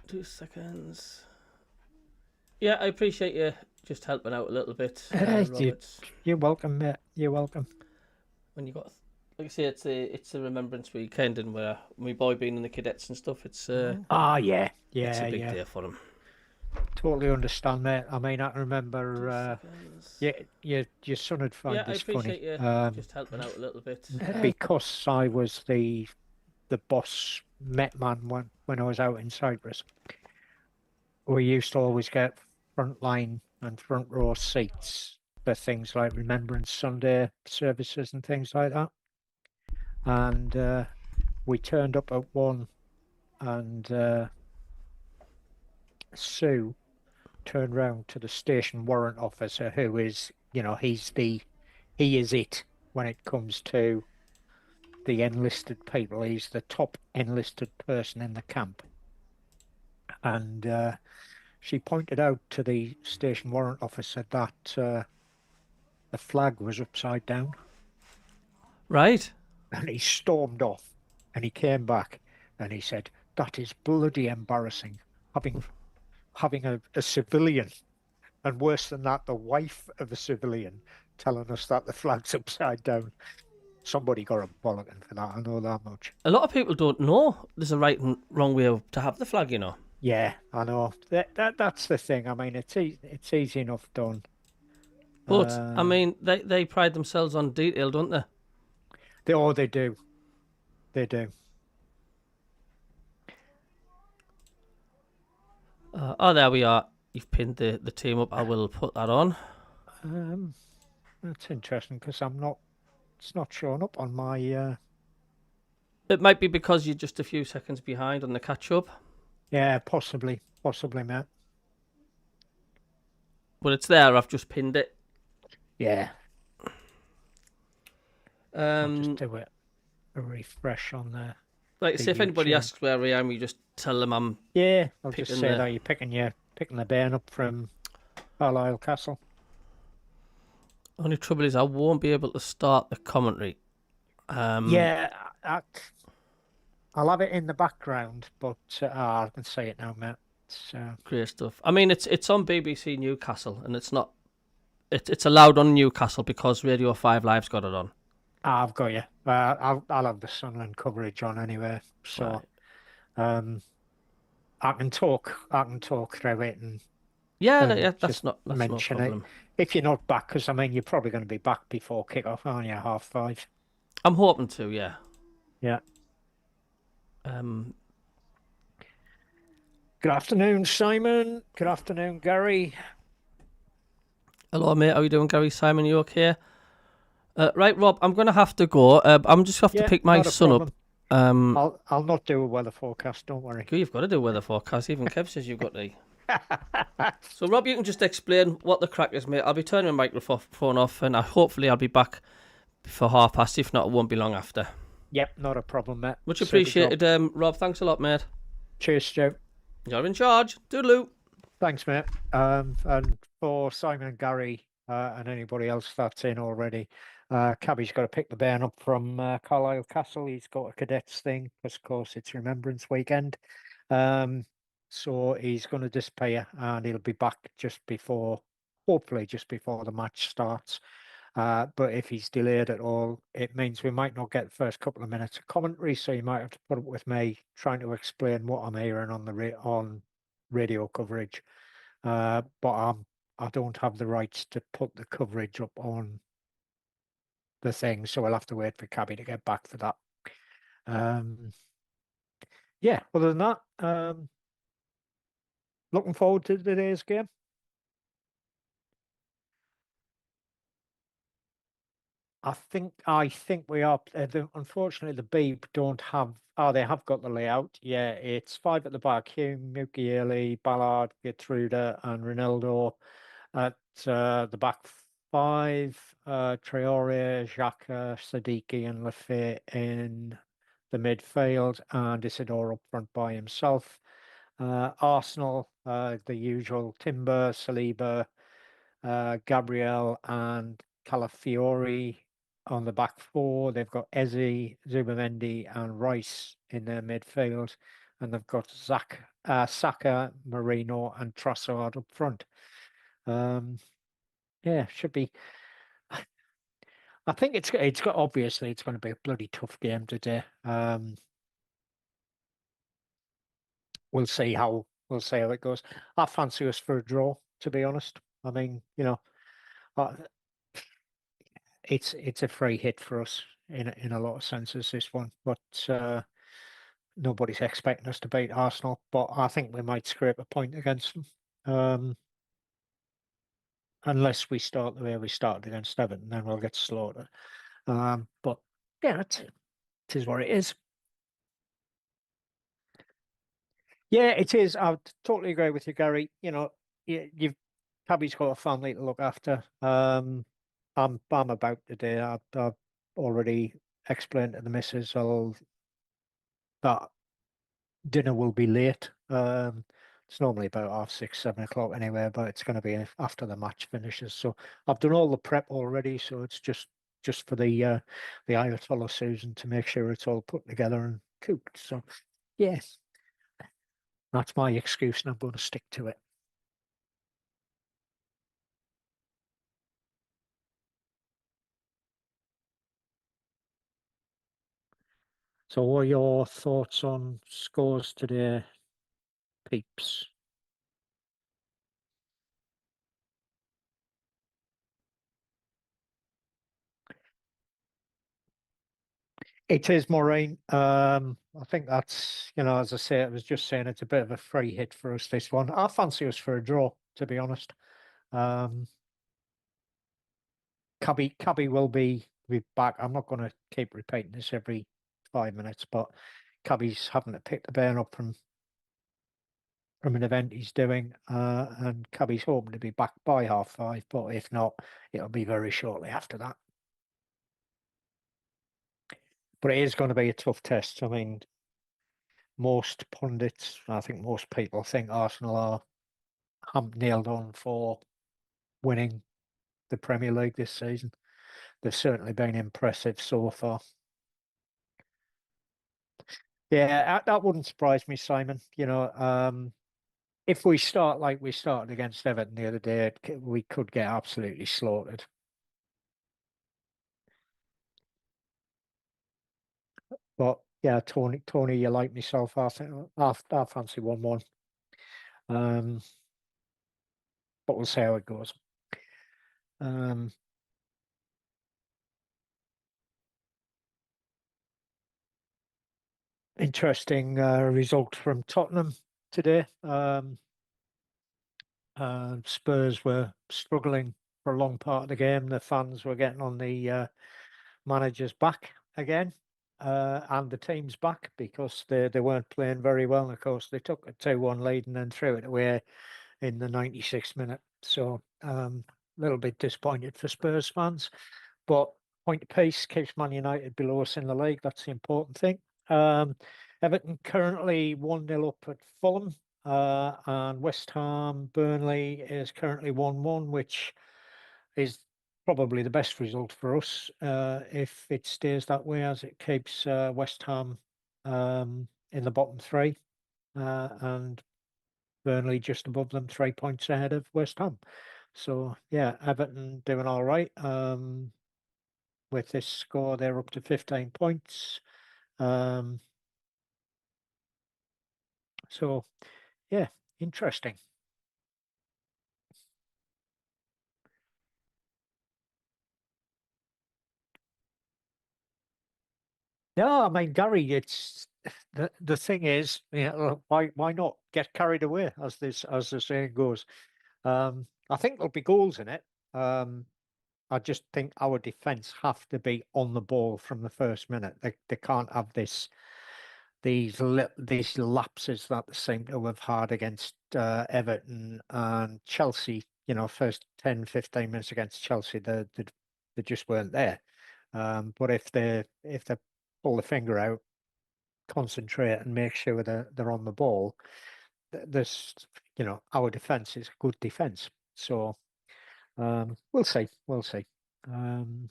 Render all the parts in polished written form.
2 seconds. Yeah, I appreciate you just helping out a little bit, You, Roberts. you're welcome, mate. You're welcome. When you got, like I say, it's a remembrance weekend, and where my boy being in the cadets and stuff, Yeah, it's a yeah, big yeah. day for him. Totally understand, mate. I mean, I can Two remember, seconds. yeah, your son would Yeah, find I this appreciate funny. you just helping out a little bit. Because I was the boss Met man when I was out in Cyprus. We used to always get front line and front row seats for things like Remembrance Sunday services and things like that. And we turned up at one, and Sue turned round to the station warrant officer, who is, he is it when it comes to the enlisted people. He's the top enlisted person in the camp. And she pointed out to the station warrant officer that the flag was upside down. Right. And he stormed off, and he came back and he said, "That is bloody embarrassing. Having having a civilian, and worse than that, the wife of a civilian, telling us that the flag's upside down." Somebody got a bollocking for that, I know that much. A lot of people don't know there's a right and wrong way to have the flag, you know. Yeah, I know. That's the thing. I mean, it's easy enough done. But I Um, mean, they pride themselves on detail, don't they? they do. They do. Oh, there we are. You've pinned the team up. I will put that on. Um, that's interesting because it's not showing up on my It might be because you're just a few seconds behind on the catch up, yeah, possibly, mate. but it's there. I've just pinned it. Yeah, I'll just Um, do a refresh on like I the say, if anybody YouTube. asks where I am, you just tell them I'm Yeah, I'll just picking say the. that you're picking the bairn up from Carlisle Castle. Only trouble is I won't be able to start the commentary. Yeah, I'll have it in the background, but I can say it now, mate. It's, Great stuff. I mean, it's on BBC Newcastle, and it's not. It's allowed on Newcastle because Radio 5 Live's got it on. I've got you. I'll have the Sunderland coverage on anyway, so Right. um, I can talk through it Yeah, no, and yeah, just that's no mention it problem. if you're not back, because I mean you're probably going to be back before kickoff, aren't you? 5:30. I'm hoping to, yeah. Yeah. Um, Good afternoon, Simon. Good afternoon, Gary. Hello, mate. How you doing, Gary? Simon, you okay? Right, Rob. I'm gonna have to go. I'm just have to Yeah, pick my not a son up. problem. I'll not do a weather forecast. Don't worry. You've got to do weather forecast. Even Kev says you've got to. So, Rob, you can just explain what the crack is, mate. I'll be turning my microphone off, and hopefully I'll be back before past. If not, it won't be long after. Yep, not a problem, mate. Much Super job. appreciated, Rob. Thanks a lot, mate. Cheers, Stu. You're in charge. Toodaloo. Thanks, mate. And for Simon and Gary and anybody else that's in already, Cabbie's got to pick the bairn up from Carlisle Castle. He's got a cadets thing because, of course, it's Remembrance Weekend. So he's going to disappear and he'll be back hopefully just before the match starts. But if he's delayed at all, it means we might not get the first couple of minutes of commentary. So you might have to put up with me trying to explain what I'm hearing on on radio coverage. But I don't have the rights to put the coverage up on the thing, so I'll have to wait for Cabby to get back for that. Yeah, other than that, looking forward to today's game. I think we are. Unfortunately, the Beeb don't have. Oh, they have got the layout. Yeah, it's five at the back: Hume, Mukiele, Ballard, Gertruda, and Ronaldo. At the back five, Traore, Xhaka, Siddiqui, and Lafay in the midfield, and Isidore up front by himself. Arsenal, the usual Timber, Saliba, Gabriel, and Calafiori on the back four. They've got Eze, Zubamendi, and Rice in their midfield, and they've got Zach Saka, Marino, and Trossard up front. Yeah, should be. I think it's got obviously it's going to be a bloody tough game today. We'll see how it goes. I fancy us for a draw, to be honest. I mean, uh, it's a free hit for us in a lot of senses, this one, but nobody's expecting us to beat Arsenal. But I think we might scrape a point against them, unless we start the way we started against Everton, then we'll get slaughtered. But yeah, it is what it is. Yeah, it is. I totally agree with you, Gary. You've Tabby's got a family to look after. I'm about today. I've already explained to the missus that dinner will be late. It's normally about 6:30, 7 o'clock anyway, but it's going to be after the match finishes. So I've done all the prep already. So it's just for the Ayatollah Susan to make sure it's all put together and cooked. So yes, that's my excuse, and I'm going to stick to it. So what are your thoughts on scores today, peeps? It is Maureen. I think that's, as I say, I was just saying it's a bit of a free hit for us, this one. I fancy us for a draw, to be honest. Um, Cabby will be back. I'm not going to keep repeating this every 5 minutes, but Cabby's having to pick the bairn up from an event he's doing, and Cabby's hoping to be back by 5:30, but if not, it'll be very shortly after that. But it is going to be a tough test. I mean, most pundits, I think most people think Arsenal are nailed on for winning the Premier League this season. They've certainly been impressive so far. Yeah, that wouldn't surprise me, Simon. If we start like we started against Everton the other day, we could get absolutely slaughtered. But yeah, Tony, you like myself. I think I fancy 1-1. Um, but we'll see how it goes. Um, Interesting result from Tottenham today. Spurs were struggling for a long part of the game. The fans were getting on the manager's back again, and the team's back because they weren't playing very well. And of course, they took a 2-1 lead and then threw it away in the 96th minute. So a little bit disappointed for Spurs fans, but point apiece keeps Man United below us in the league. That's the important thing. Everton currently 1-0 up at Fulham, and West Ham Burnley is currently 1-1, which is probably the best result for us if it stays that way, as it keeps West Ham in the bottom three, and Burnley just above them, 3 points ahead of West Ham. So yeah, Everton doing all right. With this score, they're up to 15 points. So yeah, interesting. No, I mean, Gary, it's the thing is, why not get carried away, as the saying goes. I think there'll be goals in it. I just think our defense have to be on the ball from the first minute. They can't have these lapses that they seem to have had against Everton and Chelsea. First 10, 15 minutes against Chelsea, they just weren't there. But if they pull the finger out, concentrate, and make sure they're on the ball, this our defense is a good defense. So we'll see. We'll see. Um,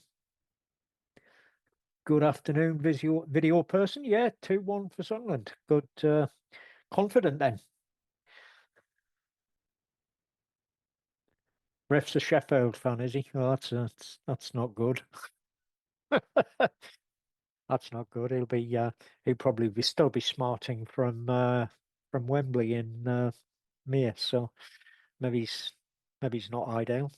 Good afternoon, video person. Yeah, 2-1 for Sunderland. Good, confident then. Ref's a Sheffield fan, is he? Well, that's not good. That's not good. He'll probably be still be smarting from Wembley in May, so maybe he's not ideal.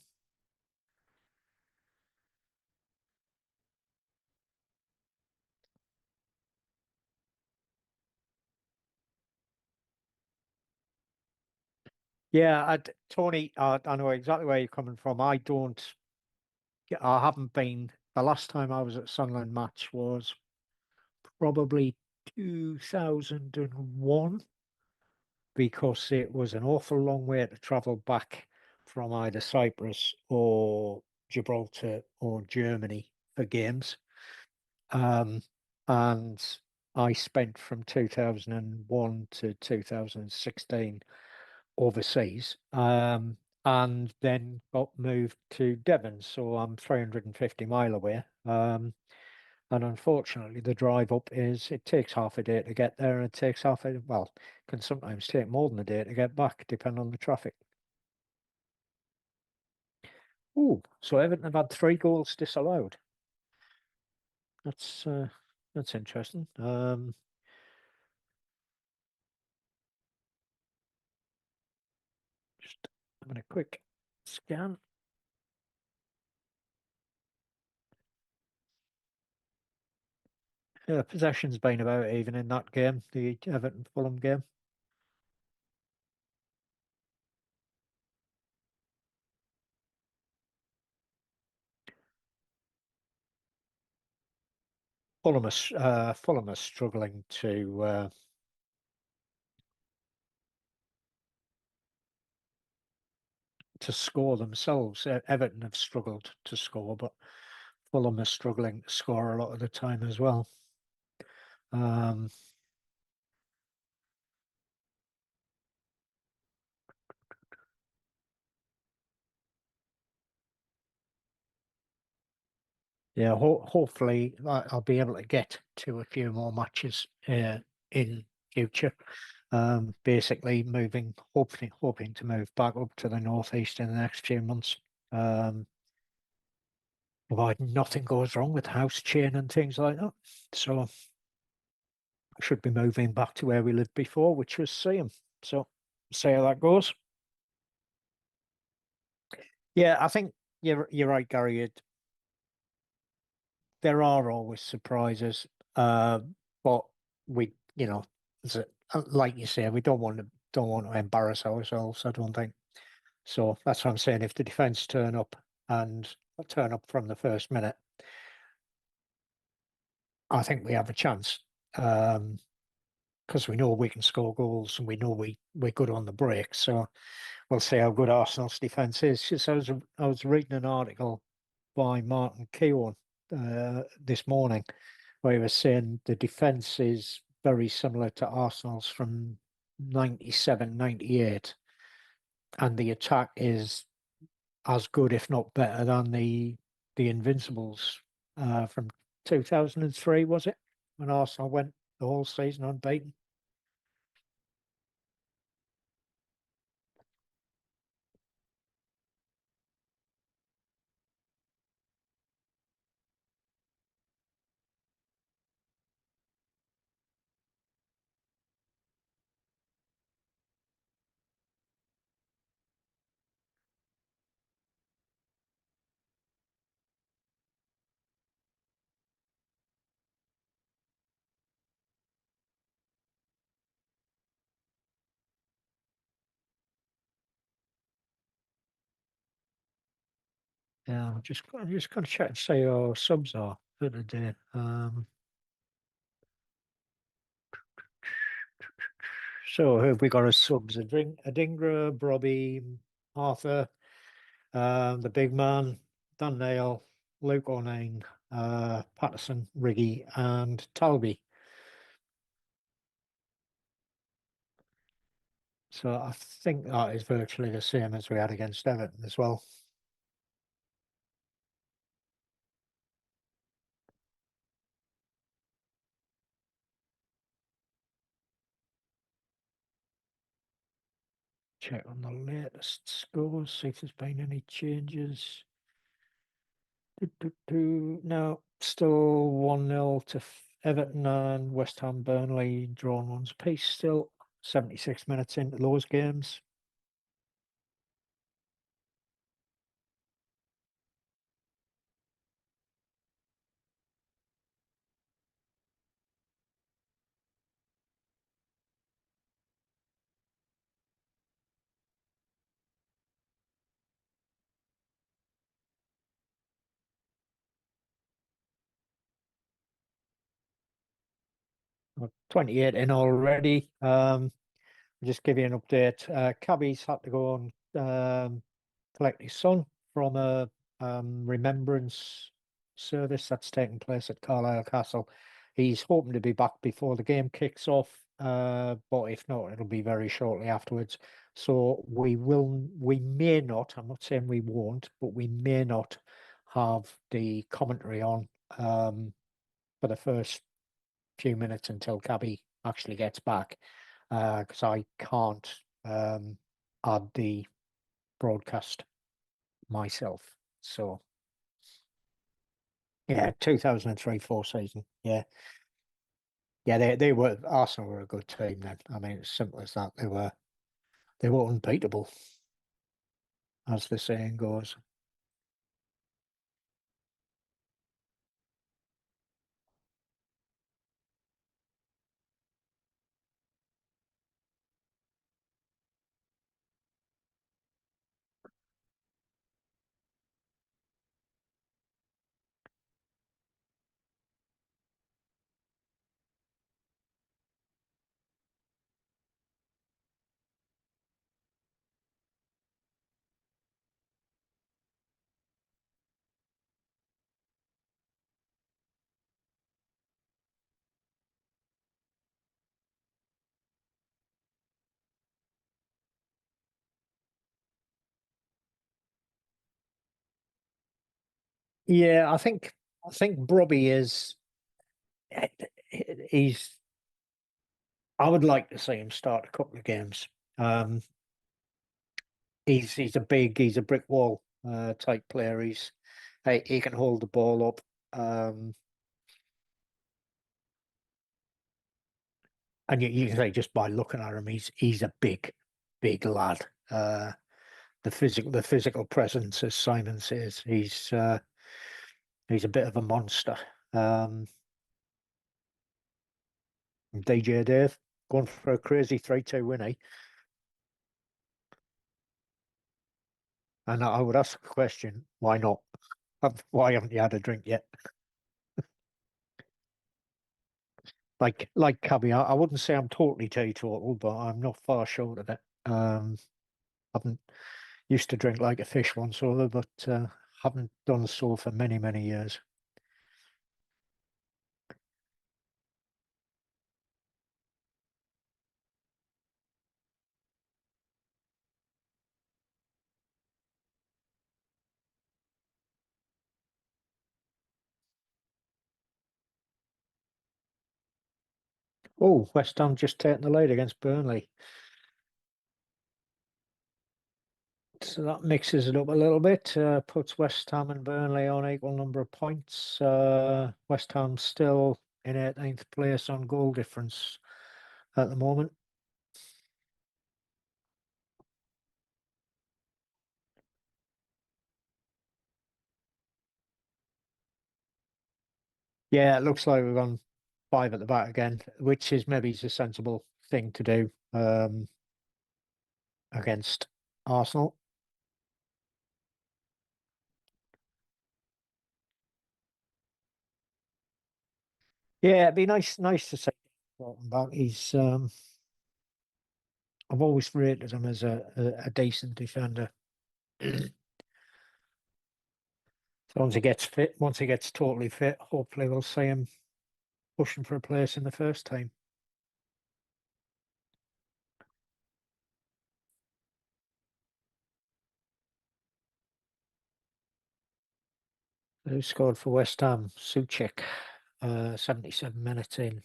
Yeah, Tony, I know exactly where you're coming from. I haven't been. The last time I was at Sunderland match was probably 2001 because it was an awful long way to travel back from either Cyprus or Gibraltar or Germany for games. Um, and I spent from 2001 to 2016 overseas, and then got moved to Devon. So I'm 350 mile away. And unfortunately, the drive up it takes half a day to get there, and it takes can sometimes take more than a day to get back, depending on the traffic. Oh, so Everton have had 3 goals disallowed. That's uh, that's interesting. Just having a quick scan. Yeah, possession's been about even in that game, the Everton Fulham game. Fulham are struggling to score themselves. Everton have struggled to score, but Fulham are struggling to score a lot of the time as well. Um, yeah, hopefully I'll be able to get to a few more matches in future. Basically hoping to move back up to the northeast in the next few months. Um, Providing nothing goes wrong with the house chain and things like that. So I should be moving back to where we lived before, which was Seaham. So see how that goes. Yeah, I think you're right, Gary. There are always surprises, but we, like you say, we don't want to embarrass ourselves. I don't think so. That's what I'm saying. If the defence and turn up from the first minute, I think we have a chance. Because we know we can score goals and we know we're good on the break. So we'll see how good Arsenal's defence is. Just I was reading an article by Martin Keown this morning where he was saying the defence is very similar to Arsenal's from 97, 98, and the attack is as good, if not better, than the Invincibles from 2003, was it? When Arsenal went the whole season unbeaten. Yeah, I'm just gonna check and see our subs are for the day. So who have we got as subs? Adingra, Brobby, Arthur, the big man, Dan Nail, Luke O'Neill, Patterson, Riggy, and Talby. So I think that is virtually the same as we had against Everton as well. check on the latest scores, see if there's been any changes. No, still 1-0 to Everton and West Ham Burnley drawn ones apiece still. 76 minutes into those games. We're 28 in already. Just give you an update. Cabbie's had to go and collect his son from a remembrance service that's taking place at Carlisle Castle. He's hoping to be back before the game kicks off, but if not, it'll be very shortly afterwards. So we may not, I'm not saying we won't, but we may not have the commentary on for the first few minutes until Cabby actually gets back, because I can't add the broadcast myself. So yeah, 2003-04 season. Yeah. Yeah, they were Arsenal were a good team then. I mean, it's simple as that. They were unbeatable, as the saying goes. Yeah, I think Brobby is he's I would like to see him start a couple of games. Um he's a brick wall type player. He can hold the ball up. Um and you can say just by looking at him, he's a big lad. The physical presence, as Simon says, he's a bit of a monster. Um, DJ Dave going for a crazy 3-2 win, eh? And I would ask the question, why not? Why haven't you had a drink yet? Like Cabby, I wouldn't say I'm totally teetotal, but I'm not far short of it. Haven't used to drink like a fish once or other, but haven't done so for many years. Oh, West Ham just taking the lead against Burnley. So that mixes it up a little bit, puts West Ham and Burnley on equal number of points. West Ham still in 18th place on goal difference at the moment. Yeah, it looks like we've gone five at the back again, which is maybe a sensible thing to do against Arsenal. Yeah, it'd be nice to see Bolton back. I've always rated him as a decent defender. So once he gets totally fit, hopefully we'll see him pushing for a place in the first team. Who scored for West Ham? Suchek, 77 minutes in.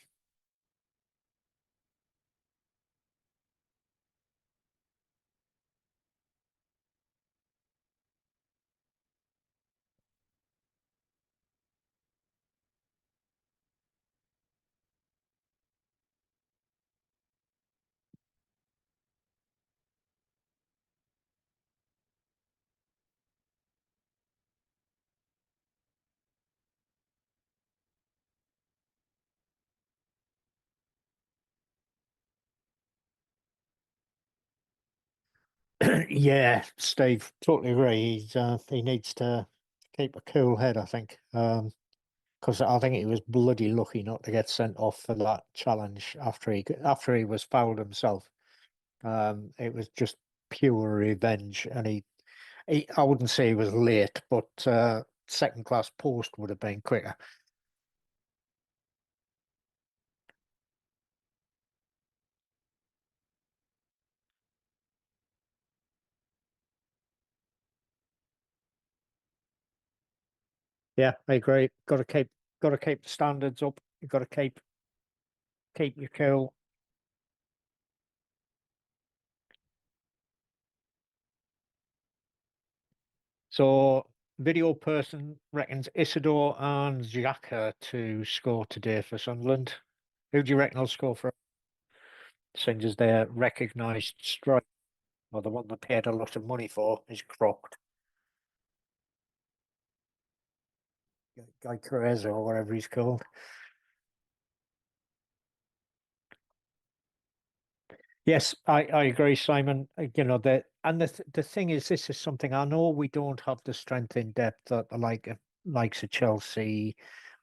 Yeah, Steve, totally agree. He needs to keep a cool head, I think. Because I think he was bloody lucky not to get sent off for that challenge after he was fouled himself. It was just pure revenge, and he I wouldn't say he was late, but second class post would have been quicker. Yeah, I agree. Got to keep the standards up. You got to keep your cool. So, video person reckons Isidore and Xhaka to score today for Sunderland. Who do you reckon will score for? Seeing as their recognised strike, or the one they paid a lot of money for, is crocked. Guy Carrezza or whatever he's called. Yes, I agree, Simon. You know, the thing is, this is something I know we don't have the strength in depth that the likes of Chelsea,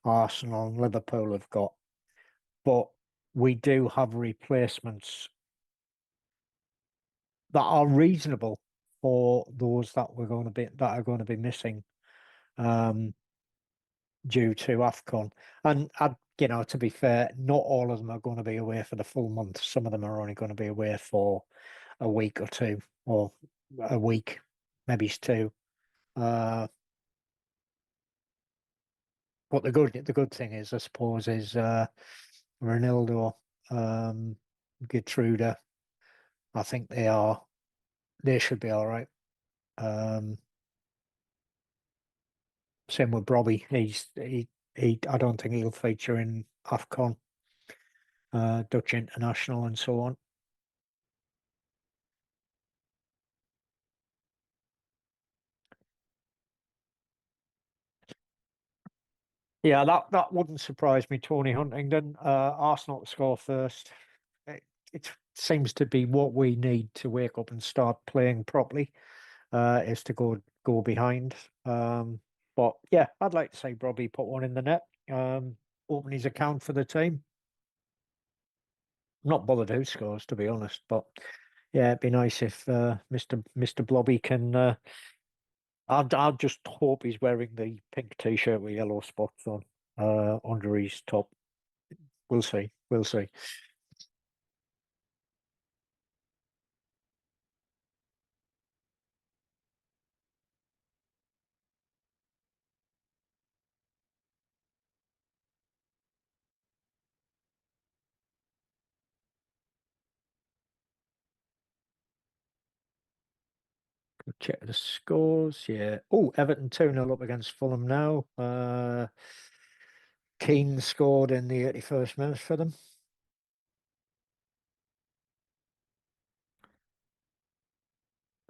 Arsenal, and Liverpool have got, but we do have replacements that are reasonable for those that are going to be missing due to AFCON. And you know, to be fair, not all of them are going to be away for the full month. Some of them are only going to be away for a week or two, or a week, maybe it's two. Uh, but the good thing is, I suppose, is Ronaldo, um, Gertruda. I think they should be all right. Um, Same with Robbie. I don't think he'll feature in AFCON, Dutch international, and so on. Yeah, that wouldn't surprise me. Tony Huntington, Arsenal to score first. It seems to be what we need to wake up and start playing properly. Is to go behind. But yeah, I'd like to say Robbie put one in the net. Open his account for the team. I'm not bothered who scores, to be honest, but yeah, it'd be nice if Mr. Blobby can. I'd just hope he's wearing the pink t-shirt with yellow spots on under his top. We'll see. We'll see. Check the scores. Yeah. Oh, Everton 2-0 up against Fulham now. Keane scored in the 81st minute for them.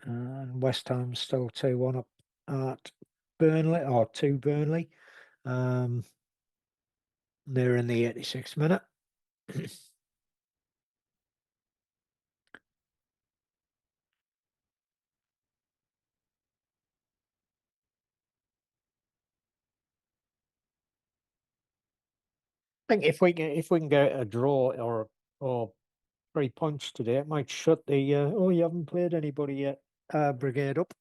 And West Ham still 2-1 up at Burnley, or to Burnley. Um, they're in the 86th minute. I think if we can get a draw or 3 points today, it might shut the oh, you haven't played anybody yet brigade up.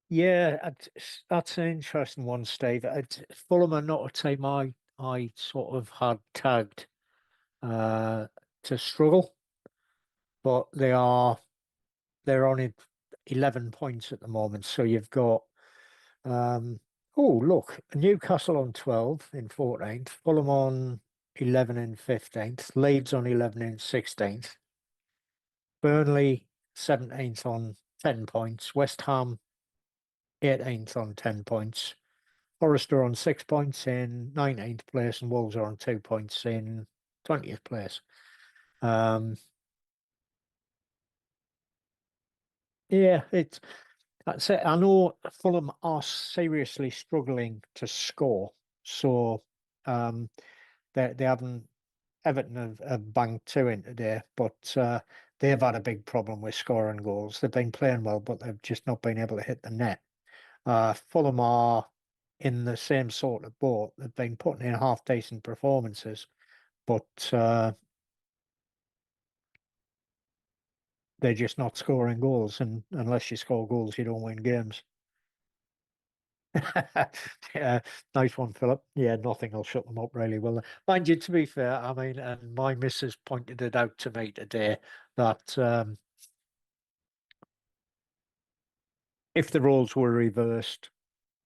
Yeah, that's an interesting one, Steve. Fulham are not a team I sort of had tagged uh, to struggle, but they're on 11 points at the moment. So you've got um, oh, look, Newcastle on 12 in 14th, Fulham on 11 in 15th, Leeds on 11 in 16th, Burnley 17th on 10 points, West Ham 18th on 10 points, Forest are on 6 points in 19th place, and Wolves are on 2 points in 20th place. Um, yeah, That's it. I know Fulham are seriously struggling to score, so they haven't. Everton have banged two in today, but they've had a big problem with scoring goals. They've been playing well, but they've just not been able to hit the net. Fulham are in the same sort of boat. They've been putting in half decent performances, but they're just not scoring goals. And unless you score goals, you don't win games. Yeah, nice one, Philip. Yeah, nothing will shut them up really, will they? Mind you, to be fair, I mean, and my missus pointed it out to me today that if the roles were reversed,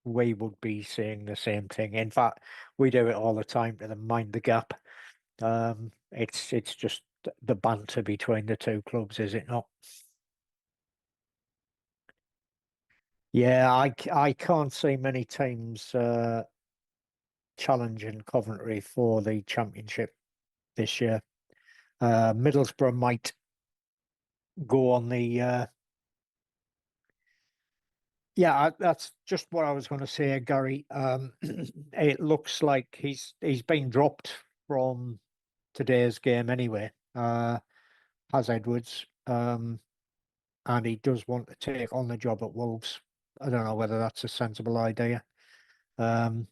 we would be saying the same thing. In fact, we do it all the time to them, mind the gap. It's just the banter between the two clubs, is it not? Yeah, I can't see many teams challenging Coventry for the championship this year. Middlesbrough might go on the yeah, that's just what I was going to say, Gary. It looks like he's been dropped from today's game anyway. Has Edwards, and he does want to take on the job at Wolves. I don't know whether that's a sensible idea. Um,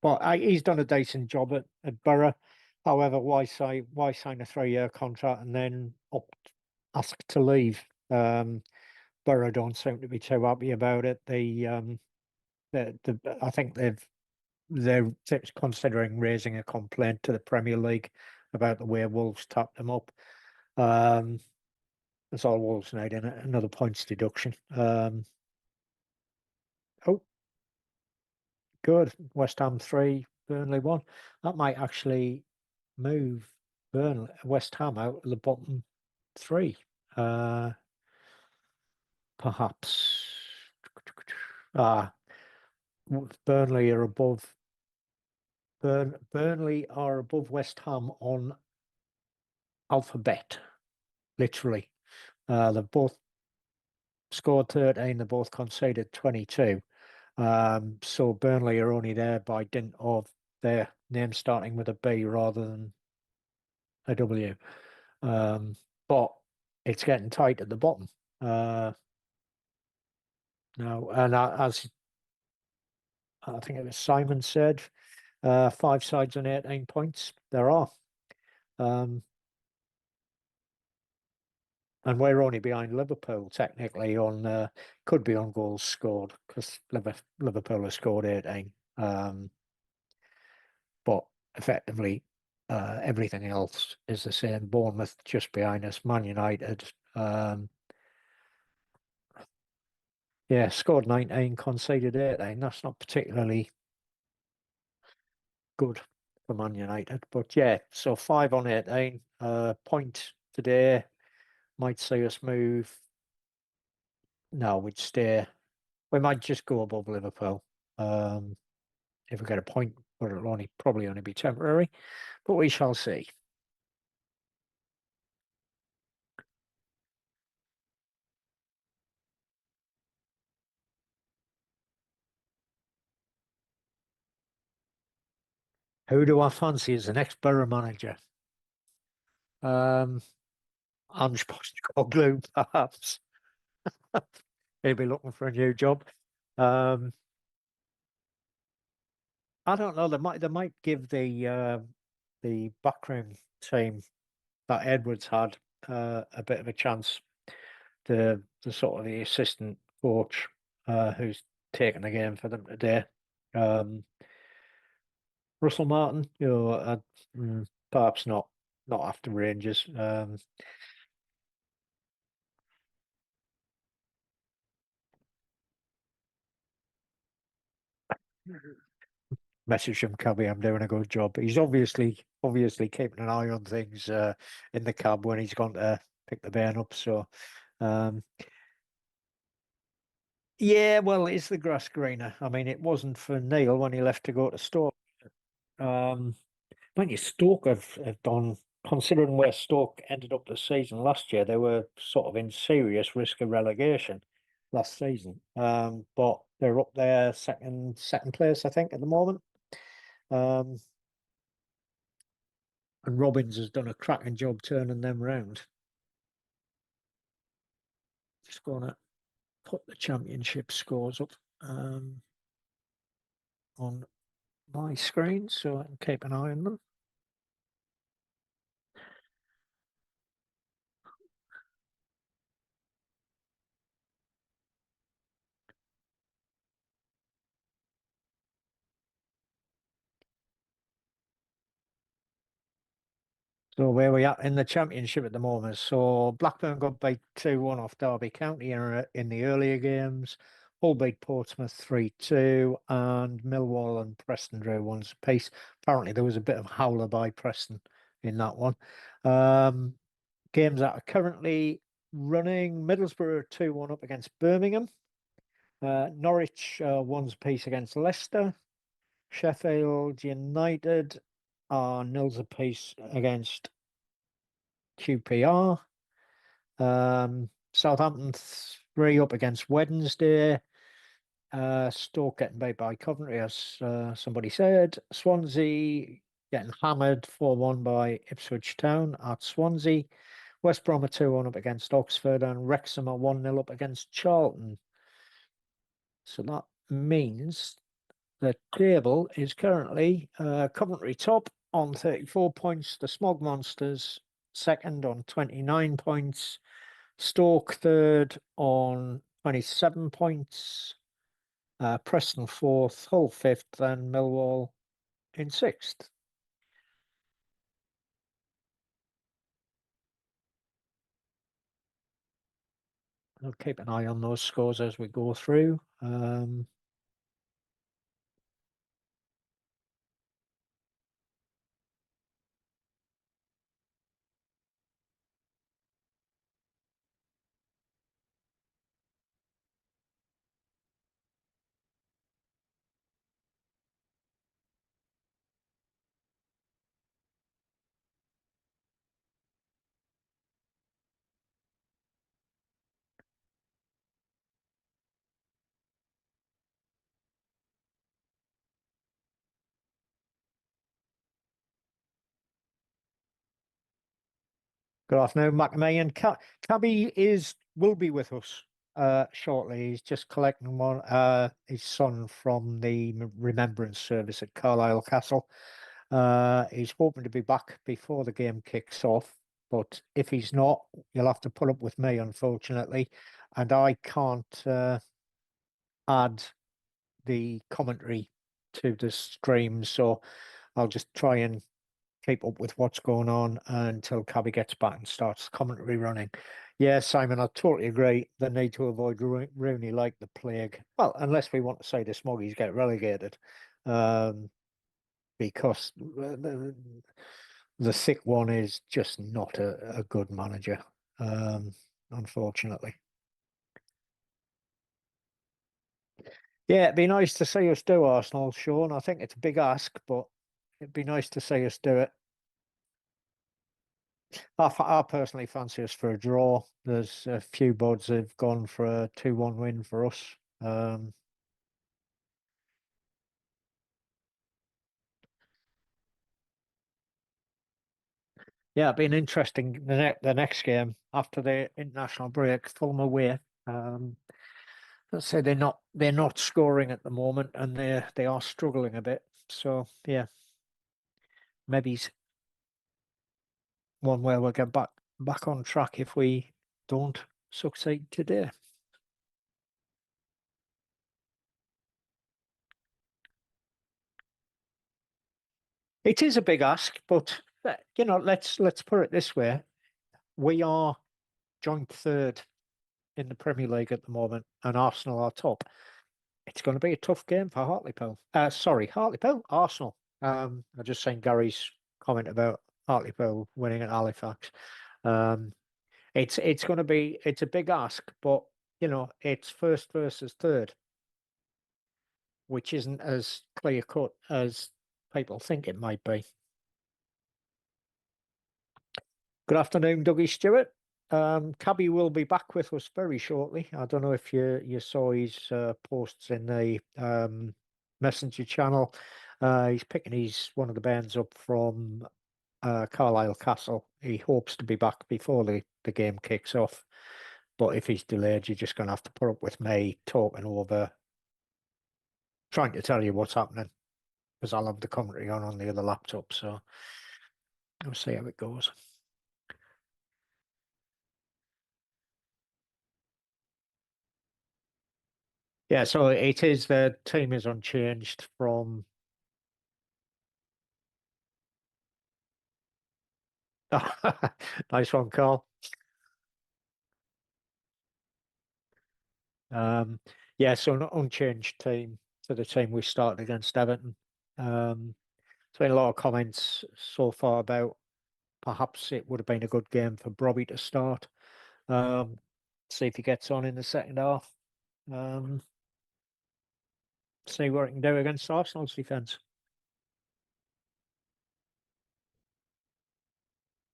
but he's done a decent job at Borough. However, why sign a 3-year contract and then ask to leave? Borough don't seem to be too happy about it. I think they're considering raising a complaint to the Premier League about the way Wolves tapped them up. Um, that's all Wolves need, in another points deduction. Oh, good. West Ham 3, Burnley 1. That might actually move West Ham out of the bottom 3. Uh, perhaps. Ah, Burnley are above. Burnley are above West Ham on alphabet, literally. They've both scored 13, they both conceded 22. So Burnley are only there by dint of their name starting with a B rather than a W. Um, but it's getting tight at the bottom. Now, and as I think it was Simon said, 5 sides on 18 points. There are. Um, and we're only behind Liverpool technically could be on goals scored because Liverpool has scored 18. But effectively, everything else is the same. Bournemouth just behind us, Man United. Yeah, scored 19, conceded 18. That's not particularly good for Man United. But yeah, so 5 on 18. Point today might see us move. No, we'd stay. We might just go above Liverpool. If we get a point, but it'll probably only be temporary. But we shall see. Who do I fancy as the next Borough manager? Um, Ange Postecoglou, perhaps. He'll be looking for a new job. Um, I don't know. They might give the backroom team that Edwards had a bit of a chance. The sort of the assistant coach who's taken the game for them today. Um, Russell Martin, perhaps not after Rangers. Message him, CABBIE, I'm doing a good job. He's obviously keeping an eye on things in the cab when he's gone to pick the bairn up. So um, yeah, well, it's the grass greener. I mean, it wasn't for Neil when he left to go to Stoke. Um, Stoke have done considering where Stoke ended up the season last year, they were sort of in serious risk of relegation last season. But they're up there second place, I think, at the moment. And Robbins has done a cracking job turning them round. Just going to put the championship scores up on my screen so I can keep an eye on them. So where we at in the championship at the moment? So Blackburn got beat 2-1 off Derby County in the earlier games. Hull beat Portsmouth 3-2, and Millwall and Preston drew 1 apiece. Apparently there was a bit of howler by Preston in that one. Games that are currently running: Middlesbrough 2-1 up against Birmingham. Norwich 1 apiece against Leicester. Sheffield United are 0 apiece against QPR. Southampton 3 up against Wednesday. Stoke getting beat by Coventry, as somebody said. Swansea getting hammered 4-1 by Ipswich Town at Swansea. West Brom are 2-1 up against Oxford, and Wrexham are 1-0 up against Charlton. So that means the table is currently Coventry top on 34 points, the Smog Monsters second on 29 points, Stoke third on 27 points, Preston fourth, Hull fifth, and Millwall in sixth. I'll keep an eye on those scores as we go through. Good afternoon, MACKEM, and CABBIE will be with us shortly. He's just collecting his son from the remembrance service at Carlisle Castle. He's hoping to be back before the game kicks off, but if he's not, you'll have to put up with me, unfortunately, and I can't add the commentary to the stream, so I'll just try and keep up with what's going on until CABBIE gets back and starts commentary running. Yeah, Simon, I totally agree. They need to avoid Rooney like the plague. Well, unless we want to say the Smoggies get relegated, because the thick one is just not a good manager, unfortunately. Yeah, it'd be nice to see us do Arsenal, Sean. I think it's a big ask, but it'd be nice to see us do it. I personally fancy us for a draw. There's a few bods have gone for a 2-1 win for us. Yeah, it'd been interesting. The next game after the international break, Fulham away. Let's say they're not scoring at the moment, and they are struggling a bit. So yeah, maybe one where we'll get back on track if we don't succeed today. It is a big ask, but let's put it this way: we are joint third in the Premier League at the moment, and Arsenal are top. It's going to be a tough game for Hartlepool. Hartlepool, Arsenal. I just seen Gary's comment about Hartlepool winning at Halifax. It's going to be a big ask, but it's first versus third, which isn't as clear cut as people think it might be. Good afternoon, Dougie Stewart. Cabby will be back with us very shortly. I don't know if you saw his posts in the messenger channel. He's picking one of the bands up from Carlisle Castle. He hopes to be back before the game kicks off. But if he's delayed, you're just going to have to put up with me talking over, trying to tell you what's happening, because I'll have the commentary on the other laptop. So we'll see how it goes. Yeah, so it is, the team is unchanged from nice one, Carl. Um, yeah, so an unchanged team to the team we started against Everton. There's been a lot of comments so far about perhaps it would have been a good game for Robbie to start. See if he gets on in the second half. See what he can do against Arsenal's defence.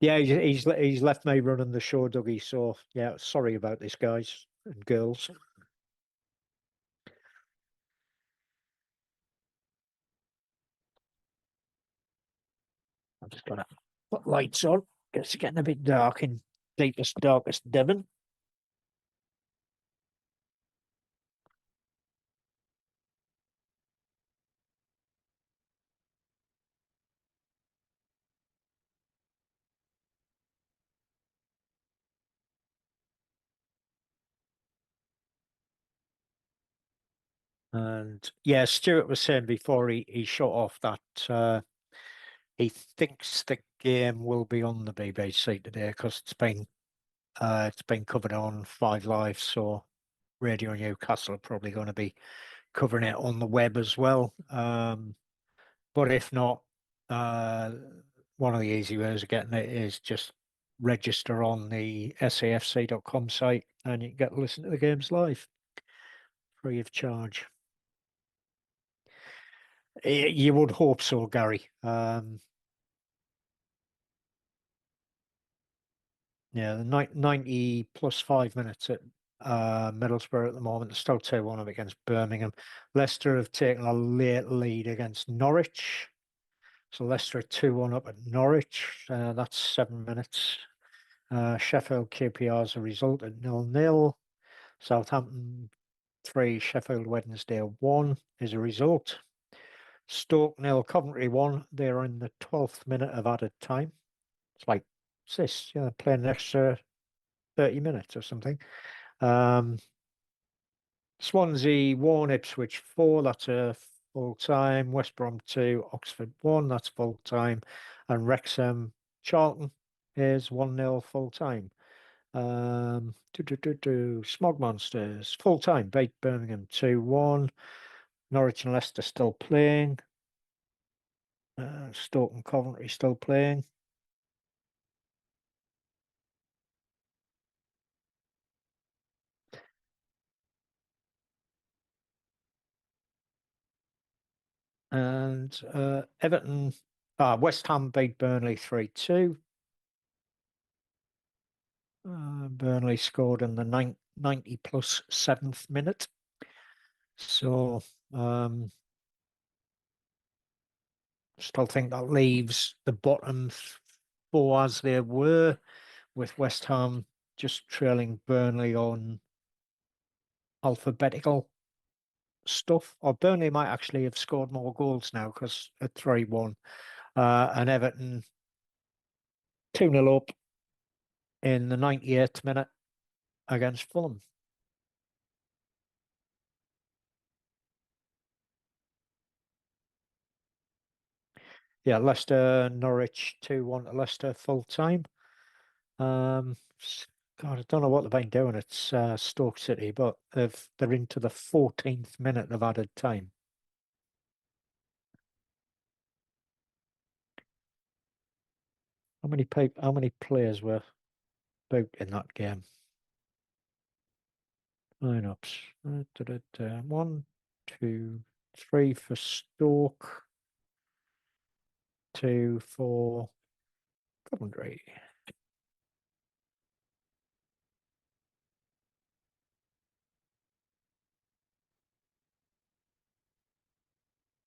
Yeah, he's left me running the show, Dougie. So yeah, sorry about this, guys and girls. I'm just gonna put lights on. It's getting a bit dark in deepest, darkest Devon. And yeah, Stuart was saying before he shut off that he thinks the game will be on the BBC today because it's been covered on Five Live, so Radio Newcastle are probably going to be covering it on the web as well. But if not, uh, one of the easy ways of getting it is just register on the safc.com site and you can get to listen to the games live, free of charge. You would hope so, Gary. Yeah, the 90 plus 5 minutes at Middlesbrough at the moment. They're still 2-1 up against Birmingham. Leicester have taken a late lead against Norwich. So Leicester are 2-1 up at Norwich. That's 7 minutes. Sheffield QPR as a result at 0-0. Southampton 3, Sheffield Wednesday 1 is a result. Stoke 0, Coventry 1. They're in the 12th minute of added time. It's like this, playing an extra 30 minutes or something. Swansea 1, Ipswich 4, that's a full time. West Brom 2, Oxford 1, that's full time. And Wrexham Charlton is 1-0 full time. Smog Monsters full time, beat Birmingham 2-1. Norwich and Leicester still playing. Stoke and Coventry still playing. And Everton, West Ham beat Burnley 3-2. Burnley scored in the 90 plus 7th minute. So still think that leaves the bottom four as they were, with West Ham just trailing Burnley on alphabetical stuff. Or Burnley might actually have scored more goals now because at 3-1. And Everton 2-0 up in the 98th minute against Fulham. Yeah, Leicester, Norwich 2-1 to Leicester full time. God, I don't know what they've been doing at Stoke City, but they're into the 14th minute of added time. How many players were out in that game? Lineups. 1, 2, 3 for Stoke, 2 for Coventry.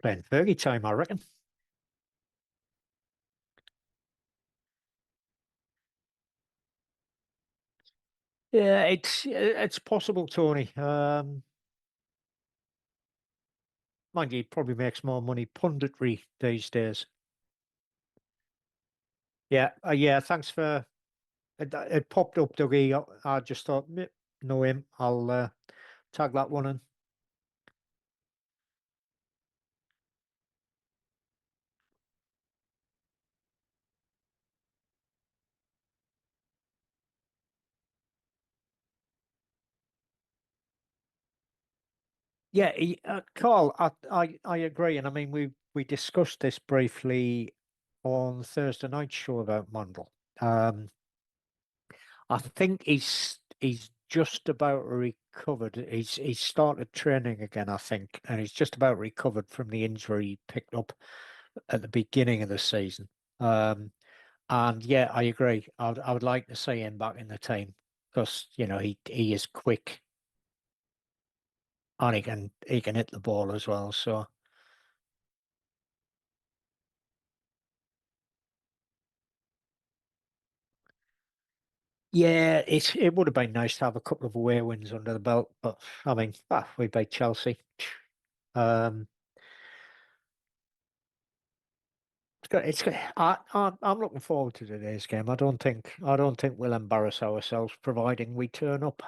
Playing Fergie time, I reckon. Yeah, it's possible, Tony. Mind you, he probably makes more money punditry these days. Yeah, yeah. Thanks for it. Popped up, Dougie. I just thought, know him. I'll tag that one in. Yeah, Carl, I agree, and I mean we discussed this briefly on Thursday night show about Mundle. I think he's just about recovered. He's started training again, I think, and he's just about recovered from the injury he picked up at the beginning of the season. Um, and yeah, I agree. I would like to see him back in the team because he is quick and he can hit the ball as well. So yeah, it would have been nice to have a couple of away wins under the belt, but I mean, we beat Chelsea. Um, it's good. I'm looking forward to today's game. I don't think we'll embarrass ourselves, providing we turn up.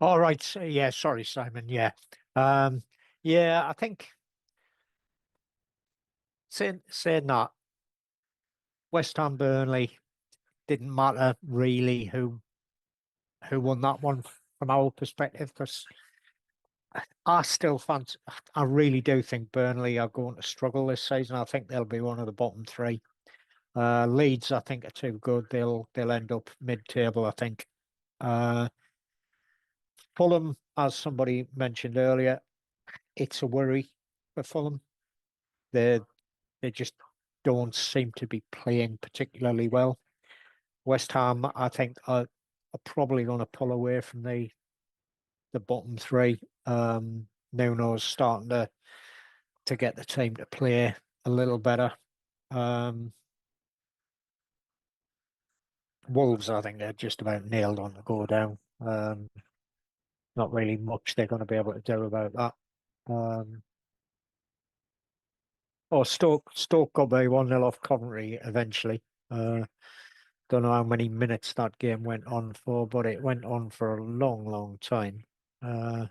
All right. So, yeah. Sorry, Simon. Yeah. Um, yeah. I think saying that West Ham Burnley didn't matter really who won that one from our perspective because I still fancy. I really do think Burnley are going to struggle this season. I think they'll be one of the bottom three. Leeds, I think, are too good. They'll end up mid-table, I think. Uh, Fulham, as somebody mentioned earlier, it's a worry for Fulham. They they just don't seem to be playing particularly well. West Ham, I think, are probably going to pull away from the bottom three. Nuno's starting to get the team to play a little better. Um, Wolves, I think they're just about nailed on to go down. Not really much they're going to be able to do about that. Um, Stoke got by 1-0 off Coventry eventually. Don't know how many minutes that game went on for, but it went on for a long, long time. Uh,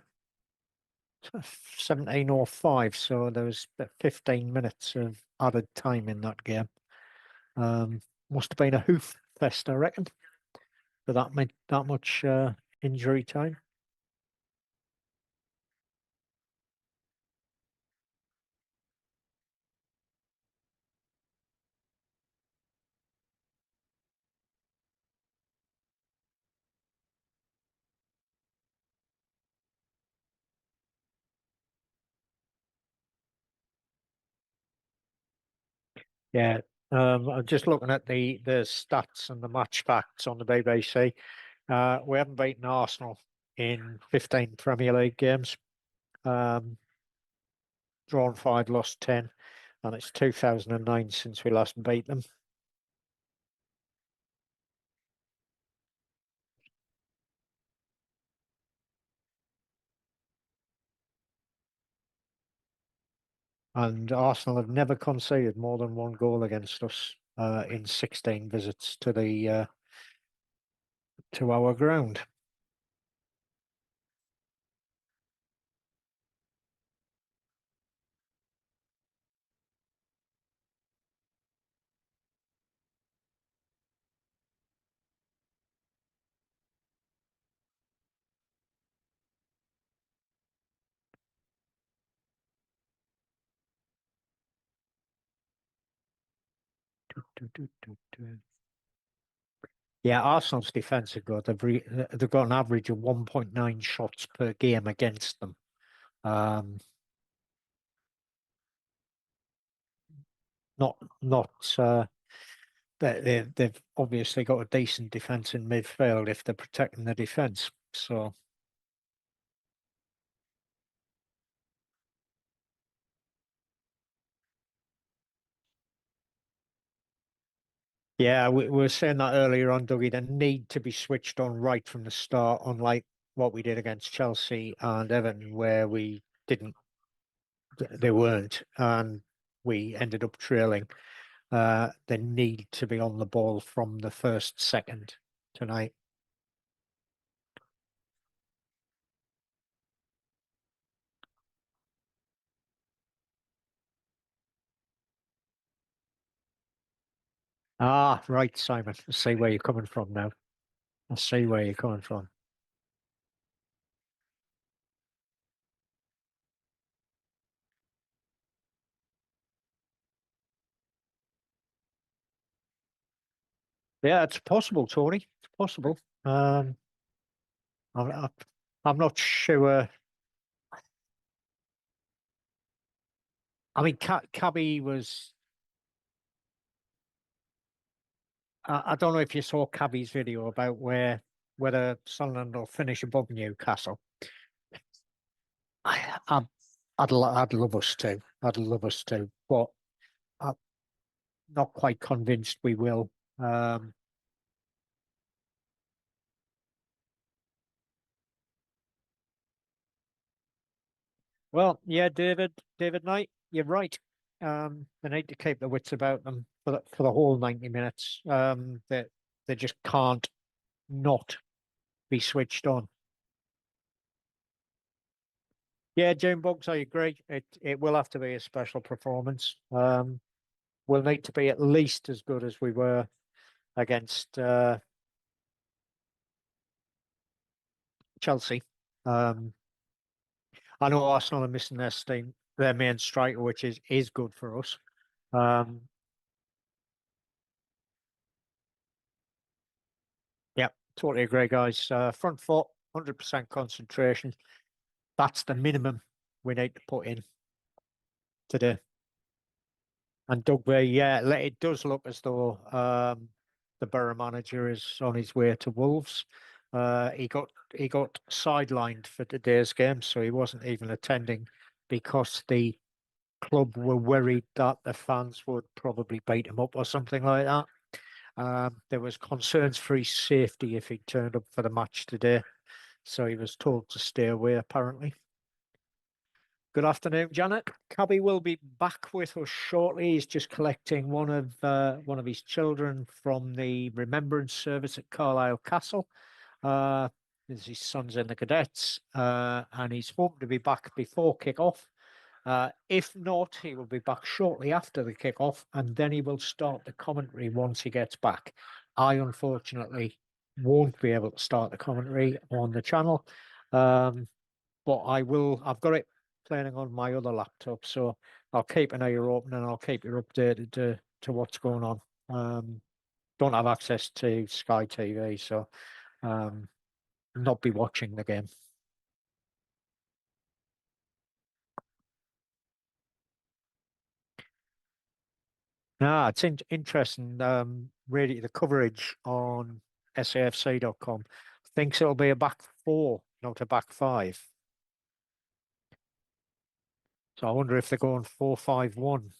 17:05, so there was about 15 minutes of added time in that game. Um, Must have been a hoof fest, I reckon, for that much injury time. Yeah. I'm just looking at the stats and the match facts on the BBC. We haven't beaten Arsenal in 15 Premier League games. Um, Drawn five, lost 10, and it's 2009 since we last beat them. And Arsenal have never conceded more than one goal against us in 16 visits to our ground. Yeah, Arsenal's defence are good. They've got an average of 1.9 shots per game against them. Not they've obviously got a decent defence in midfield if they're protecting the defence. So yeah, we were saying that earlier on, Dougie. They need to be switched on right from the start, unlike what we did against Chelsea and Everton, where we didn't, they weren't, and we ended up trailing. They need to be on the ball from the first second tonight. Ah, right, Simon. I see where you're coming from now. I see where you're coming from. Yeah, it's possible, Tony. It's possible. I'm, I'm I'm not sure. I mean, Cabby was. I don't know if you saw Cabby's video about whether Sunderland will finish above Newcastle. I, I I'd love us to. I'd love us to, but I'm not quite convinced we will. Um, well, yeah, David Knight, you're right. They need to keep the wits about them for the whole 90 minutes. They just can't not be switched on. Yeah, June Bugs, I agree. It will have to be a special performance. We'll need to be at least as good as we were against Chelsea. Um, I know Arsenal are missing their main striker, which is good for us. Um, yeah, totally agree, guys. Front foot, 100% concentration. That's the minimum we need to put in today. And Dugby, yeah, it does look as though the Borough manager is on his way to Wolves. He got sidelined for today's game, so he wasn't even attending because the club were worried that the fans would probably beat him up or something like that. There was concerns for his safety if he turned up for the match today, so he was told to stay away apparently. Good afternoon, Janet. Cabby will be back with us shortly. He's just collecting one of his children from the remembrance service at Carlisle Castle. His son's in the cadets, and he's hoping to be back before kick-off. If not, he will be back shortly after the kick-off, and then he will start the commentary once he gets back. I unfortunately won't be able to start the commentary on the channel, but I will. I've got it playing on my other laptop, so I'll keep an ear open and I'll keep you updated to what's going on. Don't have access to Sky TV, so not be watching the game. It's interesting. Really, the coverage on safc.com thinks it'll be a back four, not a back five. So I wonder if they're going 4-5-1.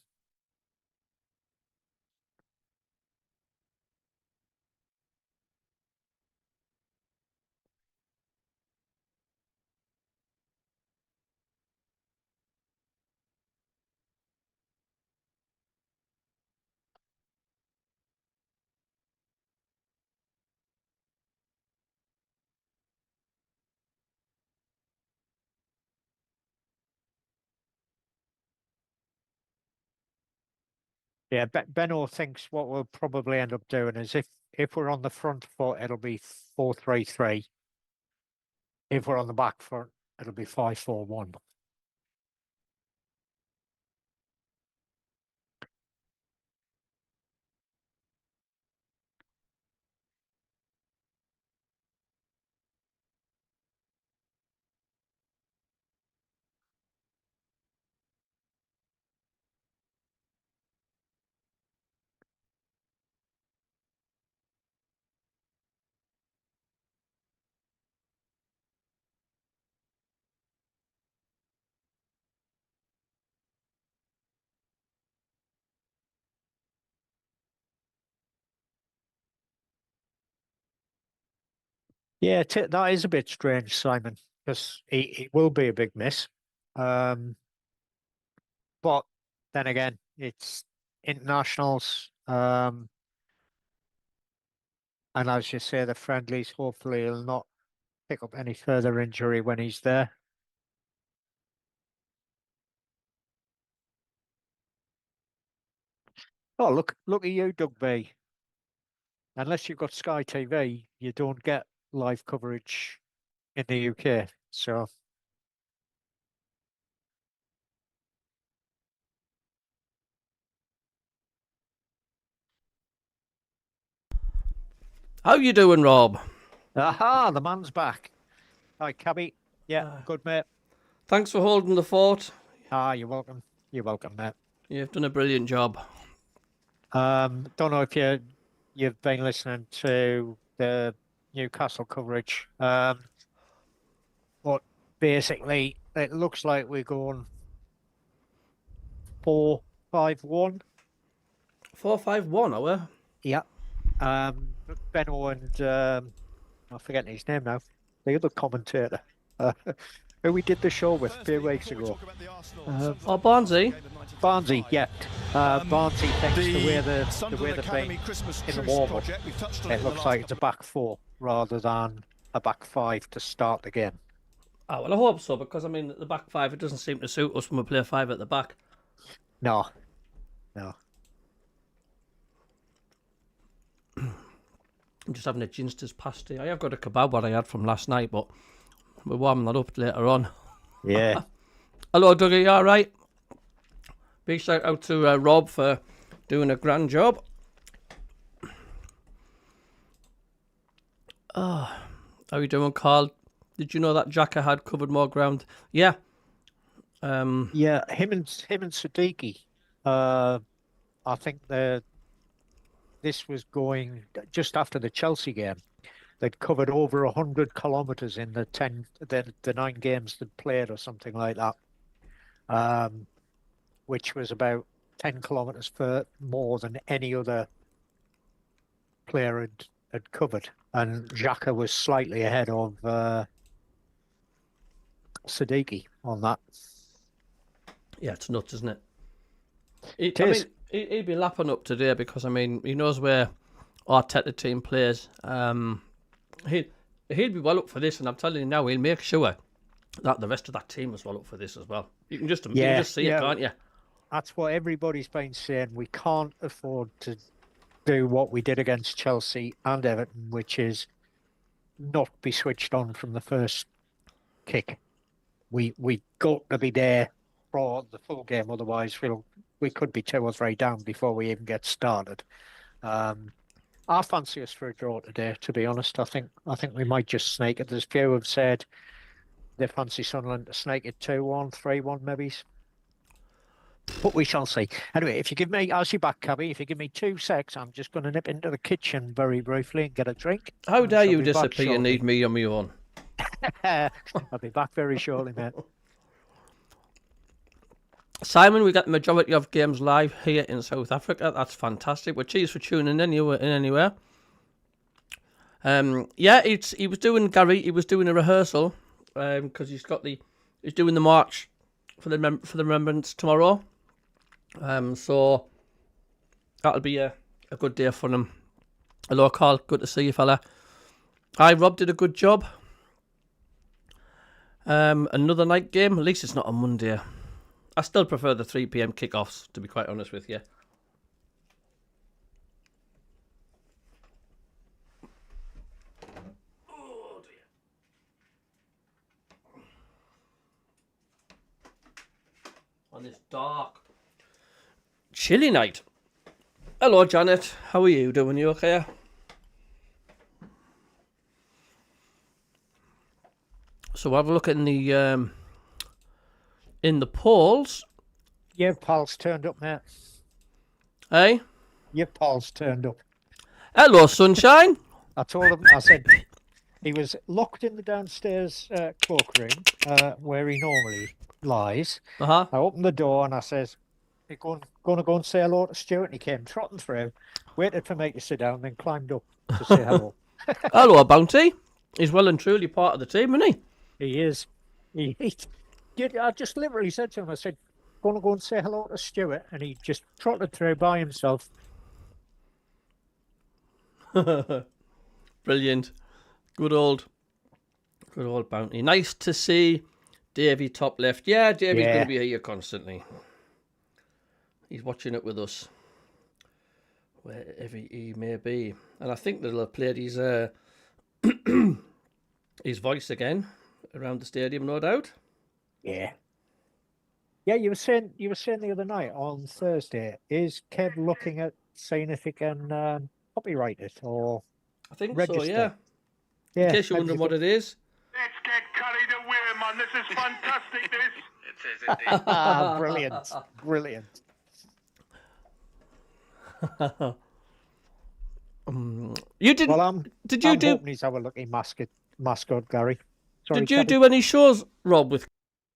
Yeah, Benno thinks what we'll probably end up doing is if we're on the front foot, it'll be 4-3-3. If we're on the back foot, it'll be 5-4-1. Yeah, that is a bit strange, Simon, because it will be a big miss. Um, but then again, it's internationals. And as you say, the friendlies, hopefully he'll not pick up any further injury when he's there. Oh, look at you, Doug B. Unless you've got Sky TV, you don't get live coverage in the UK. So, How you doing, Rob? aha, the man's back. Hi, Cabby. Yeah, good, mate. Thanks for holding the fort. Ah, you're welcome. You're welcome, mate. You've done a brilliant job. Don't know if you've been listening to the Newcastle coverage. But basically, it looks like we're going 4-5-1. 4-5-1, are we? Yeah. Benno and I'm forgetting his name now. The other commentator, who we did the show with a few weeks ago. Oh, Barnsley. Barnsley, yeah. Barnsley thinks the way they've been in the warm-up, it looks like it's a back four rather than a back five to start the game. Oh, well, I hope so, because, I mean, the back five, it doesn't seem to suit us when we play five at the back. No. I'm just having a ginster's pasty. I have got a kebab what I had from last night, but we're warming that up later on. Yeah. Hello, Dougie, you all right? Big shout out to Rob for doing a grand job. How you doing, Carl? Did you know that Jacka had covered more ground? Yeah. Yeah, him and Siddiqui. I think this was going just after the Chelsea game. They'd covered over 100 kilometers in the 9 games they'd played or something like that. Which was about 10 kilometers more than any other player had covered. And Xhaka was slightly ahead of Siddiqui on that. Yeah, it's nuts, isn't it? It is. He'd be lapping up today because, I mean, he knows where our Arteta team plays. He'd be well up for this, and I'm telling you now, he'll make sure that the rest of that team is well up for this as well. You can just see it, can't you? That's what everybody's been saying. We can't afford to do what we did against Chelsea and Everton, which is not be switched on from the first kick. We got to be there for the full game, otherwise we could be 2 or 3 down before we even get started. I fancy us for a draw today, to be honest. I think we might just snake it. There's few have said they fancy Sunderland to snake it 2-1, 3-1 maybe. But we shall see. Anyway, if you give me, I'll see back, Cabby. If you give me 2 secs, I'm just going to nip into the kitchen very briefly and get a drink. How dare you disappear and need me on my own? I'll be back very shortly, mate. Simon, we got the majority of games live here in South Africa. That's fantastic. Well, cheers for tuning in anywhere. Yeah, he was doing He was doing a rehearsal because he's doing the march for the remembrance tomorrow. So that'll be a good day for him. Hello, Carl. Good to see you, fella. Hi, Rob did a good job. Another night game. At least it's not on Monday. I still prefer the 3 p.m. kickoffs, to be quite honest with you. Oh dear. On this dark, chilly night. Hello, Janet. How are you doing? You okay? So we'll have a look in the polls. Your pals turned up, mate. Hey? Your pals turned up. Hello, sunshine. I told him, I said, he was locked in the downstairs cloakroom where he normally lies. Uh-huh. I opened the door and I says, you're going to go and say hello to Stuart. And he came trotting through, waited for me to sit down, then climbed up to say hello. Hello, Bounty. He's well and truly part of the team, isn't he? He is. I just literally said to him, I said, "Want to go and say hello to Stuart?" And he just trotted through by himself. Brilliant. Good old Bounty. Nice to see Davey top left. Yeah, Davey's going to be here constantly. He's watching it with us, wherever he may be. And I think they'll have played his voice again around the stadium, no doubt. Yeah. Yeah, you were saying the other night on Thursday, is Kev looking at seeing if he can copyright it or I think register? so, yeah. Yeah. In case you're wondering what it is. Let's get carried away, man. This is fantastic, this. It is indeed. Brilliant. Brilliant. You didn't. Well, did you I'm do? hoping he's our lucky mascot, Gary. Sorry, Did you Kevin. do any shows, Rob, with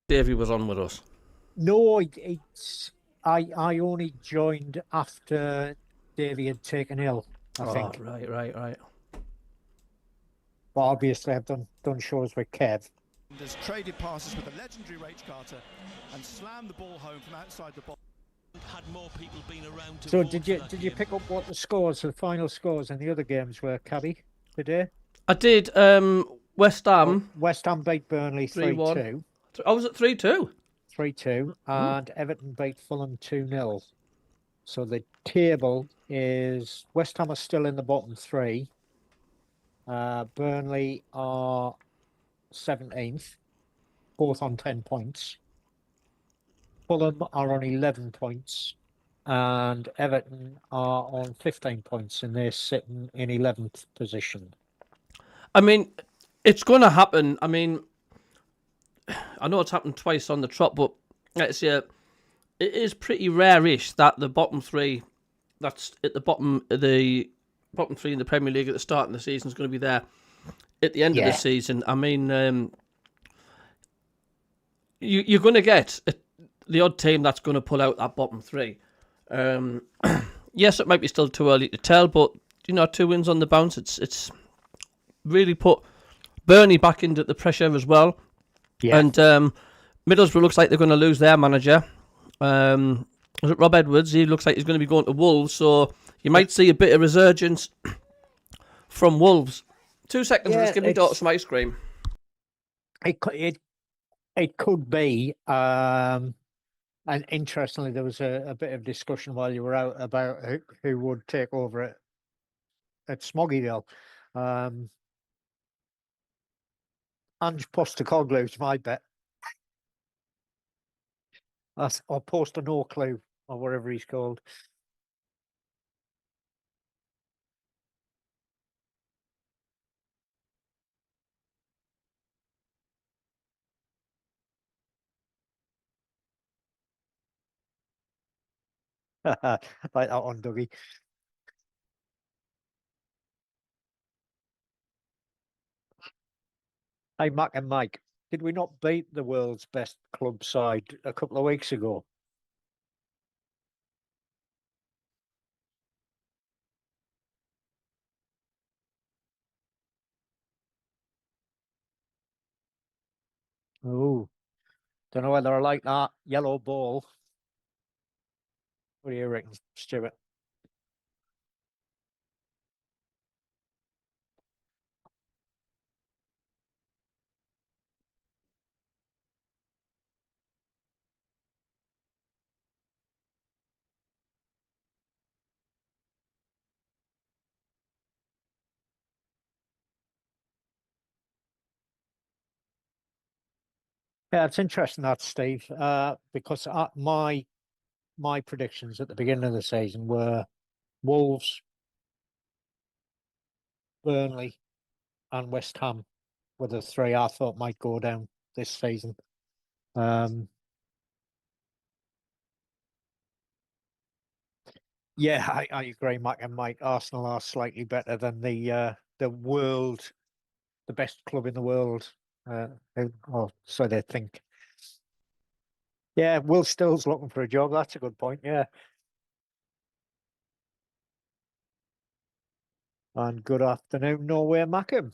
Davey was on with us? No, I only joined after Davey had taken ill, I think. Right. But obviously I've done shows with Kev. Has traded passes with the legendary Rach Carter and slammed the ball home from outside the box. Had more people been around. So did you pick up what the final scores in the other games were, Cabby, today? I did. West Ham. West Ham beat Burnley 3-2. I was at 3-2. 3-2, and Everton beat Fulham 2-0. So the table is West Ham are still in the bottom three. Burnley are 17th, both on 10 points. Fulham are on 11 points, and Everton are on 15 points, and they're sitting in 11th position. I mean, it's going to happen. I mean, I know it's happened twice on the trot, but let's say it is pretty rare-ish that the bottom three, that's at the bottom three in the Premier League at the start of the season, is going to be there at the end of the season. I mean, you're going to get the odd team that's going to pull out that bottom three. Yes, it might be still too early to tell, but 2 wins on the bounce, it's really put Burnley back into the pressure as well. Yeah. And Middlesbrough looks like they're going to lose their manager. Is it Rob Edwards? He looks like he's going to be going to Wolves, so you might see a bit of resurgence from Wolves. 2 seconds, just give me daughter some ice cream. It could be. And interestingly, there was a bit of discussion while you were out about who would take over at Smoggydale. Ange Postecoglou is my bet. Or Poster No Clue, or whatever he's called. Like that one, Dougie. Hey, Mac and Mike, did we not beat the world's best club side a couple of weeks ago? Oh, don't know whether I like that yellow ball. What do you reckon, Stuart? Yeah, it's interesting that, Steve, because my predictions at the beginning of the season were Wolves, Burnley, and West Ham were the three I thought might go down this season. Yeah, I agree, Mac and Mike. Arsenal are slightly better than the best club in the world. Or so they think. Yeah, Will Still's looking for a job. That's a good point. Yeah. And good afternoon, Norway, MACKEM.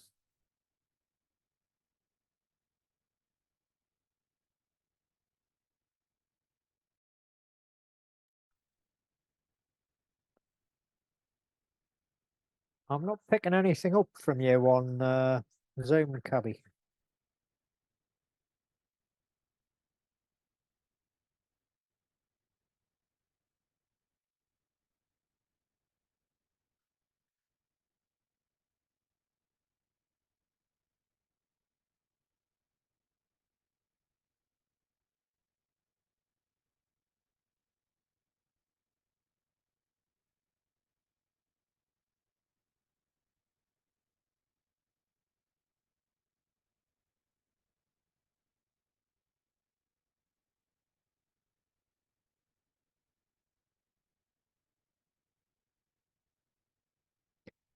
I'm not picking anything up from you on Zoom, Cabby.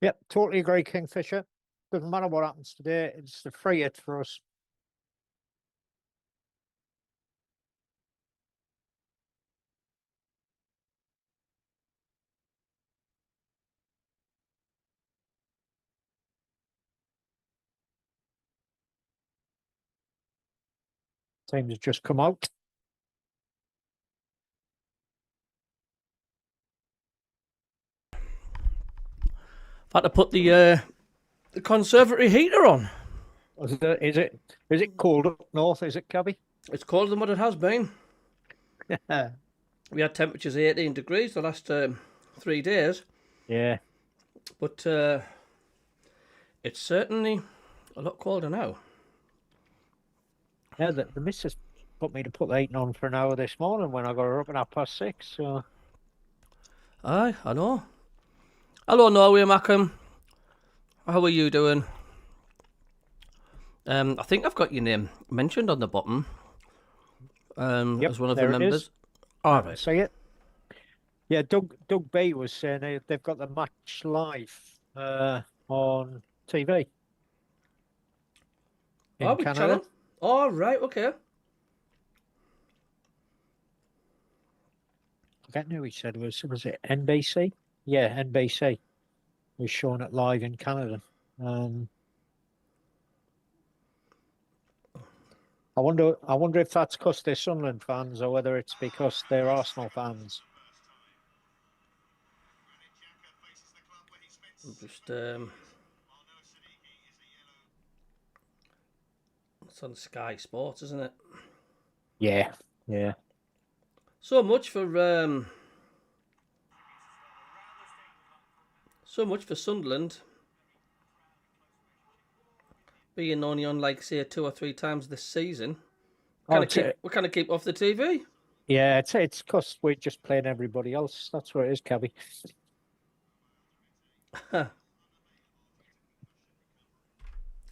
Yep, totally agree, Kingfisher. Doesn't matter what happens today, it's the free hit for us. Team has just come out. Had to put the conservatory heater on. Is it cold up north? Is it, Cabby? It's colder than what it has been. We had temperatures 18 degrees the last 3 days. Yeah. But it's certainly a lot colder now. Yeah, the missus put me to put the heating on for an hour this morning when I got her up at 6:30. So. Aye, I know. Hello, Norway, MACKEM. How are you doing? I think I've got your name mentioned on the bottom. Yep, as one of the there it members. is. All right. See it? Yeah, Doug B was saying they've got the match live on TV in Which Canada. channel? All right, okay. I forget who he said was it NBC? Yeah, NBC was showing it live in Canada. I wonder if that's because they're Sunderland fans or whether it's because they're Arsenal fans. Just it's on Sky Sports, isn't it? Yeah, yeah. So much for Sunderland being only on, like, say, 2 or 3 times this season. We kind of keep off the TV. Yeah, it's because we're just playing everybody else. That's what it is, Cabby.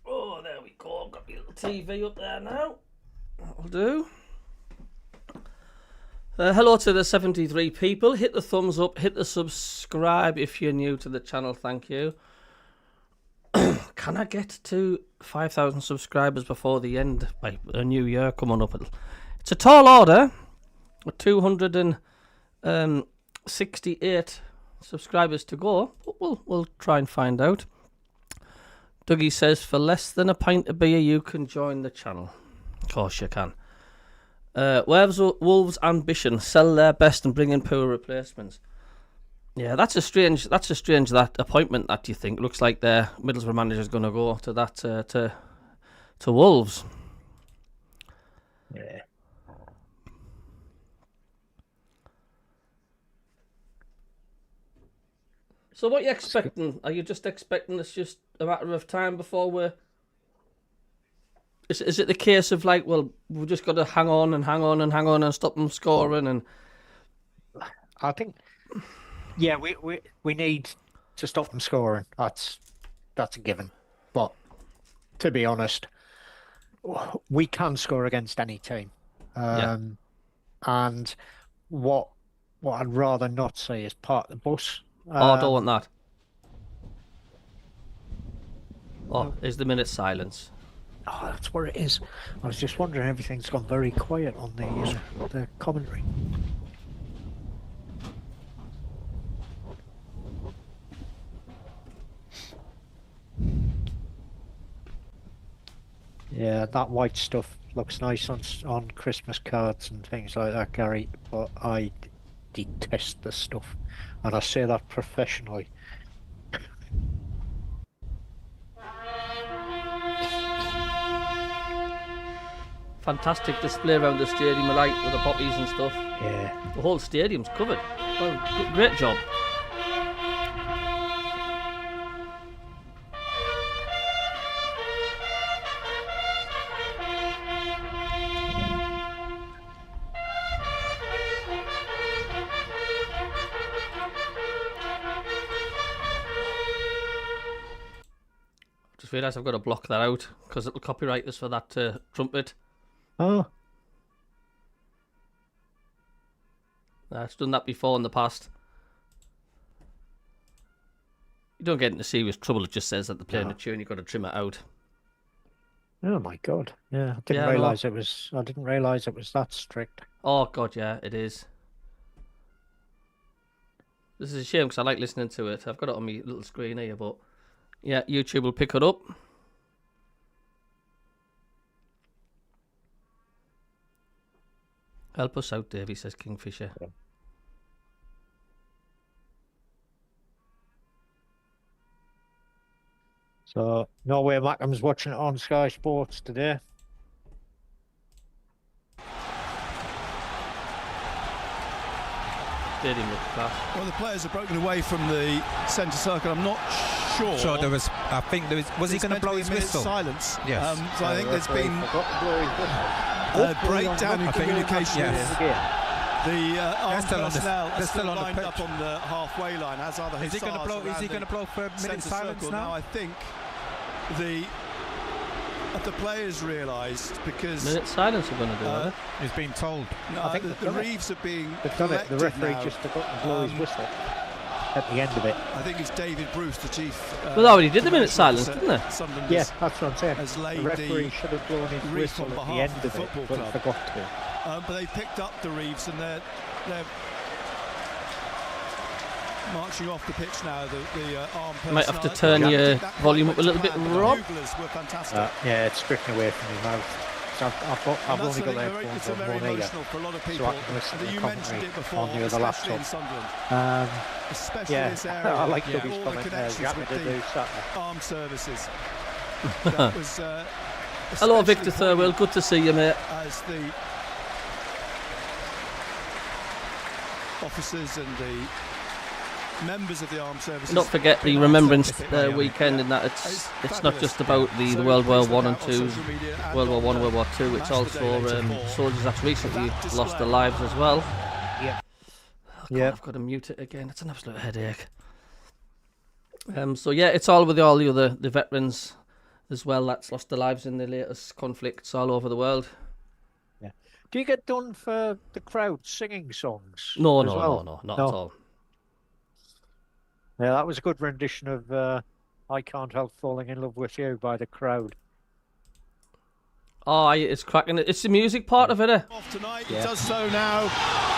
Oh, there we go. Got my little TV up there now. That'll do. Hello to the 73 people. Hit the thumbs up. Hit the subscribe if you're new to the channel. Thank you. Can I get to 5,000 subscribers before the end, like a new year coming up? It's a tall order. With 268 subscribers to go. But we'll try and find out. Dougie says, for less than a pint of beer, you can join the channel. Of course you can. Wolves' ambition: sell their best and bring in poor replacements. Yeah, that's a strange that appointment. That you think looks like their Middlesbrough manager is going to go to that to Wolves. Yeah. So what are you expecting? Are you just expecting it's just a matter of time before we're... Is it the case of, like, well, we've just got to hang on and stop them scoring? And I think, yeah, we need to stop them scoring. That's a given. But to be honest, we can score against any team. And what I'd rather not see is park the bus. I don't want that. Oh, is the minute silence? Oh, that's where it is. I was just wondering. Everything's gone very quiet on the commentary. Yeah, that white stuff looks nice on Christmas cards and things like that, Gary. But I detest the stuff, and I say that professionally. Fantastic display around the stadium, I like, with the poppies and stuff. Yeah. The whole stadium's covered. Well, great job. Just realised I've got to block that out because it'll copyright us for that trumpet. Oh. It's done that before in the past. You don't get into serious trouble, it just says that they're playing a tune, you've got to trim it out. Oh my God! Yeah, I didn't Yeah, realise it was. I didn't realise it was that strict. Oh God, yeah, it is. This is a shame because I like listening to it. I've got it on my little screen here, but yeah, YouTube will pick it up. Help us out, Davey, says Kingfisher. Yeah. So, Norway Mackem's watching it on Sky Sports today. Stadium looks class. Well, the players have broken away from the centre circle. I'm not sure. So there was, I think there was he going to blow his whistle? Silence. Yes. So I think there's been a breakdown in communication here. The armed personnel are still lined up on the halfway line, as are the Is he going to blow? Is he going to blow for a minute silence now? Now I think the players realised because Minute silence we're going to do, are they? He's been told. no, I think the reefs are being They've done it. The collected referee now. just forgot to blow his whistle at the end of it. I think it's David Bruce, the chief. Well, they already did the minute commercial silence, officer didn't they? at Sunderland, Yeah, that's what I'm saying. has The laid referee the should have blown his reef whistle on at the behalf end of the of it, football but club. forgot to. But they picked up the reefs and they're marching off the pitch now. The armed personnel. Might have to turn your volume up a little bit, Rob. The buglers were fantastic. Yeah, it's stricken away from your mouth. So I've only got It's headphones very on one ear, emotional for a lot of people. so I can listen to the You mentioned it commentary before, on the other especially in laptop. Sunderland. Especially Yeah, this area. I like all Dougie's the comment there. connections You happy with to do the something? armed services. That was, Hello, especially Victor Thurwell. Good to see you, mate. as the officers and the members of the armed services. Don't forget the Remembrance weekend, and that it's not just about the World War One and Two, World War One, World War Two. It's also soldiers that recently lost their lives as well. Yeah. Oh, God, Yeah. I've got to mute it again. It's an absolute headache. So yeah, it's all with all the other veterans as well that's lost their lives in the latest conflicts all over the world. Yeah. Do you get done for the crowd singing songs? No, as no, well? no, not No. at all. Yeah, that was a good rendition of "I Can't Help Falling in Love with You" by the crowd. Oh, it's cracking. It's the music part of it. Off tonight, Yeah. he does so now,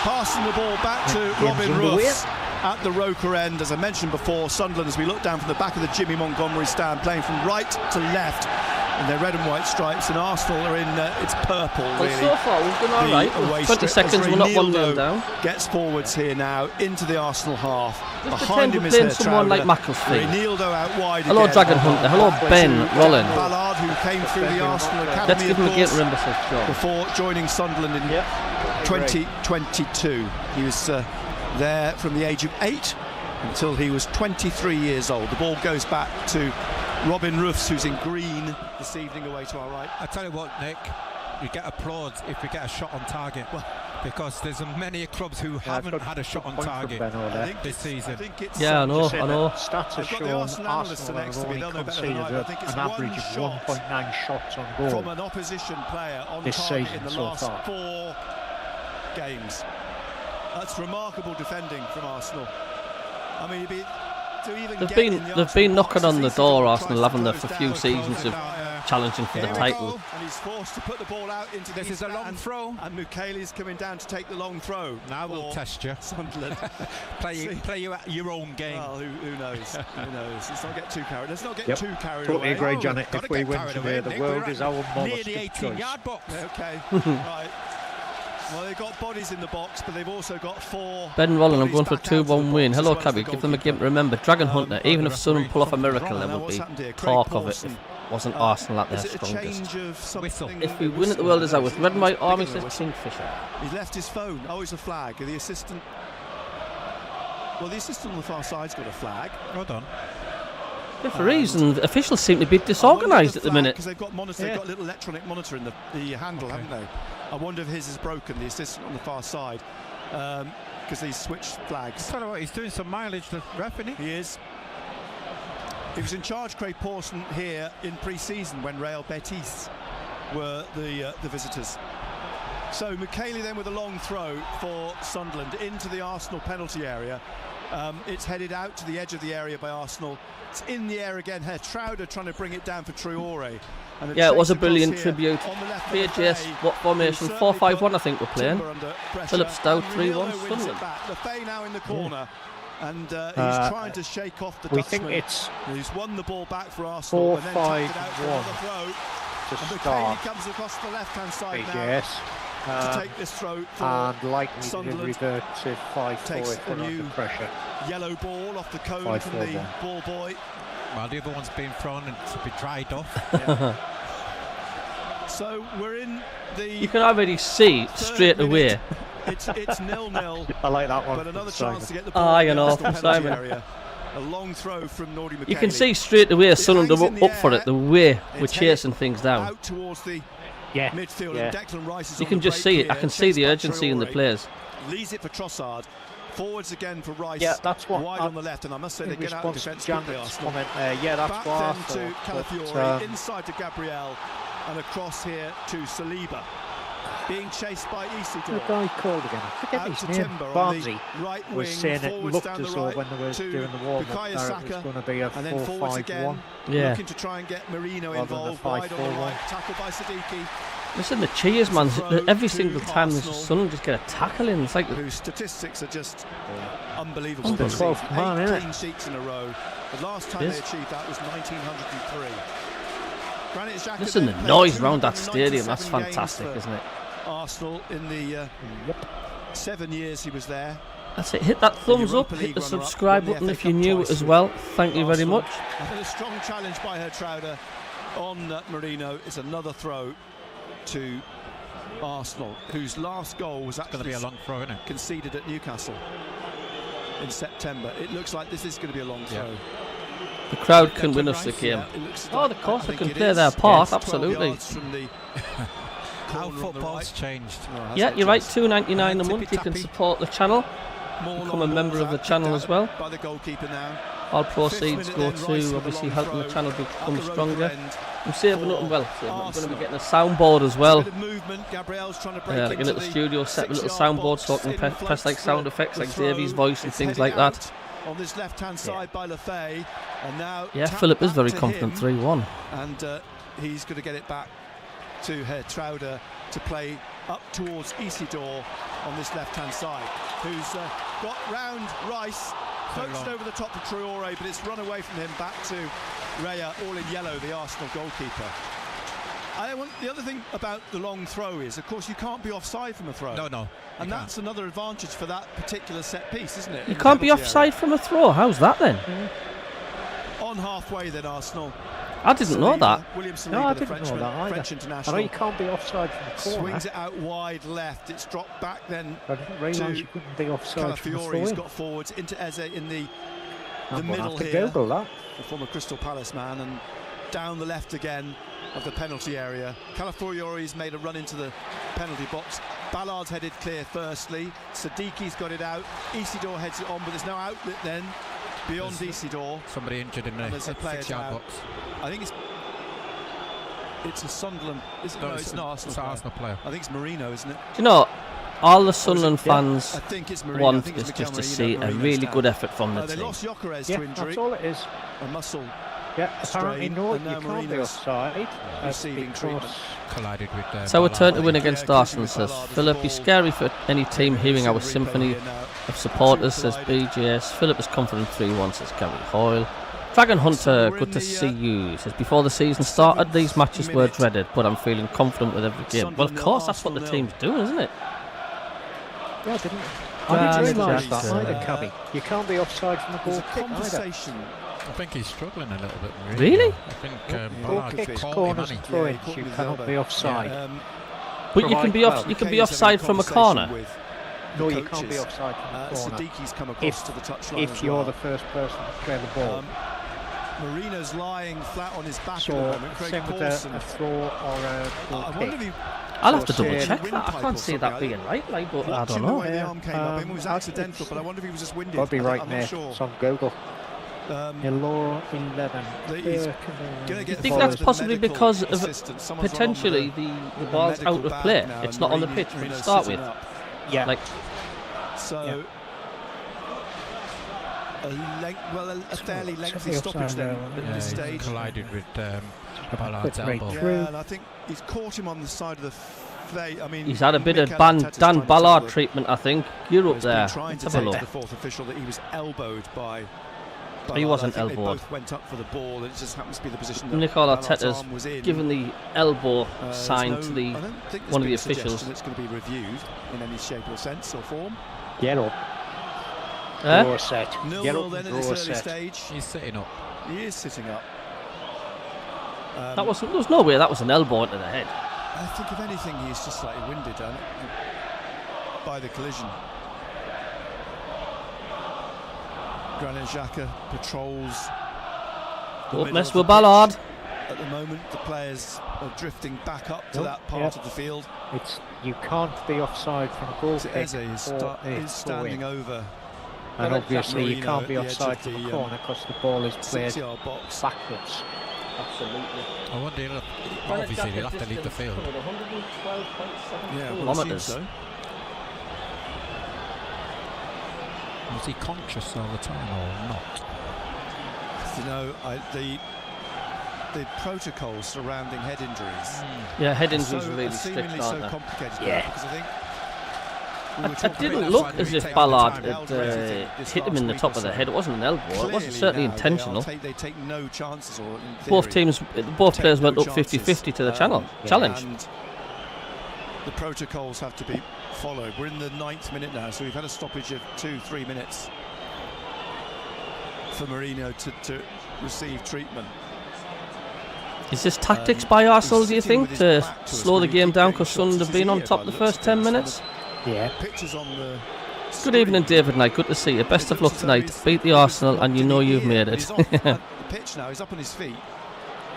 passing the ball back to Game's Robin underway. Ruffs at the Roker end. As I mentioned before, Sunderland, as we look down from the back of the Jimmy Montgomery stand, playing from right to left in their red and white stripes, and Arsenal are in it's purple, Well, really. so far we've done all The right. away 20 strip. seconds, As we're not 1-0 Reinildo down. Gets forwards here now into the Arsenal half. Just Behind pretend him we're is playing someone like Hertrauer. Macclesfield. Reinildo out wide. Hello, again. Dragon Hunter. Hello, Ben Rolland. Ballard, who came through the Arsenal Academy. Let's give him a of game course, to remember, says John. before joining Sunderland in 2022. He was there from the age of 8 until he was 23 years old. The ball goes back to Robin Ruffs, who's in green this evening, away to our right. I tell you what, Nick, you get applause if we get a shot on target, because there's many clubs who haven't had a shot on target this season. Yeah, I know, I know. Stats have I've got the shown Arsenal analysts Arsenal next have to me, only they'll know better than conceded I, but I think it's an average one of shot 1.9 shots on goal. from an opposition player on This target season in the so last far. 4 games. That's remarkable defending from Arsenal. I mean, They've been knocking on the door, Arsenal, haven't they, for a few seasons of challenging for the title. And he's forced to put the ball out into This is a long throw. And Mukiele's coming down to take the long throw. Now we'll test you. Sunderland. Play you at your own game. Well, who knows? Who knows? Let's not get too carried. Let's not get Yep. too carried Totally away. agree, Janet. Gotta If we get win carried today, away, the Nick. world We're is at our near modest the choice. 18-yard box. Okay, right. Well, they've got bodies in the box, but they've also got 4. Ben Rolland, I'm bodies going for a back out of the 2-1 win. box, Hello, as well as Cabby. the Give them a game to goalkeeper. remember. Dragon Hunter, even if but Sunderland the pull off a referee miracle, from there Now, would what's be happened here? Craig talk of it. Pawson wasn't Arsenal at their is it a strongest. change of something? If we win at the World is out with red and white army, says Kingfisher. He left his phone. Oh, it's a flag. The assistant. Well, the assistant on the far side's got a flag. Well done. Referees and officials seem to be disorganised at the minute. Because they've got monitor, they've got a little electronic monitor in the handle, haven't they? I wonder if his is broken. The assistant on the far side, because they switched flags. Tell you what, he's doing some mileage. The ref, isn't he? He is. He was in charge, Craig Pawson, here in pre-season when Real Betis were the visitors. So McKaylee then with a long throw for Sunderland into the Arsenal penalty area. It's headed out to the edge of the area by Arsenal. It's in the air again. Trowder trying to bring it down for Traore. And Yeah, it was a brilliant tribute. BHS, what formation? 4-5-1, I think we're playing. Philip Stout, 3-1, Sunderland. Lefay now in the corner. And he's trying to shake off the Dutchman. We think it's he's won the ball back for Arsenal. 4-5-1 to to McKaylee start. comes across the left-hand side BGS. now to take this throw for And likely to Sunderland. revert to 5-4 Takes if we're a new under pressure. yellow ball off the cone from the 5-4-1. ball boy. Well, the other one's been thrown and to be dried off. So we're in the. You can already see straight away. It's 0-0. I like that one. But another Simon. chance to get the ball you in know, the penalty Simon. area. A long throw from Nordy McKaylee. You can see straight away Sunderland hangs are in the up for air. it, the way we're It's chasing things down. out towards the Yeah. midfield, Yeah. and Declan Rice is You on can the just break see it. I here, can see chased the by urgency in the Traore. players. Leaves it for Trossard. Forwards again for Rice. Yeah, that's what wide I- on the left, and I must say they In get out of response defence to quickly. Janet's Arsenal. comment there, yeah, that's Back what I then to thought. Calafiori, But, inside to Gabriel, and across here to Saliba. Being chased by the Isidore. guy called again. I forget Out his to name. Timber on Barnsley the right was wing, saying it forwards looked down as the though right when they were to doing the warm-up Bukayo there it Saka, was going to be a and then forwards 4-5-1. again, Yeah. looking to try and get Marino Rather than a involved, wide on the 5-4-1. right, tackled by Siddiqui, Listen, the cheers, man. Every to single time there's Arsenal. Sunderland just get a tackle in. It's like whose statistics are just unbelievable. Unbelievable. They've seen 12th man, 8 innit? clean sheets in a row. The last time Yes. they achieved that was 1903. Granit Xhaka listen, the then played noise round that 297 stadium. That's games fantastic, for isn't it? Arsenal in the 7 years he was there. That's it. Hit that thumbs up. Europa Hit League the runner-up, subscribe won the button FA if you Cup knew twice it as with well. Thank you very Arsenal. much. And a strong challenge by Trowder on Marino. It's another throw to Arsenal, whose last goal was Going to actually be a long throw, isn't it? conceded at Newcastle in September. It looks like this is going to be a long throw. The crowd can win us the game. Yeah, it looks Oh, like- of course I they think can it play is. their part, Yes, 12 absolutely. yards from the How corner on the football's right. changed. Oh, has Yeah, it you're right. just? $2.99 a month. You can Tippy-tappy. support the channel. More Become long a member balls of the out, channel kicked as well. out By the goalkeeper now. All Fifth proceeds minute go then, Rice with to a obviously long helping the throw channel at become the stronger. Roker end. I'm saving for up well. So I'm going to Arsenal. be getting a soundboard as well. Bit of movement. Gabriel's trying to break Yeah, like a into little the studio set with a little 6-yard soundboard so I box. can In press like floats sound the- effects the like throw. Davey's voice and It's things headed like that. out on this left-hand side by Lefay, and now Yeah, tapped Philip is back very to confident. him, 3-1. and he's going to get it back to Trowder to play up towards Isidore on this left-hand side, who's got round Rice, coached over the top of Traore, but it's run away from him back to Raya, all in yellow, the Arsenal goalkeeper. The other thing about the long throw is, of course, you can't be offside from a throw. No. And that's another advantage for that particular set piece, isn't it? You in the can't be penalty offside from a throw. How's that then? area. On halfway then, Arsenal. I didn't know that. William Saliba, No, I the didn't know Frenchman, that either. French I know international. you can't be offside from the corner. Swings it out wide left. It's dropped back then. I didn't realise you couldn't be offside from the Calafiori's throw-in. got forwards into Eze in the I'm gonna middle have to here. Google that. The former Crystal Palace man, and down the left again of the penalty area. Calafiori's made a run into the penalty box. Ballard's headed clear firstly. Siddiqui's got it out. Isidore heads it on, but there's no outlet then beyond Isidore. Somebody injured in the And there's a player 6-yard down. box. I think it's a Sunderland. No, it's an Arsenal. It's an Arsenal player. I think it's Marino, isn't it? Do you know, all the Sunderland Yeah, fans I think it's Marino. I want think it's is just to Mikel see a Marino's really down. good effort from the They team. lost Gyökeres Yeah, to injury, that's all it is. a muscle Yeah, apparently strain, no, and you now can't be Marino's offside. receiving because treatment. Collided with. So a turn to win Yeah, against cruising Arsenal, with says Ballard as Philip. the Be ball. scary for any team hearing our Replay symphony here now. of supporters, says Two colliding. BGS. Philip is confident 3-1, says Gary Hoyle. Dragon Hunter, we're good in to the, see you. Says before the season started, these matches were minute. dreaded, but I'm feeling confident with every game. Well, of Sunderland course, that's what the Arsenal team's doing, isn't it? Yeah, I didn't Granit realise that Xhaka. either, Cabby. You can't be offside from the There's goal a kick either. conversation I think he's struggling a little bit. Really? I think Goal Ballard kicks, caught him, corners, hasn't and he? throw-ins, you cannot be offside. But you can be off. You can be offside from a corner. No, you can't be offside from the corner. Sadiqi's come across to the touchline If you're the first person to clear the ball. Marino's lying flat on his back So, at the moment. Craig same with Pawson. a throw or a goal I kick. wonder if he I'll have to So double say check that. I can't see that being right, like, but I watching don't the know. way the arm came up. It was Yeah, accidental, but I wonder if he was just winded. Got to be right, I'm mate. not sure. It's on Google. Um, 11. he's Do you think that's possibly because of potentially the ball's out of play? It's not on the pitch to start with. Yeah. Like, so a fairly lengthy stoppage then at this He stage. collided with Ballard's elbow. Yeah, and I think he's caught him on the side of the face. I mean, he's had a bit of Mikel Dan Arteta's trying to Ballard tell treatment, I think. You're up he's been there. trying Let's to have a say to look. the fourth official that he was elbowed by. He wasn't I think elbowed. They both went up for the ball, and it just happens to be the position that Mikel Ballard's Arteta's arm was in. given the elbow There's sign no- to the I don't think there's one of been the a suggestion officials. that it's going to be reviewed in any shape or sense or form. Get up. Eh? Draw a set. Get 0-0 up then and at draw this a early set. stage. He's sitting up. He is sitting up. That wasn't. There was no way that was an elbow into the head. I think if anything, he's just slightly winded by the collision. Granit Xhaka patrols. Don't mess with Ballard. At the moment, the players are drifting back up to that part of the field. You can't be offside from a goal So kick Eze is or a standing throw-in. over And obviously you Marino can't be at the edge offside of from the, a corner because the ball is played 6-yard box. backwards. Absolutely. I wonder, obviously, he'll have to leave the field. Yeah, well, it kilometres. seems so. Was he conscious all the time or not? You know, the protocols surrounding head injuries. Yeah, head are injuries so, are really seemingly strict, so aren't they? complicated. Yeah. Because I think It didn't look as if Ballard had hit him in the top of the head. It wasn't an elbow. It wasn't certainly intentional. They take no chances. Or in Both players went no up 50-50 to the challenge. And the protocols have to be followed. We're in the 9th minute now, so we've had a stoppage of 2-3 minutes for Mourinho to receive treatment. Is this tactics by Arsenal, do you think, to slow the game down because Sunderland have been on top the first 10 minutes? Yeah. Pictures on the Good evening, David Knight. Good to see you. Best of luck tonight. Beat the Arsenal, and you know you've made it. He's off the pitch now. He's up on his feet.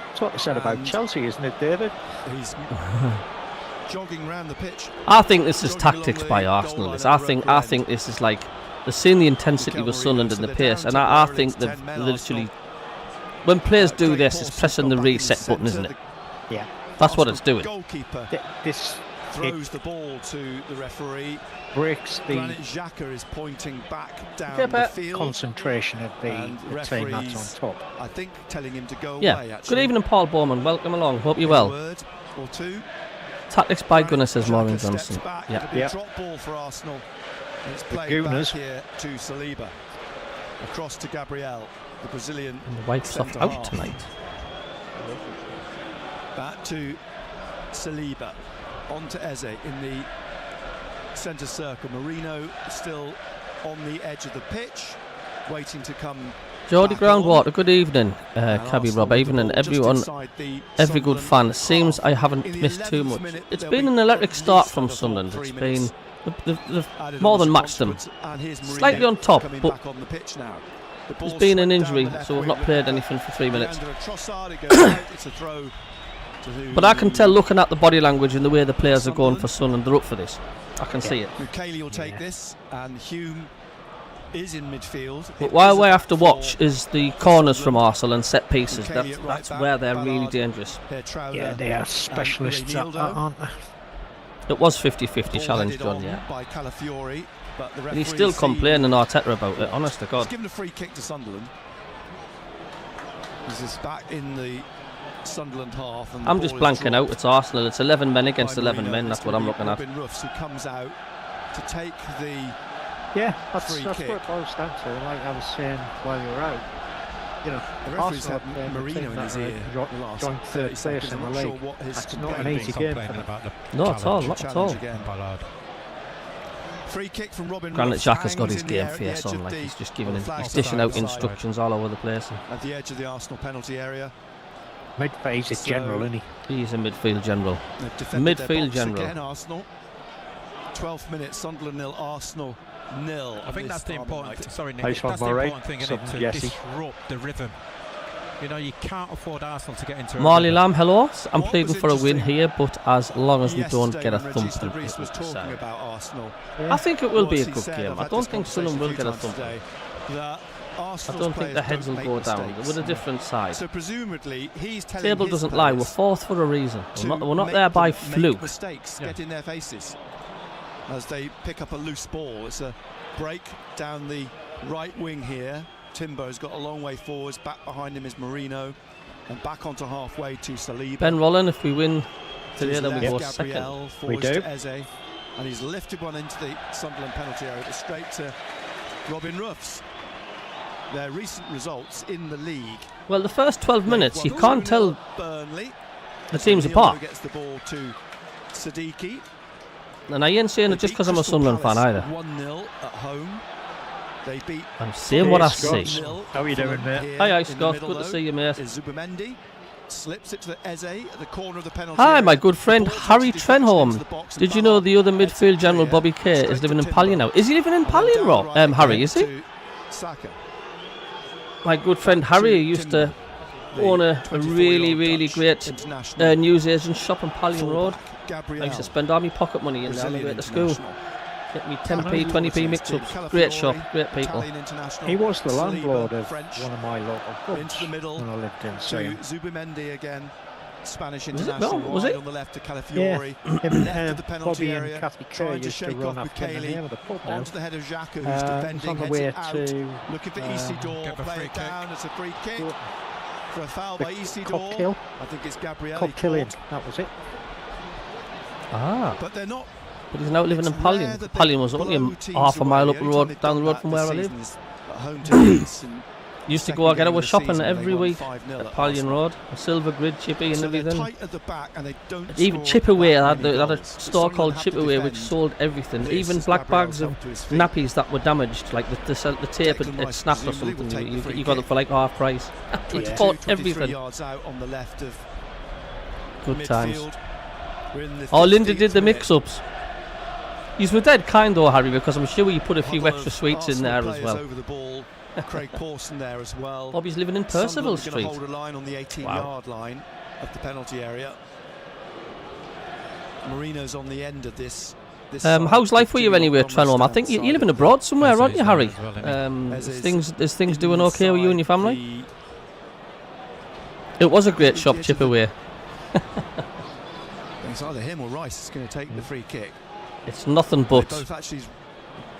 That's what they said about Chelsea, isn't it, David? He's jogging round the pitch. I think this is tactics by Arsenal. I think this is like they're seeing the intensity with Sunderland and the pace, and I think they've literally, when players do this, it's pressing the reset button, isn't it? Yeah. That's what it's doing. Goalkeeper This throws the ball to the referee. breaks the Granit Xhaka is pointing back down the field. concentration of the And team that's referees, on top. I think, telling him to go Yeah. away. Actually. Good evening, Paul Bowman. Welcome along. Hope you're A well. word or two. Tactics by Gunnar, says Xhaka Maureen steps Johnson. back. Yeah. It'll be Yeah. a drop ball for Arsenal. And it's played Gunners. back here to Saliba. Across to Gabriel, the Brazilian. And the wife's off centre-half. out tonight. Back to Saliba. On to Eze in the centre circle. Marino still on the edge of the pitch, waiting to come. Geordie back Groundwater, on. good evening, And Cabby Arsenal Rob, with the evening, ball just everyone, inside the every good fan. Sunderland Seems half. I haven't In the missed too 11th much. minute, It's there'll been be an electric at start least from another Sunderland. 3 It's minutes. they've Added more on than as a matched them. consequence, and here's Slightly Mourinho on top, coming but back on the pitch now. The There's ball's been an swept down injury, the left so we've not wing. played anything for 3 minutes. Leandro Trossard, it goes out, it's a throw to But I can tell, looking at the body language and the way the players are going for Sunderland, they're up for this. I can see it. Mukele will take this, and Hume is in midfield. But what I have to watch is the corners from Arsenal and set pieces. That's where they're really dangerous. Yeah, they are specialists, aren't they? It was 50-50 challenge, John, yeah. By Calafiori, but the And he's still complaining Arteta about it, honest to He's God. given a free kick to Sunderland. This is back in the Sunderland half. And I'm just blanking out. It's Arsenal. It's 11 men against 11 men. That's what I'm looking at. Robin Ruffs, who comes out to take the Yeah, that's free what kick. it boils down to. Like I was saying while you were out, you know, The referee's Arsenal had are Marino team in that his are ear the last joint 30 third place seconds. in I'm the not sure league. what his That's not an complaint easy game for Complaining them. about the No, at all, challenge. not at all. Ballard. Free kick from Robin. Granite Ruff Xhaka's got hangs his in the game air at face the edge on, of like the- he's just of giving, the he's flag dishing out side. instructions all over the place. At the edge of the Arsenal penalty area. Mid-phase is general, isn't he? He's a midfield general. They've defended their Midfield box general. again, Arsenal. 12th minute, Sunderland 0, Arsenal 0. I think that's the important thing. Sorry, Nick. Nice one, That's the Murray. important thing, isn't it? To Jesse. disrupt the rhythm. You know, you can't afford Arsenal to get into a Marley rhythm. Lamb, hello. I'm What pleading was for a win interesting here, but as long as we don't Yesterday get a when Regis thumping, de Vries it was would be talking sad. about Arsenal. I think it will be a What's he good said? game. I've I had don't this think Sunderland conversation will a few get a times thumping. today, that I Arsenal's don't think the players heads will don't go make down. mistakes. With a different side. So presumably he's telling Table his doesn't lie. We're players fourth for a reason. We're not to there by make fluke. mistakes, Yeah. get in their faces as they pick up a loose ball. It's a break down the right wing here. Timbo's got a long way forwards. Back behind him is Marino, and back onto halfway to Saliba. Ben Rollen, if we win To today, his then we left, go Gabriel, second. We forwards do. to Eze, and he's lifted one into the Sunderland penalty area, but straight to Robin Ruffs. Their recent results in the league. Well, the first 12 minutes, you Well, can't tell Burnley. the teams Neil apart. Gets the ball to Siddiqui. And I ain't saying it just because I'm a Sunderland fan either. 1-0 at home. They beat. I'm saying what I Scott. see. 1-0 How are you doing, mate? here Hi, in the Scott. middle, Good to though, see you, mate. is Zubimendi. Slips it to the Eze at the corner of the penalty Hi, area. my good friend The ball Harry touches deflection Trenholm. into the box and Did you Ballon know the other heads midfield it general, clear, Bobby Kay, straight is to living in Timber. Palion now? Is he living in And then Palion, down Rob? the right Harry, again is he? to Saka. My good friend Harry used to own a really, really great newsagent shop on Palion Road. I used to spend all my pocket money in there on the way to school. Get me 10p, 20p mix-ups. Great shop, great people. He was the landlord of French, one of my local pubs into the middle when I lived in to Surrey. Zubimendi again. Spanish Was it? international No, was wide it? on the left to Yeah, Calafiori. him Left of and the penalty Bobby area, and Kathy trying Kerr to used to shake run off with after the Cayley. name of the pub now. Onto the head of Xhaka, who's It's defending, on the heads way it out. to Looking for Isidore, Give a play free it kick. down. It's a free kick for a foul by Isidore. Cocktail. I think it's Gabriel. Cocktail, that was it. Ah, But they're not. but he's now living in It's rare Palion. that they Palion was only blow teams half a away. mile The up the only time road, they've down the done road that from this where I season live. is at home to Leeds, and Used to second go, I game get of our the shopping season, they every won week 5-0 at at Palion Arsenal. Road. A silver grid chippy and So they're everything. tight at the back and they don't Even score Chipaway that had, many had a goals. store Sunderland called have to Chipaway which defend. sold everything, This even is black Gabriel's bags of up to his feet. nappies that were damaged, like the tape Declan had Rice snapped or presumably will something. take the free You got it kick. for like half price. He 22, bought 23 everything. yards out on the left of Good times. midfield. We're in the Oh, Linda 15th did the minute. mix-ups. He's were dead kind though, Harry, because I'm sure you put a few Huddle extra of sweets in Arsenal there as players well. Over the ball. Craig Pawson there as well. Bobby's living in Percival Sunderland Street. gonna hold a line on the 18-yard line of the penalty area. Marino's on the end of this. How's life for you anyway, Trenholm? I think you're living abroad somewhere, aren't you, Harry? Is things doing okay with you and your family? It was a great shop, Chipaway. It's either him or Rice is going to take the free kick. It's nothing They but both actually.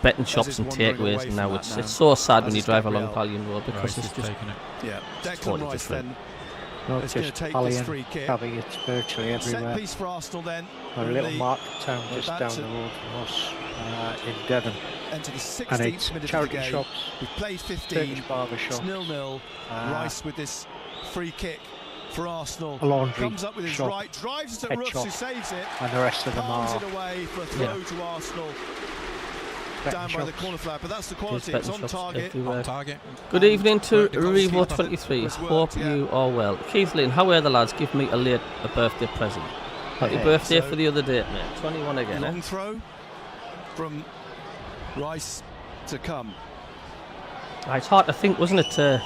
betting As shops is and wandering away takeaways from now. that now. It's so sad As when you is drive along Gabriel. Palion Road because it's just Yeah, totally Declan Rice different. then Not is going to just take this Palion, free kick. Cabby, it's virtually Set everywhere. piece for Arsenal then. A when little they market town we're just about down to the road from us in Devon. enter the 16th And it's minute of the charity game. shops, We've played 15. Turkish barber It's shops, 0-0. Rice with this free kick for Arsenal. a laundry Comes up with his shop, right, drives it pet at Ruffs, shop, who saves it. and the rest of them Palms are it away for a throw to Arsenal. betting Down by the shops. corner flag, but that's the It is quality. It's betting on shops target. everywhere. On target. Good evening to Worked the goalkeeper. Revo23. Was worked, Hope yeah. you are well. Keith Lynn, how are the lads? Give me a birthday present. Happy Yeah, birthday so- for the other date, mate. 21 again, eh? Long throw from Rice to come. It's hard to think, wasn't it?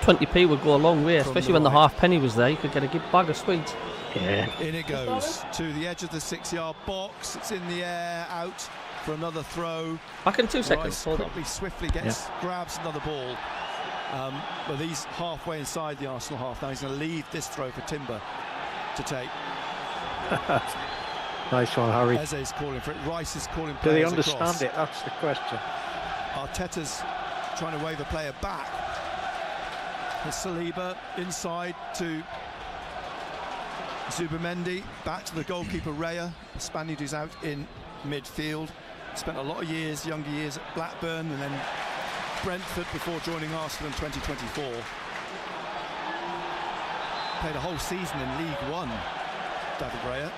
20p would go a long way, From especially the when the right. half penny was there. You could get a good bag of sweets. Yeah. In it goes to the edge of the 6-yard box. It's in the air, out for another throw. Back in 2 seconds. Rice Hold on. quickly, swiftly grabs another ball. But he's halfway inside the Arsenal half. Now he's going to leave this throw for Timber to take. Nice one, Harry. Eze's calling for it. Rice is calling Do they players understand across. it? That's the question. Arteta's trying to wave a player back. It's Saliba inside to Zubimendi, back to the goalkeeper Raya. The Spaniard who's out in midfield. Spent a lot of years, younger years at Blackburn and then Brentford before joining Arsenal in 2024. Played a whole season in League One, David Raya.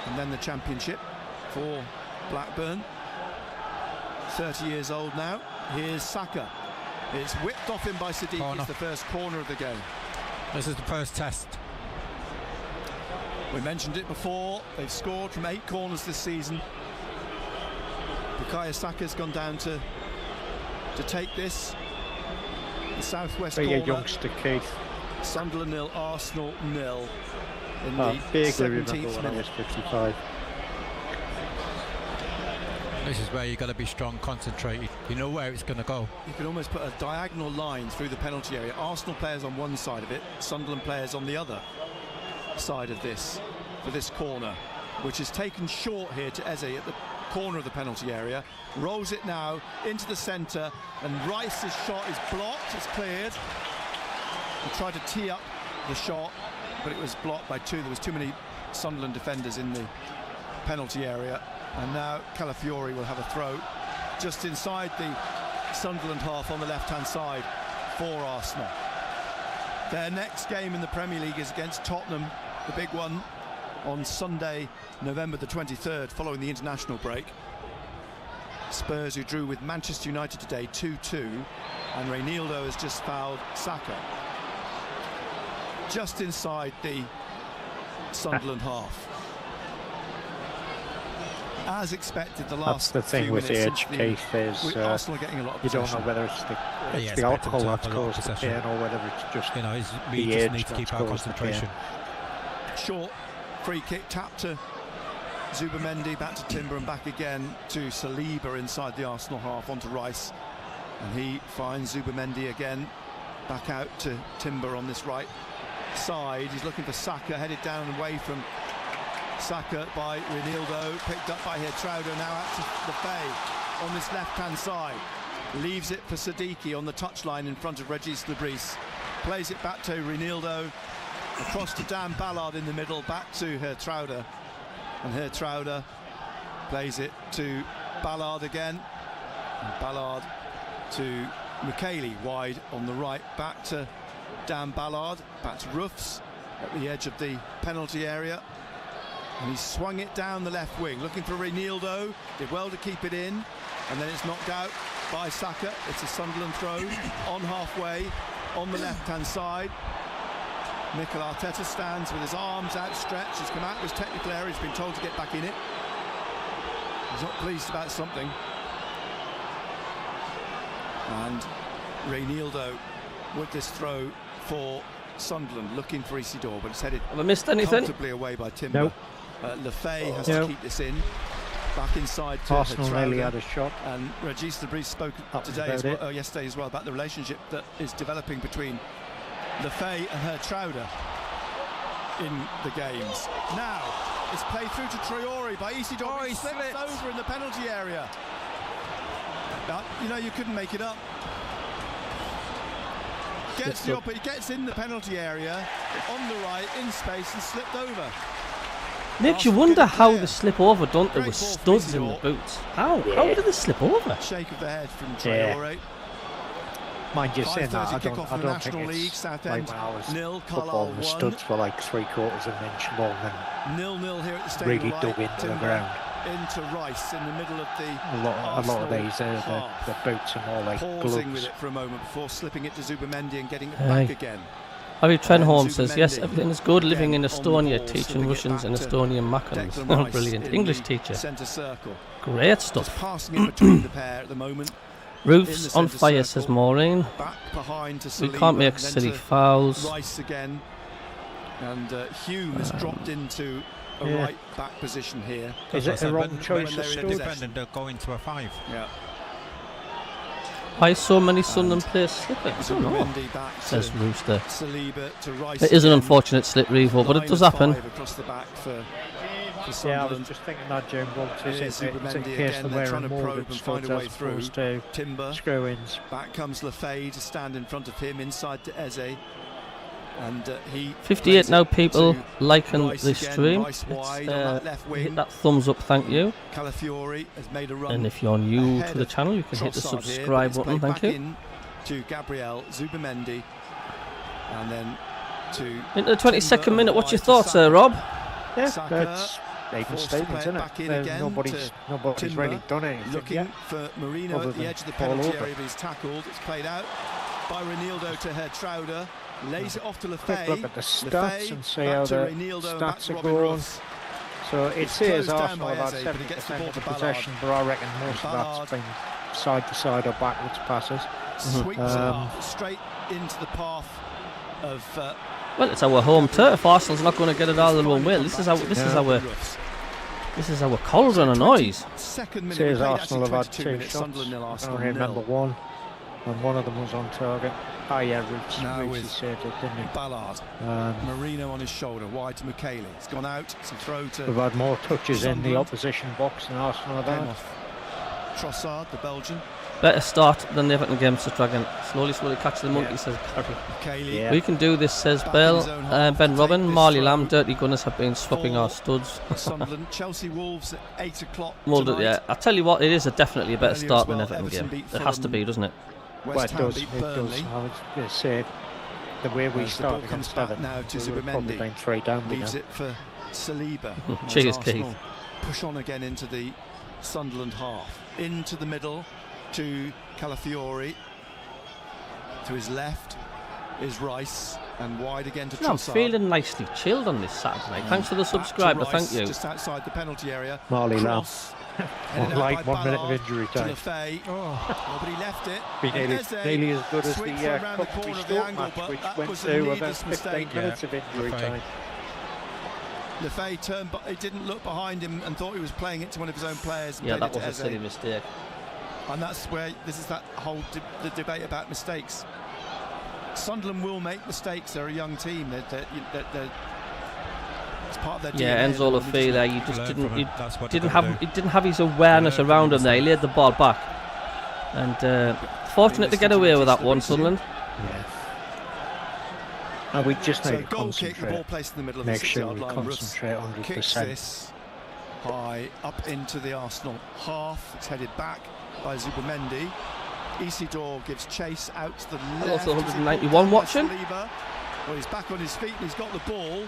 And then the Championship for Blackburn. 30 years old now. Here's Saka. It's whipped off him by Sadiq. It's the first corner of the game. This is the first test. We mentioned it before. They've scored from 8 corners this season. Bukayo Saka's gone down to take this. The southwest corner. youngster, Keith. Sunderland 0, Arsenal 0 in Oh, the vaguely remember 17th when I was minute. 55. This is where you've got to be strong, concentrated. You know where it's going to go. You can almost put a diagonal line through the penalty area. Arsenal players on one side of it, Sunderland players on the other side of this, for this corner, which is taken short here to Eze at the corner of the penalty area. Rolls it now into the centre, and Rice's shot is blocked. It's cleared. He tried to tee up the shot, but it was blocked by 2. There was too many Sunderland defenders in the penalty area. And now Calafiori will have a throw just inside the Sunderland half on the left-hand side for Arsenal. Their next game in the Premier League is against Tottenham, the big one, on Sunday, November the 23rd, following the international break. Spurs, who drew with Manchester United today 2-2, and Reinildo has just fouled Saka just inside the Sunderland half. As expected, the last That's the thing few with the minutes edge, Keith, is Arsenal getting a lot of you don't know possession. whether it's the alcohol that's caused the pain or whether it's just You know, the we just edge need to keep that's our caused the pain. concentration. Short free kick, tap to Zubamendi, back to Timber and back again to Saliba inside the Arsenal half onto Rice, and he finds Zubamendi again, back out to Timber on this right side. He's looking for Saka, headed down and away from Saka by Reinildo, picked up by Trauder, now out to Lefay on this left-hand side. Leaves it for Siddiqui on the touchline in front of Regis Lebris. Plays it back to Reinildo, across to Dan Ballard in the middle, back to Trauder. And Trauder plays it to Ballard again. And Ballard to Michele wide on the right, back to Dan Ballard, back to Roofs at the edge of the penalty area. And he swung it down the left wing, looking for Reinildo, did well to keep it in, and then it's knocked out by Saka. It's a Sunderland throw on halfway, on the left-hand side. Mikel Arteta stands with his arms outstretched. He's come out of his technical area, he's been told to get back in it. He's not pleased about something. And Reinildo with this throw for Sunderland, looking for Isidore, but it's headed Have I missed anything? comfortably away by Timber. Nope. Lefay has to keep this in. Back inside to Arsenal nearly Trauder. had a shot. And Regis Lebris spoke today yesterday as well about the relationship that is developing between Lefay and Trauder in the games. Now it's played through to Traore by Isidore. He slips over in the penalty area. Now, you know, you couldn't make it up. He gets in the penalty area on the right, in space, and slipped over. Makes you wonder how they slip over, don't they, with studs in the boots? How? Yeah. How did they slip over? Shake of the head from Traore. Mind you saying that, I 5:30 don't kickoff in the National think League. it's Southend like when I was 0, football, Carlisle the 1. studs were like 3/4 of an inch long and 0-0 here at the stadium. really dug into the ground. Into Rice in the middle of the A lot of these, the boots are more like pausing with gloves. it for a moment before slipping it to Zubamendi and getting it back again. Harry Trenholm says, Zubamendi yes, everything is good. Living in again on the Estonia, ball, teaching slipping it Russians back and to Estonian MACKEMs. Declan Rice Brilliant. in English the teacher. Centre circle. Great Just stuff. passing it between the pair at the moment. in Roofs the on centre fire, circle. says Maureen. Back behind to We Saliba, can't make then silly to fouls. Rice again. And Hume has dropped into a Yeah. right back position here. Is it the wrong choice they're of in a studs? possession. They'll go into a 5. Yeah. Why so many Sunderland players slipping? I don't know, Zubamendi back says to Rooster. Saliba to Rice. It is an again. unfortunate slip, Revo, but it does happen. -5 across the back for Yeah, I was Sunderland. just thinking that, Jim. Well, Here's it's in Zubamendi case again, they're they're trying wearing to molded probe and find studs a way as through. opposed to Timber. screw-ins. Back comes Lefay to stand in front of him, inside to Eze. And he 58 plays now, it people to liking Rice the again, stream. Rice Let's, wide on that left wing. hit that thumbs up, thank you. Calafiori has made a run. And if you're new ahead to the of channel, you can hit the Trossard here, but subscribe it's button, played thank back you. in to Gabriel Zubamendi, and then to Into the 22nd Timber minute, what's your wide to thoughts Saka. there, Rob? Yeah, Saka, even Forced to Stevens, play it isn't back in it? again Nobody's Timber, really done anything looking yet. for Marino other at the than edge of the fall penalty over. area, but he's tackled. It's played out by Reinildo to Hertrauder. Lays it off to Quick Lefay. look at the stats and see back how to the Reinildo and back stats to are Robin going. Ruffs. So it It's says closed down Arsenal by about Eze, but he gets the 70% ball of to the Ballard. possession, but I reckon most of that's been side to side or backwards passes. Sweeps it up straight into the path of. Well, it's our home turf. Arsenal's not going to get it out of their own way. This is our cauldron of noise. Second minute. Says we played Arsenal have had 22 2 minutes. shots. Sunderland nil, I Arsenal only remember nil. one, and one of them was on target. Oh yeah, Now Roots with he saved it, didn't he? Ballard, Marino on his shoulder, wide to McKaylee. It's gone out. It's a throw to. We've had more touches in the Sunderland. opposition box than Arsenal have Came had. off Trossard, the Belgian. Better start than the Everton game, says Dragon. Slowly catch the monkey, says Gary. McKaylee. Yeah. We can do this, says Back Bell. in his own half Ben to Robin, take this Marley throw Lamb, Dirty Gunners have been swapping for our studs. Sunderland, Chelsea Wolves at 8 o'clock. Well, tonight. yeah, I tell you what, it is definitely a better Earlier start as well, than Everton Everton game. beat It has to Fulham. be, doesn't it? Well, West it Ham does. beat It does. Burnley. I was going to say the way we As the ball started comes against back Everton, now to we would have probably Zubimendi. been 3 down. Leaves it for Saliba. As Cheers, Arsenal Keith. push on again into the Sunderland half. Into the middle to Calafiori. To his left is Rice, and wide again to No, I'm Trossard. feeling nicely chilled on this Saturday night. Thanks for the Back to subscriber, Rice, thank you. Just outside the penalty area. Marley Lamb. Cross, headed out Like by 1 minute of Ballard injury to time. Lefay. Nobody left it. Be And nearly, Eze nearly as good as sweeps the from round the Cup corner of the Stoke angle, match, but which that went was a to about needless 15 mistake. minutes of injury Lefay. time. Lefay turned, but he didn't look behind him and thought he was playing it to one of his own players. And Yeah, played that it to was a Eze. silly mistake. And that's where this is that whole the debate about mistakes. Sunderland will make mistakes. They're a young team. They're it's part of their Yeah, DNA. Enzo Lefay there. You just Learn didn't. from He it. That's what didn't they're gonna have. do. He didn't have his awareness Learn around from him there. He laid the ball back, and fortunate to get away with that one, Sunderland. Yeah. And we just So need to goal kick, the ball concentrate. placed in the middle of the Make sure 6-yard we line. Russ concentrate kicks 100%. this high up into the Arsenal half. It's headed back by Zubimendi. Isidore gives chase out to the Hello left. to as he 191 pulled down by watching. Saliba. Well, he's back on his feet and he's got the ball.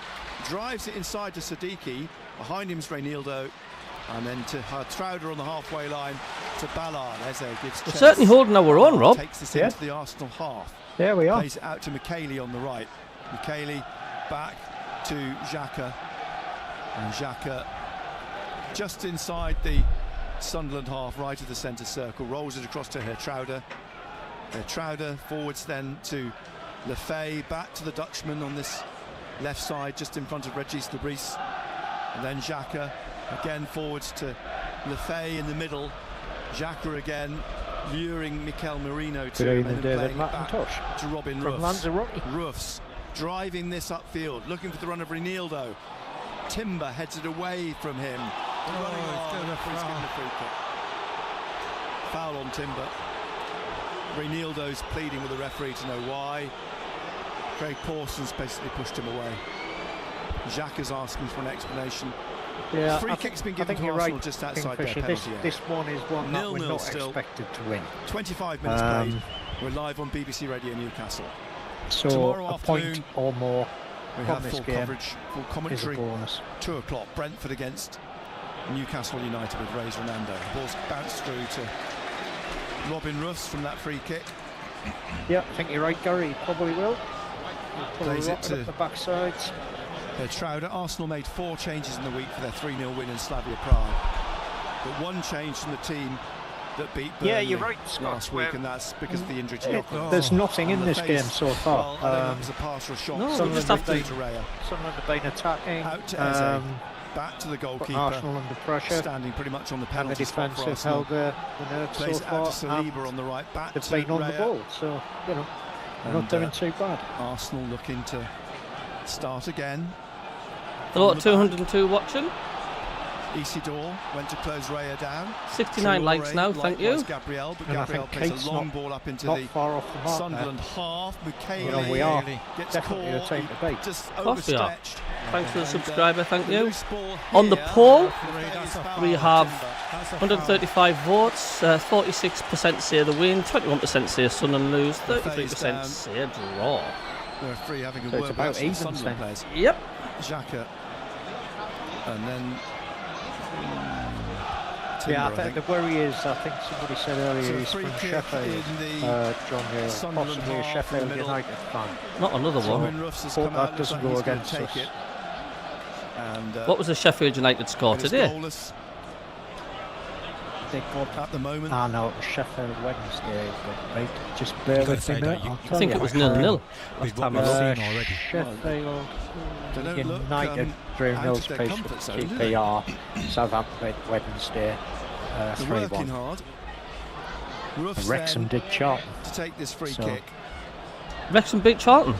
Drives it inside to Siddiqui. Behind him is Reinildo. And then to Trauder on the halfway line to Ballard. Eze gives We're chase. certainly holding our own, Rob. Takes this Yeah. into the Arsenal half. There we are. Plays it out to McKaylee on the right. McKaylee back to Xhaka. And Xhaka just inside the Sunderland half, right of the centre circle. Rolls it across to Hertrauder. Hertrauder forwards then to Lefay. Back to the Dutchman on this left side, just in front of Regis Lebris. And then Xhaka again forwards to Lefay in the middle. Xhaka again luring Mikel Marino to Good him evening, and then David playing it back McIntosh. to Robin From Ruffs. Lanzarote. Ruffs driving this upfield, looking for the run of Reinildo. Timber heads it away from him. Running on, given a referee's foul. given a free kick. Foul on Timber. Reinildo's pleading with the referee to know why. Craig Pawson's basically pushed him away. Xhaka's asking for an explanation. Yeah, Free I kick's been I given think to you're Arsenal right, just outside their Kingfisher. penalty area. This one is one that we're 0-0 not still. expected to win. 25 minutes played. We're live on BBC Radio Newcastle. So Tomorrow a point afternoon, or more We from have this full game coverage, full is a commentary. bonus. 2 o'clock, Brentford against Newcastle United with Reyes Ronaldo. The ball's bounced through to Robin Ruffs from that free kick. Yeah, I think you're right, Gary. He probably will. He'll probably Plays it rock it to up the backsides. Trauder. Arsenal made 4 changes in the week for their 3-0 win in Slavia Prague. But 1 change from the team that beat Burnley Yeah, you're right, Scott. last week, and that's because of the injury to Yoko. There's nothing in On the this face. game so far. Well, I don't know if it was a pass or a shot. No, Sunderland we just have played to- Raya. Sunderland have been attacking. Out to Eze. Back to the Put goalkeeper. Arsenal under pressure. Standing pretty much on the And the penalty spot for defensive Arsenal. held the nerve so Plays it out to far. Saliba on the right. Back They've to been on the Raya. ball, so you know, And, not doing too bad. Arsenal looking to start again. Hello, From the 202 watching. Isidore went to close Raya down. 69 likes now, thank you. Likewise Gabriel, but And I Gabriel think plays Kate's a long not- ball up into Not the far off the mark Sunderland half. there. You know, we are gets definitely the caught. team to beat. Just Of course we are. overstretched. Thanks for the And, subscriber, thank the you. loose ball On the here. poll, Lefay is fouled we by have Timber. That's a 135 votes, 46% say the win, 21% say Sunderland lose, 33% say draw. The referee having a So it's word about with some evens Sunderland then. players. Yep. Xhaka. And then Yeah, I Timber, think the worry is, I think somebody said earlier, So a he's free from kick Sheffield, in the John Hill, Sunderland possibly a half in the Sheffield middle. United fan. Not another one. Robin Ruffs has Hope come that out, looks doesn't like go he's gonna against take us. it. And What was the Sheffield United score it is today? goalless They got at the moment. Ah no, it was Sheffield Wednesday, but right, just bear gotta with say me, that mate. you- I'll I tell think you. it was 0-0. With what time we've I looked. seen already. Sheffield They don't look, United, Drew out Mills of their piece comfort with zone, do they? QPR, Southampton Wednesday, They're working 3-1. hard. Ruffs Wrexham then did Charlton. to take this free So- kick, Wrexham beat Charlton.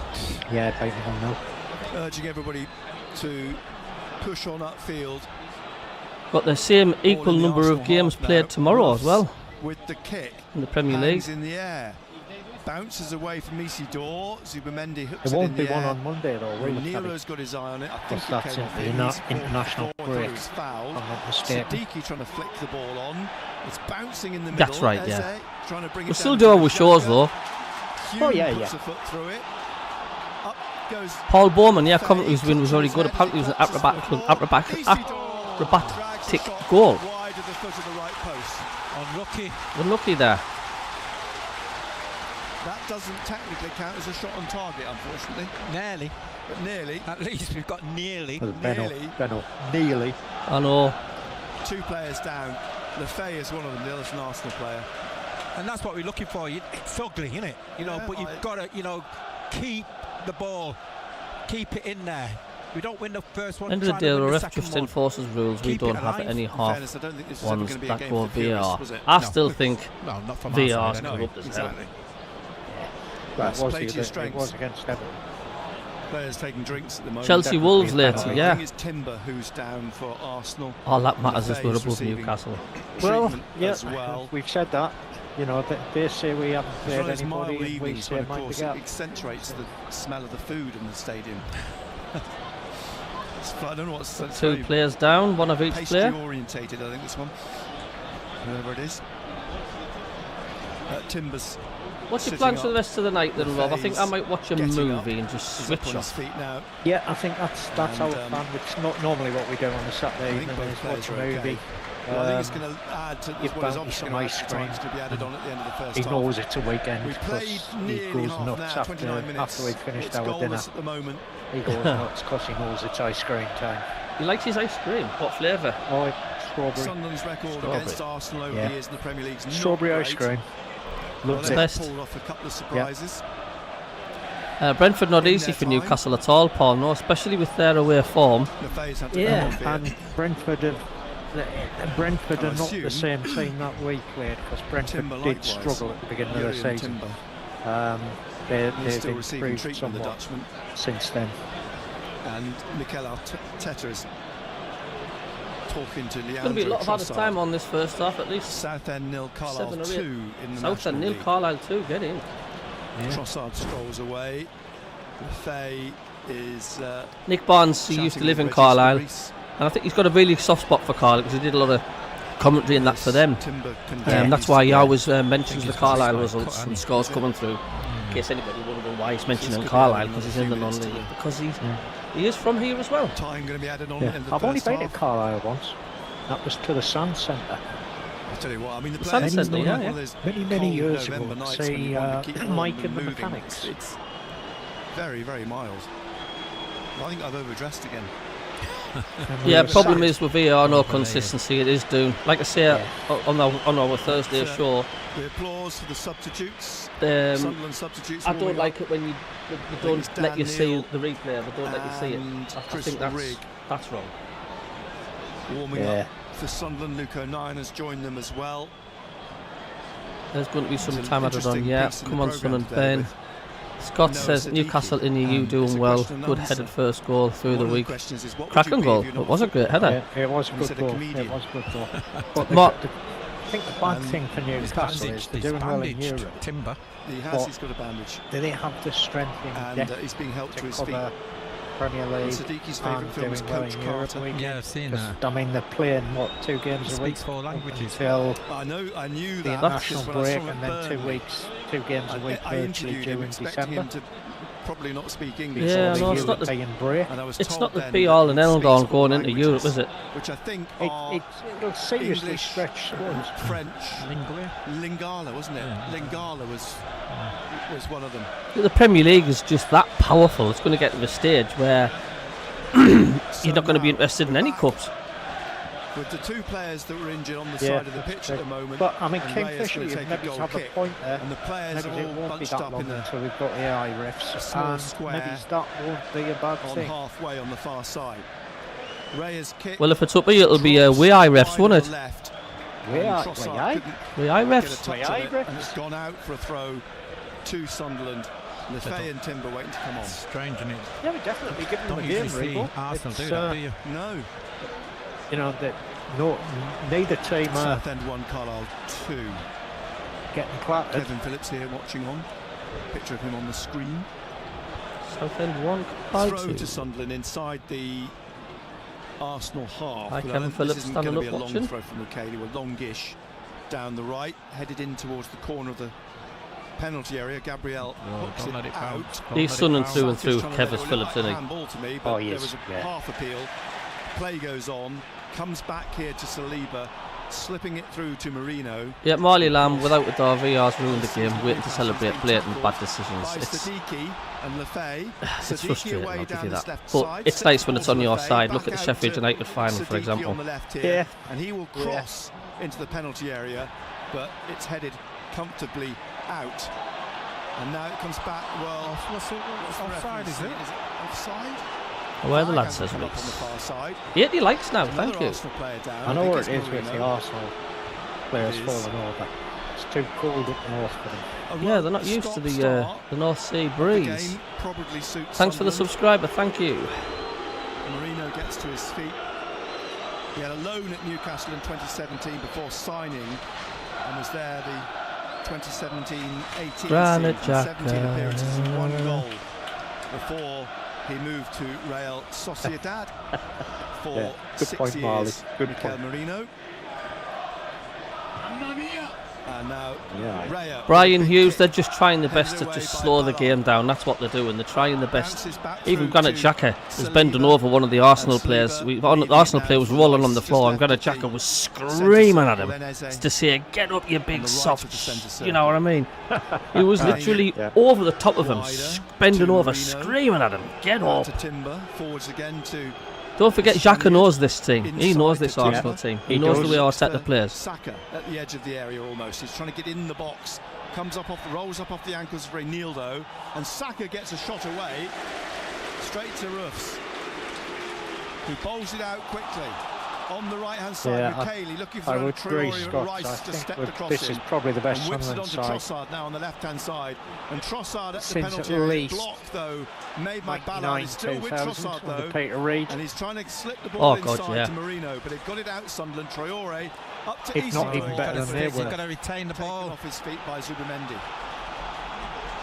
Yeah, beat 1-0. urging everybody to push on upfield. Got the same equal in the number of Arsenal games half now. played tomorrow as well With the kick, in the Premier League. hands in the air, bounces away from Isidore. Zubimendi hooks There it won't in be the one air. on Monday though, will there? Nero's got his eye on it. I think Because it that's came it, off the him. He's international fought, break. he was fouled. I'm not mistaken. Siddiqui trying to flick the ball on. It's bouncing in the middle. That's right, yeah. Eze trying to bring We'll it still down do to our shows Xhaka. though. Hume Oh, yeah, puts yeah. a foot through it. Up goes Paul Bowman, yeah, Coventry's win was very good. Apparently, it was an acrobatic goal. Wide of the foot of the right post. Unlucky. Unlucky there. That doesn't technically count as a shot on target, unfortunately. Nearly. But nearly. At least we've got nearly. Well, Nearly. Nearly. I know. 2 players down. Lefay is one of them, the other's an Arsenal player. And that's what we're looking for. It's ugly, isn't it? You know, Yeah, but you've got to, keep the ball, keep it in there. We don't win the first one. End of the try day, to the win ref second just one. enforces rules. We Keep it don't have alive. any In half fairness, I don't think this is ever ones going to be a that game go for purists, VAR. was it? I No. still think No, not from VAR our is side. corrupt Anyway. as hell. Exactly. Well, Play to your it strengths. was against Everton. Players taking drinks at the moment. Chelsea Definitely Wolves a later, penalty. I yeah. think it's Timber who's down for Arsenal. All that matters is Lefay we're is above receiving Newcastle. Well, treatment yeah, as well. we've said that. You know, they say we haven't It's played one of those mild anybody, and we evenings say when, of mind the course, gap. it accentuates the smell of the food in the stadium. I don't know what's that's 2 very players down, one of each pastry player. orientated, I think, this one. Whoever it is. Timbers What's your sitting plans for the up. rest of the night then, Rob? I think I Lefay's might watch a getting movie up. and just is up switch on his off. feet now. Yeah, I think that's And, our plan. It's not normally what we do on a Saturday I think evening. both Is players watch a are okay. movie. Well, I think it's going to add to give what is Bounty obviously some going to ice add cream. times to be added on at the end of the first He half. knows it's a weekend We because played he nearly goes half nuts now, 29 minutes. after we've finished It's our dinner. goalless at the moment. He goes nuts because he knows it's ice cream time. He likes his ice cream. What flavour? Oh, it's strawberry. Sunderland's record Strawberry. against Arsenal over Yeah. the years in the Premier League is not Strawberry great. ice cream. Well, Loves they've it. Best. pulled off a couple of surprises. Brentford not In easy their for time. Newcastle at all, Paul. No, especially with their away form. Lefay's had to Yeah, come off and here. Brentford are I not the assume same team that we played because Brentford Timber did likewise. struggle at the beginning of the Jurriën season. Timber. He's They've still receiving improved treatment, the somewhat Dutchman. since then. And Mikel Arteta is talking to It's going to be a lot of added Trossard. time on this first half at least. Southend nil, Carlisle 7 or 8. 2 in the Southend National nil, League. Carlisle 2. Get in. Trossard strolls away. Lefay is Nick Barnes, he used to shouting live in with Regis Carlisle, Maurice. and I think he's got a really soft spot for Carlisle because he did a lot of commentary and that for them. Timber That's why he always mentions think the he's Carlisle got results cut, and scores coming through. In case anybody wondering why he's mentioning Carlisle, because he's in the non-league. Because he is from here as well. Time going to be added on Yeah. in the I've only first been half. to Carlisle once. That was to the Sand Centre I tell you what, I mean the Sun players Centre, it's yeah, one yeah. of those many cold years November ago. nights when See you want to keep warm Mike and and the moving. Mechanics. It's very, very mild. I think I've overdressed again. Yeah, the problem side. is with VAR, no consistency. It is doing, like I say on our Thursday But, show. The applause for the substitutes. Um, Sunderland substitutes. I don't warming like up. it when you they it's don't let Dan you see Neil the replay. They don't let you see it. and I Chris think Rigg that's wrong. warming Yeah. up for Sunderland. Luke O'Nien has joined them as well. There's going to be some There's an time added on. interesting Yeah, piece in come the on, Son programme and today Ben. with Scott Noah says Siddiqui. Newcastle in EU It's doing a well. question and Good answer. headed first goal through One the of week. questions is, what would Cracking you be goal. if you're It not was a football? great header. Yeah, it was a He good said a goal. comedian. It was a good goal. But Mark- I think the bad thing for Newcastle is they're doing well in Europe. Timber. He has. But- He's got a bandage, They didn't have the strength in and depth he's being helped to to his feet. cover Premier And League Siddiqui's and favourite film is doing well Coach in Europe Carter. weekend. Yeah, I've seen 'Cause, that. I mean, they're playing, 2 games He a week speaks 4 languages. until I knew the that. international because when I break, saw him and then 2 Burnley, weeks, 2 games a week I virtually interviewed due him in expecting December. him to probably not speak English. Yeah, or no, they it's not the, and I was it's told not the then be-all that and it end-all speaks going four into Europe, languages, is it? which I think are It'll seriously English, stretch squads. French, Lingua. Lingala, wasn't it? Lingala was one of them. The Premier League is just that powerful. It's going to get to the stage where you're not going to be interested in any cups. With the two players that were injured on the side of the pitch at the moment. But I mean, and Kingfisher, Reyes gonna you've take a maybe goal have a kick, point there. and the players Maybe are it all won't be bunched that up long in until we've got AI a refs. small And square maybe that won't be a bad on thing. halfway on the far side. Reyes kick. Well, if it's up here, it'll be WAI refs, won't it? Left. WAI refs. And it's gone out for a throw to Sunderland. Lefay and Timber waiting to come on. Strange, isn't it? Yeah, we definitely give them Don't a game, usually see Regal. Arsenal It's, do that, do you? No. You know, neither team are Southend 1, Carlisle 2. getting clattered. Kevin Phillips here watching on. Picture of him on the screen. Southend 1, Throw to Sunderland inside the Arsenal half. Hi, But I Kevin don't- Phillips this isn't standing going to up be a long watching. throw from O'Kaley, a longish down the right, headed in towards the corner of the penalty area. Gabriel hooks Don't it let it out. bounce. Don't He's let it Sunderland bounce. through and through. Trying to let Kevin's it Phillips, look isn't like he? a handball to me, Oh, but he there is, was a yeah. half appeal. Play goes on, comes back here to Saliba, slipping it through to Marino. Yeah, Marley Lamb, without a VR's ruined the game, waiting to celebrate blatant bad decisions. By It's Sadiki and Lefay. it's Sadiki frustrating, away I'll give down you this that. left But side, it's sets nice when ball it's on to your Lefay, side. Look back at the out Sheffield to United final, for Sadiki example. on the left here, Yeah. and he will cross into the penalty area, but it's headed comfortably out. And now it comes back. Well, What's offside, is it? Offside? Where the Flag lad hasn't says come up Reece. on the far side. 80 likes now, Another thank you. Arsenal player down. I know think where it's it is with the Marino. Arsenal players It is. falling over. It's too cold up north for them. A Yeah, they're not used to the North Sea breeze. Game probably suits Thanks for the Sunderland. subscriber, thank you. Marino gets to his feet. He had a loan at Newcastle in 2017 before signing, and was there the 2017-18 Granite season. 17 Xhaka. appearances and 1 goal before he moved to Real Sociedad for Yeah, good 6 point, years. Marley. Good Mikel point. Marino. And now Yeah. Raya. Brian Big Hughes, kick. they're just trying their best to Headed just away by slow the Ballard. game down. That's what they're doing. They're trying their best. Bounces back Even through Granit to Xhaka was Saliba. bending over one of the Arsenal And players. Saliba The leaving Arsenal it player now was for rolling Rice, on the just floor, and left Granit the Xhaka feet. was Centre screaming at circle, him then Eze. to say, "Get up, you big On the right soft." of the centre You know what I mean? He was Right. literally Yeah. over the top of him, Wider bending to over, Marino. screaming at him, "Get Back up!" to Timber, forwards again to Don't forget, Xhaka knows this team. He inside knows this to Timber. Arsenal team. He He knows the does. way I to set the players. Saka at the edge of the area almost. He's trying to get in the box. Comes up off the rolls up off the ankles of Reinildo, and Saka gets a shot away straight to Roofs, who bowls it out quickly on the right hand side. Yeah, Cayley looking for I would agree, Traore and Scott. Rice I just think stepped with- across this him. is probably the best And whips it Sunderland onto side. Trossard now on the left hand side, and Trossard at the Since penalty at area, least blocked though, made by like Ballard. He's still with 2000 Trossard under though, Peter Reid. and he's trying to slip the Oh, ball God, inside yeah. to Marino, but they've got it out. Sunderland. Traore up to If not Isidore. even better than they He's were. got to retain the Taken ball. off his feet by Zubimendi.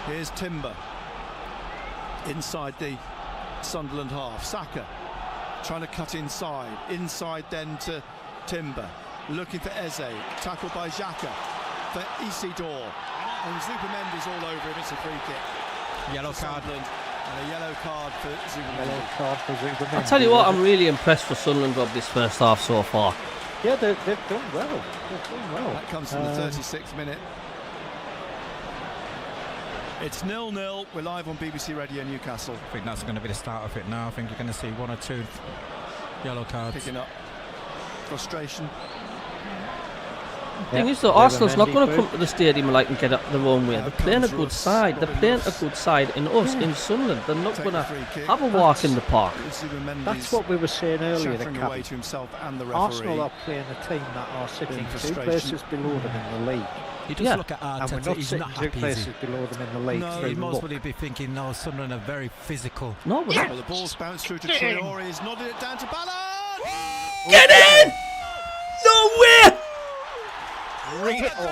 Here's Timber inside the Sunderland half. Saka trying to cut inside then to Timber, looking for Eze, tackled by Xhaka for Isidore, and Zubimendi's all over him. It's a free kick. Yellow for card. Sunderland, and a yellow card for Yellow Zubimendi. card for Zubimendi. I'll tell you what, I'm really impressed with Sunderland, Rob, this first half so far. Yeah, they've done well. They've done well. That comes from the 36th minute. It's 0-0. We're live on BBC Radio Newcastle. I think that's going to be the start of it now. I think you're going to see 1 or 2 yellow cards. Picking up frustration. Thing is, though, Zubimendi Arsenal's not going to through. come to the stadium like and get up their own way. Now They're playing a comes good Roofs, side. They're Robin playing a Roofs. good side in us, in Sunderland. They're not Take going the to free kick. have a walk in the park. Zubimendi's That's what we were saying earlier. The shattering away Cabbie. to himself and the referee. Arsenal are playing a team that are sitting In 2 frustration. places below them in the league. You just Yeah. look at And we're Arteta, not he's sitting not 2 happy, is places he? below them in the league. No, through He'd most luck. probably be thinking, no, Sunderland are very physical. No, we're not. Well, the ball's bounced through to Traore. He's nodded it down to Ballard. Get in! No way! Bring it on.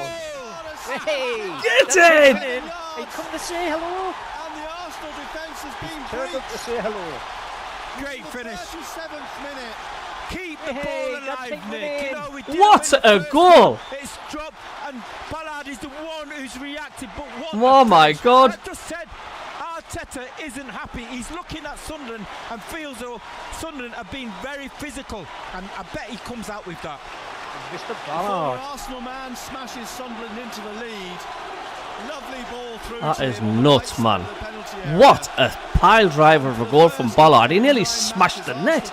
Hey! Get in! Hey, come to say hello. And the Arsenal defence has been Turn up to breached. say hello. Great finish. 37th minute. Keep the Hey, ball that's alive, it, Nick. man. You know, we did What it in the a first goal! half. It's dropped, and Ballard is the one who's reacted. But what? Oh my God. I just said, Arteta isn't happy. He's looking at Sunderland and feels though Sunderland have been very physical, and I bet he comes out with that. Mr. Ballard. Arsenal man smashes Sunderland into the lead. Lovely ball through. That is nuts, man. What a pile driver of a goal from Ballard. He nearly smashed the net.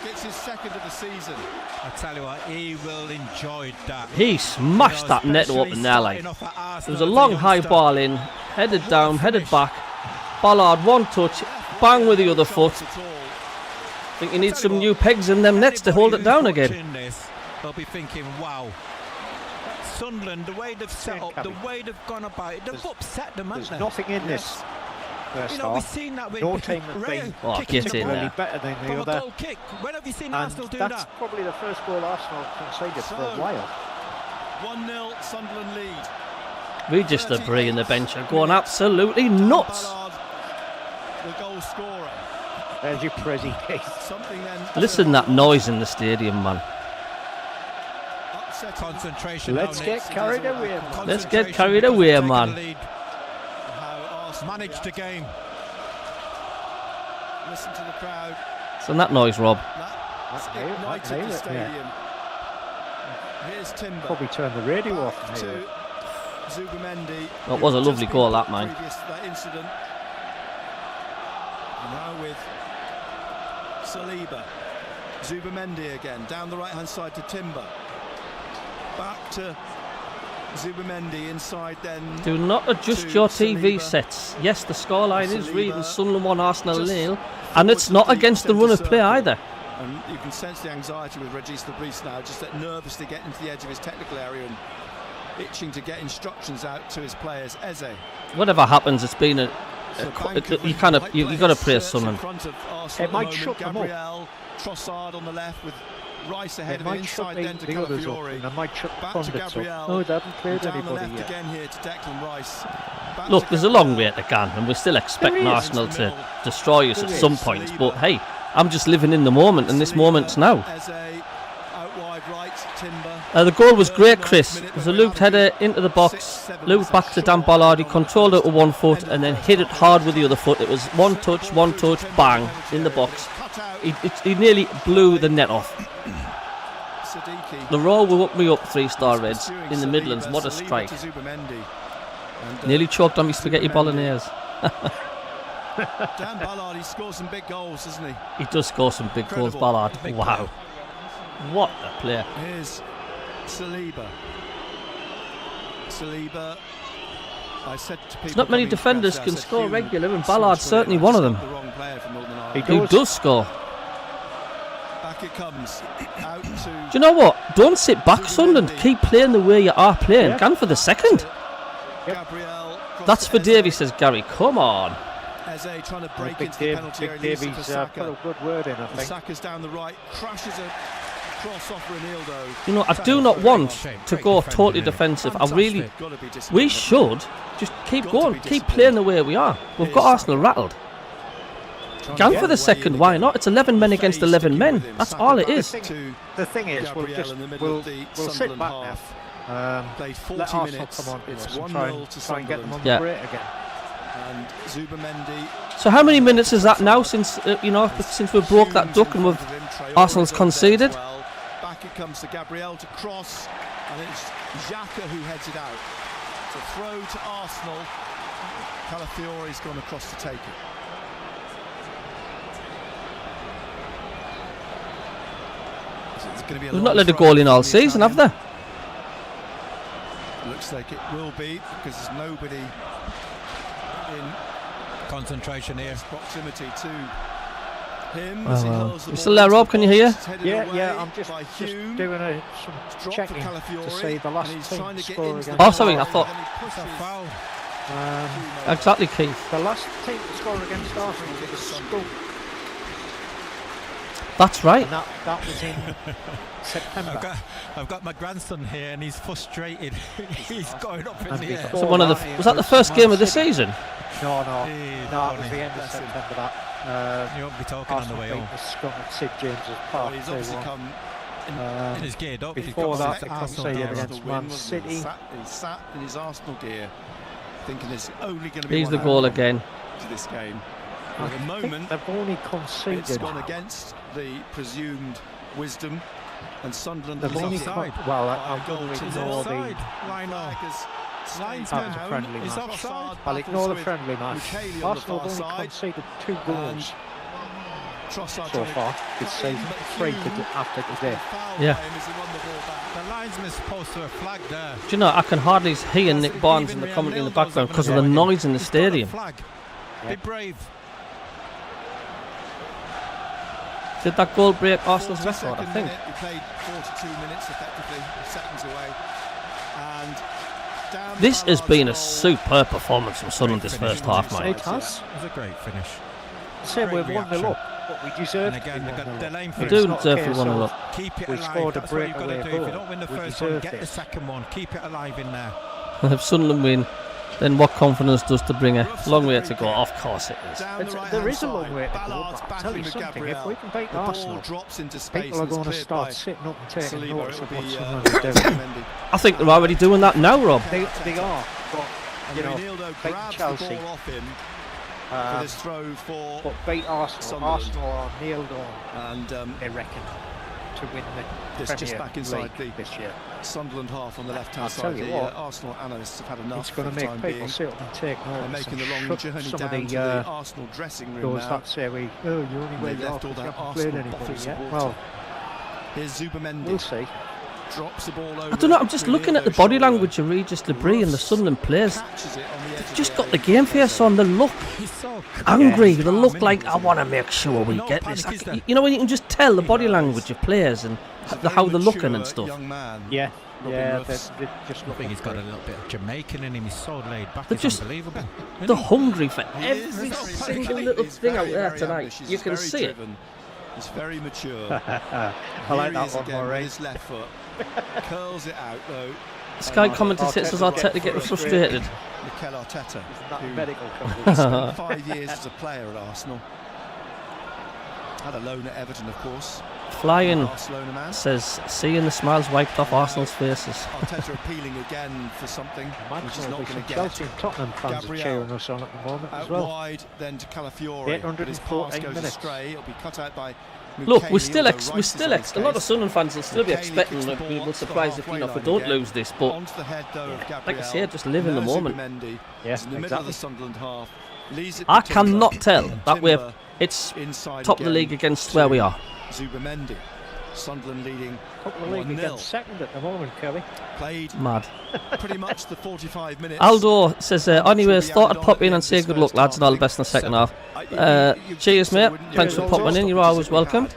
Gets his second of the season. I tell you what, he will enjoy that. He smashed that net open there, like. It was a long high ball in, headed down, headed back. Ballard one touch, bang with the other foot. I think you need some new pegs in them nets to hold it down again. They'll be thinking, wow. Sunderland, the way they've set up, the way they've gone about it, they've upset them, haven't they? There's nothing in this. You know, we've seen that with no team has been get in there. better than the other. Goal kick. When have you seen And Arsenal do that's that? probably the first goal Arsenal conceded for a while. 1-0 Sunderland lead. Regis the Brie and the bench are going absolutely nuts. Ballard, the goal scorer. There's your Prezi case. Listen to that noise in the stadium, man. Concentration. Let's get carried away. Let's get carried away, man. Managed the game. Listen to the crowd. So that noise, Rob. That's ignited the stadium. Here's Timber. Probably turn the radio off. To Zubimendi. That was a lovely goal, that, man. That incident. Now with Saliba. Zubimendi again. Down the right-hand side to Timber. Back to Zubimendi inside then. Do not adjust your TV sets. Yes, the scoreline is reading Sunderland 1, Arsenal 0, and it's not against the run of play either. And you can sense the anxiety with Regis Lebris now, just that nervously getting to the edge of his technical area and itching to get instructions out to his players. Eze. Whatever happens, it's been you got to praise Sunderland. It might shut them up. Gabriel, Trossard on the left with Rice ahead It of might him, shut inside then to the others up, Calafiori. and it might shut the Back to pundits Gabriel. up. Oh, they haven't played Down the anybody left yet. again here to Declan Rice. Back Look, to there's a long Gabriel. way to go, and we're still expecting There is. Arsenal to destroy us at some point. Saliba. But hey, I'm just living in the moment, and this moment's now. Eze, out wide right, Timber. The goal was great, Chris. It was a looped header into the box, looped back to Dan Ballard. He controlled it with one foot and then hit it hard with the other foot. It was one touch, bang, in the box. He nearly blew the net off. The roll will up me up 3-star Reds in the Midlands. What a strike. Nearly choked on me spaghetti bolognese. Dan Ballard, he scores some big goals, doesn't he? He does score some big goals, Ballard. Wow. What a player. Here's Saliba. I said to people, Not many defenders can score regular, and Ballard's certainly one of them. He does score. Back it comes. Out to Do you know what? Don't sit back, Sunderland. Keep playing the way you are playing. Yeah. Can for the second. Gabriel. That's for Davy, says Gary. Come on. Eze trying to break Big into the penalty area. Davies Leaves it for put Saka. a good word in, I think. Saka's down the right, crashes a cross off Ronaldo. You know, I do not want to go totally defensive. I really. Gotta be disciplined. We should just keep going. Keep playing the way we are. We've got Arsenal rattled. Can for the second. Why not? It's 11 men against 11 men. That's all it is. The thing is, we'll sit back now. Played 40 Let Arsenal minutes. come on to It's us and 1-0 to try and get them on Sunderland. the Yeah. break again. And Zubimendi. So how many minutes is that now since since we broke that duck and we've Arsenal's conceded? Back it comes to Gabriel to cross, and it's Xhaka who heads it out. It's a throw to Arsenal. Calafiori's gone across to take it. So it's gonna be a We've long not let a throw goal in all from the season, have Italian. they? Looks like it will be, because there's nobody in Concentration here. proximity to him. Well, as he well. hurls the You ball still there, into Rob? the Can you hear? box. It's headed Yeah, away I'm just by Hume. doing It's some dropped for checking to Calafiori, see the last and he's team trying to to get score into against. the Oh, sorry, I box, thought- and he pushes Foul. Exactly, Keith. The last team to score against Arsenal was Stoke, That's right. and that was in September. I've got my grandson here and he's frustrated. He's going up in And the air. before So one of that, was that the first game of the season? No, Hey, it was Tony, the end of bless him. September. You won't be talking on the Arsenal way beat home. the Scum at Sid James's Well, Park. he's obviously 2-1. come And he's geared up. He's Before got that, the it Arsenal conceded down. against Man City. He sat in his Arsenal gear thinking there's only going to be He's one the goal outcome again. to this game. I At the think moment, they've only it's conceded. gone against the presumed wisdom, and Sunderland They've is only offside. well, By I'm a goal going to to ignore the. Offside. Why not? Line's That was a down. friendly He's match. offside. I'll ignore the friendly match. Mukeli on the Arsenal far have only side. conceded 2 goals Trossard so far this season. 3 after today. Yeah. The linesman's supposed to have flagged there. Do you know, I can hardly hear Nick Barnes in the commentary in the background because of the noise in the stadium. Flag. Yeah. Be brave. Did that goal break Arsenal's record? I think. We played 42 minutes effectively, seconds away. And down This has Ballard's been a goal. superb performance from Sunderland this first half, mate. It has. It was a great finish. Same with 1-0 reaction. up, but we deserve And again, to they've be got 1-0 Delane up. for We it. do It's not a deserve to case 1-0 of- up. Keep it We alive. scored a That's what you've got to breakaway do. If you goal. don't win the We first one, deserved get it. the second one. Keep it alive in there. If Sunderland win, then what confidence does to bring a long way to go? Of course it is. Down the There right-hand is a long side. way to go, Ballard's but I'll tell battling you with something, if Gabriel. we can beat The ball Arsenal, drops into space people are and is going to cleared start by sitting up and taking Saliba. notice It'll of what be, Sunderland are doing. Zubimendi. I think they're already doing that now, Rob. They are, but, you know, Reinildo beat grabs Chelsea, the ball off him for this throw for but beat Arsenal. Sunderland. Arsenal are nailed on, and they reckon, to win the this Premier just back inside League the this year. Sunderland half on the left-hand I'll tell side. you The what, Arsenal analysts have had enough It's going for to the make time people being. sit up and take They're notice making the and long shut journey some down of to the the Arsenal dressing room those now. that say you only way They've you left all haven't that played Arsenal anybody bottles yet. of Well, water. Here's Zubimendi. we'll see. Drops the ball over. I don't know, I'm just looking at the Reinildo's body shoulder. language of Regis Debris and the Sunderland players. Catches it on the edge They've of just got the area. game face on. They look He's so angry. Yeah. They look like, I want to make sure we No get this. panic, is there? You know, when you can just tell the body language of players and He's a very how they're looking mature and stuff. young man. Yeah, Robin yeah, Ruffs. they just I look. think he's got a little bit of Jamaican in him. He's so laid back. They're It's just- unbelievable. They're hungry for He is every very single panicky. little He's thing out very, there very tonight. ambitious. You He's can very see it. driven. He's very mature. I Here like he that is one, again with Murray. his left foot. Curls it out though. Sky commentator says Arteta getting frustrated. Mikel Arteta, That who medical coverage. spent 5 years as a player at Arsenal. Had a loan at Everton, of course. Flying Barcelona man. says, seeing the smiles wiped off Arsenal's faces. Arteta appealing again for something which is Imagine not there'll be going some to get. Chelsea and Tottenham fans are Gabriel cheering us on at the moment as Out well. wide, then to Calafiore. But his pass 814 goes minutes. astray. It'll be cut out by. Look, Mukeli, we're still although right is a lot on of his Sunderland fans will still be Mukeli expecting kicks the that we ball will up to the surprise if halfway if we line don't again. lose this. But Onto the head though of Gabriel. like I say, just live in the Now moment. Zubimendi Yeah, is in the middle of exactly. the Sunderland half. Leaves it I to Timber. cannot tell that we're Timber it's inside top of the again league against to where we are. Zubimendi. Sunderland leading Top of the league 1-0. against second at the moment, Kelly. Played Mad. pretty much the 45 minutes. Aldo says, anyways, thought I'd pop in and say good luck, lads, and all the best in the second half. Cheers, mate. Thanks for popping in. You're always welcome.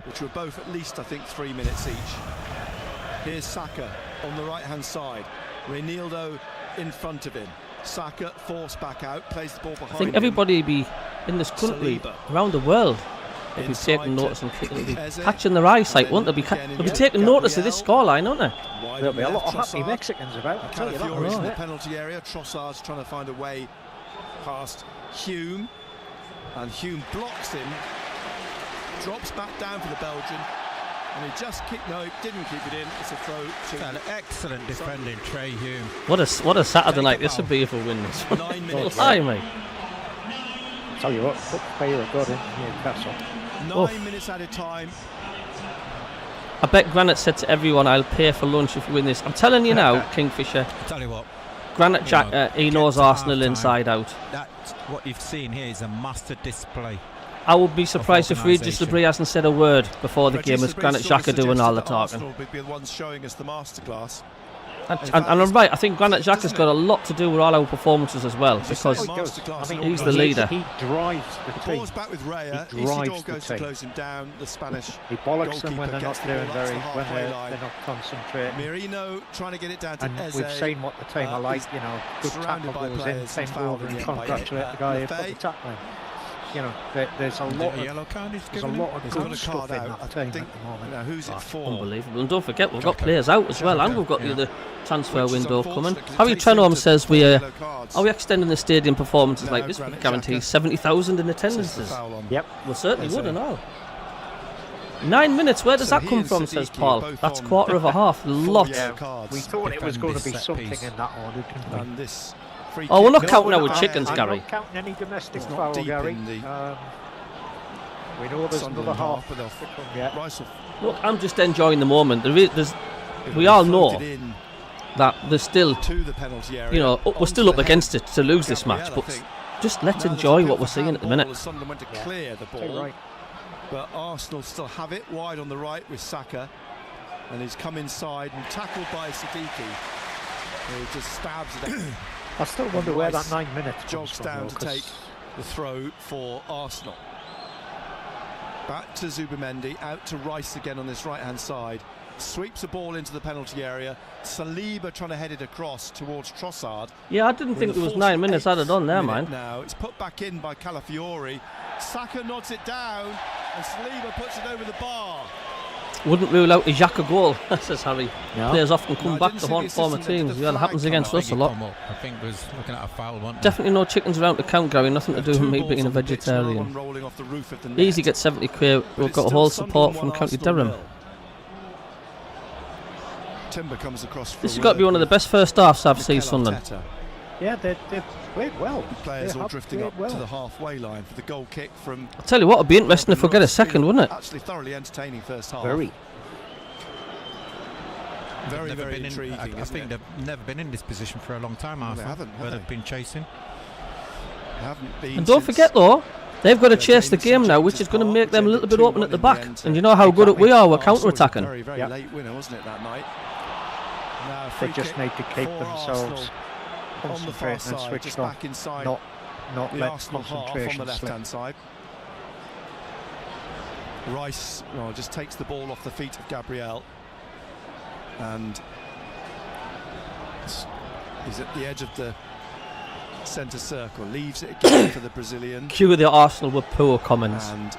Which were both at least, I think, 3 minutes each. Here's Saka on the right-hand side. Reinildo in front of him. Saka forced back out, plays the ball behind I think him. everybody be in this country, Saliba. around the world, they'll be Inside taking to notice and they'll be Eze. catching their eyesight, won't they? They'll be taking notice of this scoreline, won't they? Wide There'll be a lot of left, happy Trossard. Mexicans about, I'll tell you that. Calafiore's in the Right. penalty area. Trossard's trying to find a way past Hume. And Hume blocks him. Drops back down for the Belgian. And he just kicked, no, he didn't keep it in. It's a throw to An excellent defending, Trey Hume. What a Saturday night this would be if we win this one. 9 minutes. Lie, mate. Tell you what, put Bayer got in Newcastle. 9 minutes at a time. I bet Granite said to everyone, I'll pay for lunch if we win this. I'm telling you now, Kingfisher, I tell you what, Granite Jack, he get knows to Arsenal half-time. inside out. that what you've seen here is a master display. I would be surprised if Regis organisation. Debris hasn't said a word before the game, as Regis Granite sort of Xhaka doing all the suggested that talking. Arsenal would be the ones showing us the masterclass. And I'm right, I think Granite Xhaka's got a lot to do with all our performances as well, because He does. Masterclass I mean, he's the leader. He drives the The team. ball's back with Raya. He drives Isidore the goes to team. close him down. The Spanish He bollocks them when goalkeeper they're gets not the doing ball up to very, the when halfway they're line. not concentrating. Merino trying to get it down to And Eze. we've seen what the team are like, you know, good surrounded tackle by goes in, players same and fouled over and again by, congratulate the guy who put the Lefebvre. tackle in. You know, there's a lot The of yellow card he's there's a given lot him. of He's got good a stuff card in out. that I team think at the moment. now who's it for? unbelievable. And don't forget, we've got Xhaka. players out as well, and we've got the Yeah. other transfer Which is window coming. unfortunate 'cause it Harry takes him Trenholm to says 4 yellow cards. are we extending the stadium performances No, like this? We Granit guarantee Xhaka 70,000 in Says the attendances. foul on. Yep. Well, certainly Eze. would and all. 9 minutes, where does So that he come and from, says Siddiqui Paul. both That's on quarter of a half. 4 Lots. yellow cards. We thought it was Defend going to this be set something piece. in that order, didn't we? And this Free Oh, we're kick. not counting we're our not- chickens, I'm Gary. not counting any domestic It's not foul, deep Gary. in the We know there's Sunderland another half but they'll to come yet. Rice will Look, I'm just enjoying the moment. We be all know floated in that there's still, to the penalty area. you know, we're still up against it to lose this Gabriel, match, I but think. just let's Now there's enjoy a what we're bit of a seeing at the handball minute. as Sunderland went to Yeah. clear the Too ball, right. but Arsenal still have it wide on the right with Saka, and he's come inside and tackled by Siddiqui, who just stabs it out. I still wonder where Rice that 9 minutes comes jogs from, down though, to 'cause take the throw for Arsenal. Back to Zubimendi, out to Rice again on this right-hand side. Sweeps the ball into the penalty area. Saliba trying to head it across towards Trossard. Yeah, I didn't We're think in it the was 9 minutes 48th added on there, minute man. Now it's put back in by Calafiori. Saka nods it down, and Saliba puts it over the bar. Wouldn't rule out a Xhaka goal, says Harry. No. Players often No, come I back didn't to see the haunt former assistant. Did teams. the Yeah, it flag happens come against up? us a lot. I think was looking at a foul, wasn't Definitely no chickens around the count, Gary. Nothing to do with Two me balls being a on the pitch, another one vegetarian. rolling off the roof of the net. Easy get 70 quid. But We've it's got still whole support Sunderland from 1, County Arsenal Durham. 0. Timber comes across for This a has got to be word one of the with best first halves I've seen, Mikel Sunderland. Arteta. Yeah, they've played well. Players They all have drifting played up well. to the halfway line for the goal kick from. I'll tell you what, it'd be interesting if we get a second, wouldn't it? Actually, thoroughly entertaining first half. Very. Very, Never very been in- intriguing. I isn't think it? they've never been in this position for a long time, Well, they Arsenal, haven't, have where they? they've been chasing. Haven't been And don't since forget though, they've got to the chase the game game at now, St which is going to James's make them a Park, little bit which open ended at the 2-1 back. in the end. And you know how good Exactly. we are, we're Arsenal was a counter-attacking. Very, very Yep. late winner, wasn't it, that night? Now, They free just kick need to keep for themselves Arsenal on the far concentrating and side, switched just on. back inside. Not The let Arsenal half on the concentration slip. left-hand side. Rice just takes the ball off the feet of Gabriel, and he's at the edge of the centre circle. Leaves it again for the Brazilian. Cue the Arsenal with poor comments. And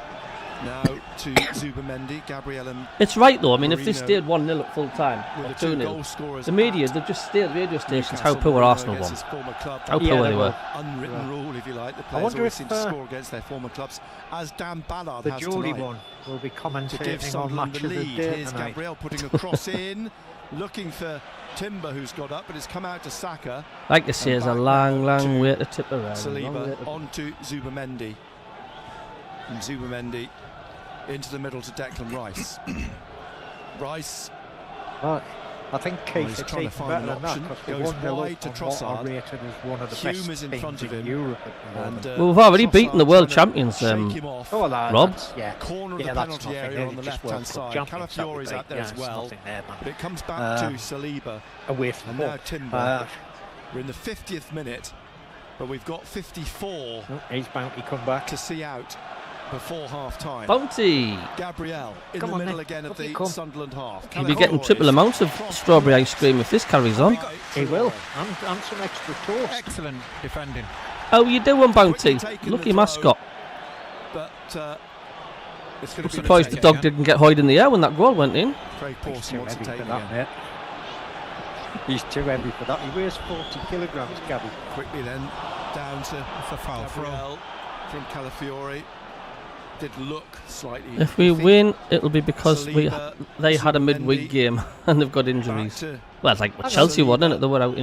now to Zubimendi, Gabriel, and It's right though. I mean, if they Marino stayed 1-0 at full time, with or the two 2-0, goal scorers. the media, at they've just stayed at radio stations how Newcastle. poor Marino Arsenal against won. his former club. How Yeah, poor they they were. Unwritten Yeah. rule, if you like. The players wonder always if, seem to score against their former clubs, as Dan Ballard The has Geordie tonight. one will be To give commentating on Sunderland match the of the lead. day Here's tonight. Gabriel putting a cross in, looking for Timber, who's got up, but it's come out to Saka. Like I say, it's a back long, now long to way to tip around. Saliba onto Zubimendi. And Zubimendi into the middle to Declan Rice. Rice Right. I think Keith he's is trying to even find better an than that option. because the Goes 1-0 wide to up on what I Trossard. rated as one of the Hume best is in teams front of in him. Europe at the moment. And, Well, we've already Trossard beaten the world trying to champions, shake him off. Oh, that, Rob? that's- yeah. Corner of Yeah, the that's penalty nothing, area they're on the just left-hand World Cup side. champions, that'll Calafiori's be out there great. as Yeah, well. it's nothing there, man. But it comes back to Saliba. Away from And home. now Timber. We're in the 50th minute, but we've got 54 He's bound to come back. to see out before half-time. Bounty. Gabriel in Come the on, middle then. again of Up you the come. Sunderland half. He'll be getting triple amounts of strawberry ice cream if this carries on. He will. And some extra toast. Excellent defending. How you doing, Bounty? Lucky mascot. But it's going I'm to be surprised the take dog it, didn't get hide in the air when that goal went in. Craig He's Pawson too wants to heavy take for it that, mate. He's too heavy for that. He weighs 40 kilograms, Gabby. quickly then down to It's a foul throw. Gabriel from Calafiori. Did look slightly. If we iffy. win, it'll be because Saliba, they had a Zubimendi, midweek game and they've got back injuries. to- Well, it's like Hang on. Chelsea, wasn't it?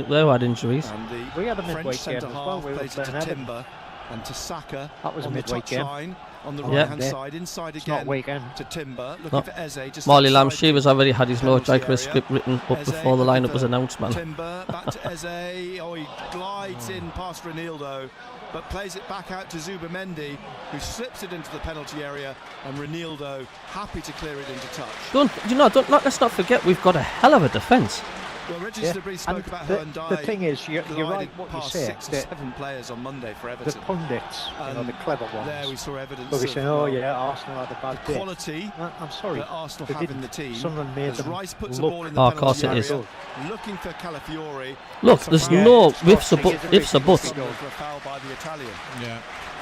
They had injuries. and the We had a French midweek game centre as well. half We were plays it to playing Everton. Timber and to Saka That was a on the midweek game. touchline on the Yeah. right hand Yeah. side, inside It's not again weekend. to Timber, looking No. for Eze. Just Marley Lamb, outside she was already had his no penalty Jack area. script written up Eze before the looking lineup was for announced, man. Timber back to Eze. Oh, he glides in past Renildo, but plays it back out to Zubimendi, who slips it into the penalty area, and Renildo happy to clear it into touch. Let's not forget we've got a hell of a defence. Well, Reggie Yeah. Debris spoke And about the Herndai. thing is, you're right what you past say. 6 or The, 7 players on Monday for the Everton. pundits, the clever ones. There we saw evidence But we of say, oh yeah, Arsenal had a bad the day. quality I'm sorry. that Arsenal they have in didn't. the team. Sunderland made As them Rice puts the look ball in the Oh, of penalty course it area, is. looking for Calafiori. Look, It's a there's foul. no it's ifs or costing. buts. It's a Ifs or big buts. mistake. For a foul by the Italian. Yeah.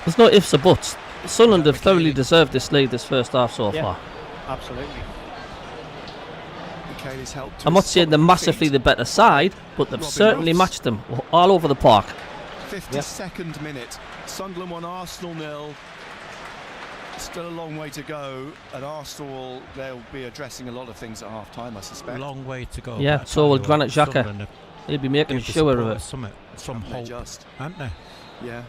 There's no ifs or buts. Sunderland have thoroughly deserved this lead this first half so Yeah. far. Absolutely. Michele's helped. I'm not saying they're massively the better side, but they've Robin certainly Ross. matched them all over the park. 52nd minute. Sunderland 1, Arsenal 0. Still a long way to go, and Arsenal they'll be addressing a lot of things at half time, I suspect. Long way to go. Yeah, but I so tell will you what, Granit Xhaka. Sunderland have He'll be making a show out of it. Some hope, aren't they? Yeah.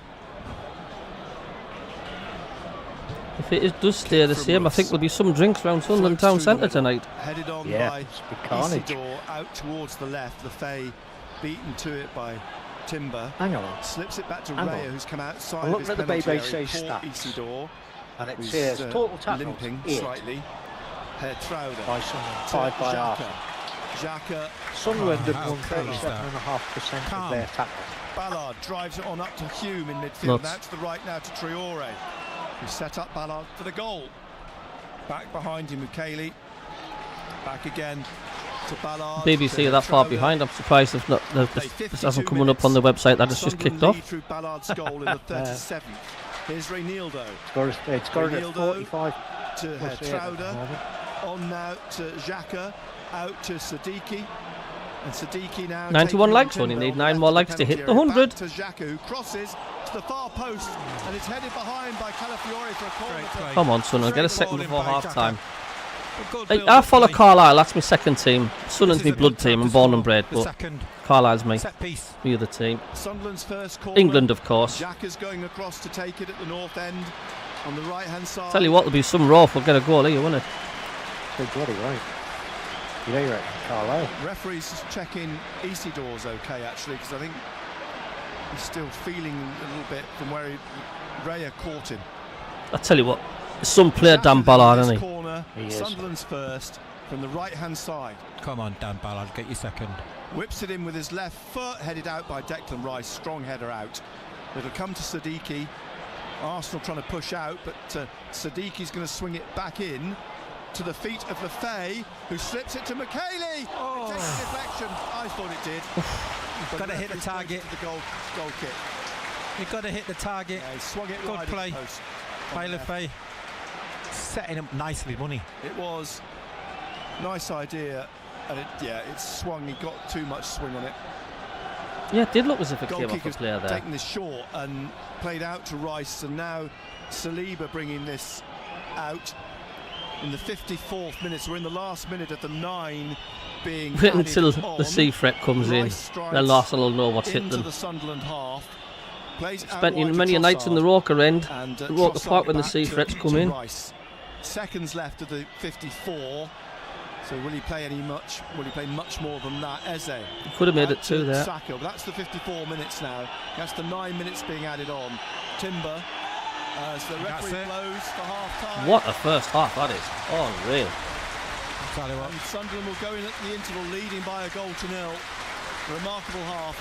If it does stay the same, I think there'll be some drinks around Sunderland Town Centre tonight. Headed on by Isidore out towards the left. Lefay beaten to it by Timber. Hang on. Slips it back to Raya, who's come outside. I'm looking at the BBC stats. Isidore, and it who's, says total tackles limping 8 slightly. Trauder. By Sunderland, 5 by Arsenal. Xhaka. Sunderland have won 37.5% of their tackles. Ballard drives it on up to Hume in midfield. Now to the right now to Traore. Who set up Ballard for the goal. Back behind him, Mukeli. Back again to Ballard. BBC are that far behind. I'm surprised if not. This hasn't come up on the website that it's just kicked off. Through Ballard's goal in the 37th. Here's Reynaldo. It's got it at 45 to Trauder. On now to Xhaka. Out to Siddiqui. And Siddiqui now 91 likes. Only need 9 more likes to hit the 100. To Xhaka, who crosses to the far post, and it's headed behind by Calafiore for a corner. Come on, Sunderland, get a second before half time. I follow Carlisle, that's my second team. Sunderland's my blood team, I'm born and bred, but Carlisle's me other team. Sunderland's first corner. England, of course. Xhaka's going across to take it at the north end on the right hand side. Tell you what, there'll be some rough. We'll get a goal here, won't it? They're bloody right. You know, you reckon Carlisle. Referee's checking Isidore's okay, actually, because I think he's still feeling a little bit from where Raya caught him. I tell you what, some player Dan Ballard, isn't he? Corner, Sunderland's first from the right hand side. Come on, Dan Ballard, get your second. Whips it in with his left foot, headed out by Declan Rice. Strong header out. It'll come to Siddiqui. Arsenal trying to push out, but Siddiqui's going to swing it back in to the feet of Lefay, who slips it to McKaylee. Oh. It takes a deflection. I thought it did. You've got to hit the target. The goal kick. You've got to hit the target. Yeah, he swung it good wide play by Lefay. Setting up nicely, money. It was nice idea, and it swung. He got too much swing on it. Yeah, it did look as if it Goal came off a player there. Taking this short and played out to Rice, and now Saliba bringing this out. In the 54th minute, we're in the last minute of the 9 being Wait until the C threat comes in, then Arsenal will know what's hit them. The Sunderland half. Spent many nights in the Roker end, Roker Park when the C threats come in. Seconds left of the 54. So will he play Will he play much more than that? Eze. He could have made it 2 there. Saka, but that's the 54 minutes now. That's the 9 minutes being added on. Timber. As the referee blows for half-time. What a first half that is. Unreal. And Sunderland will go in at the interval leading by a goal to 0. Remarkable half.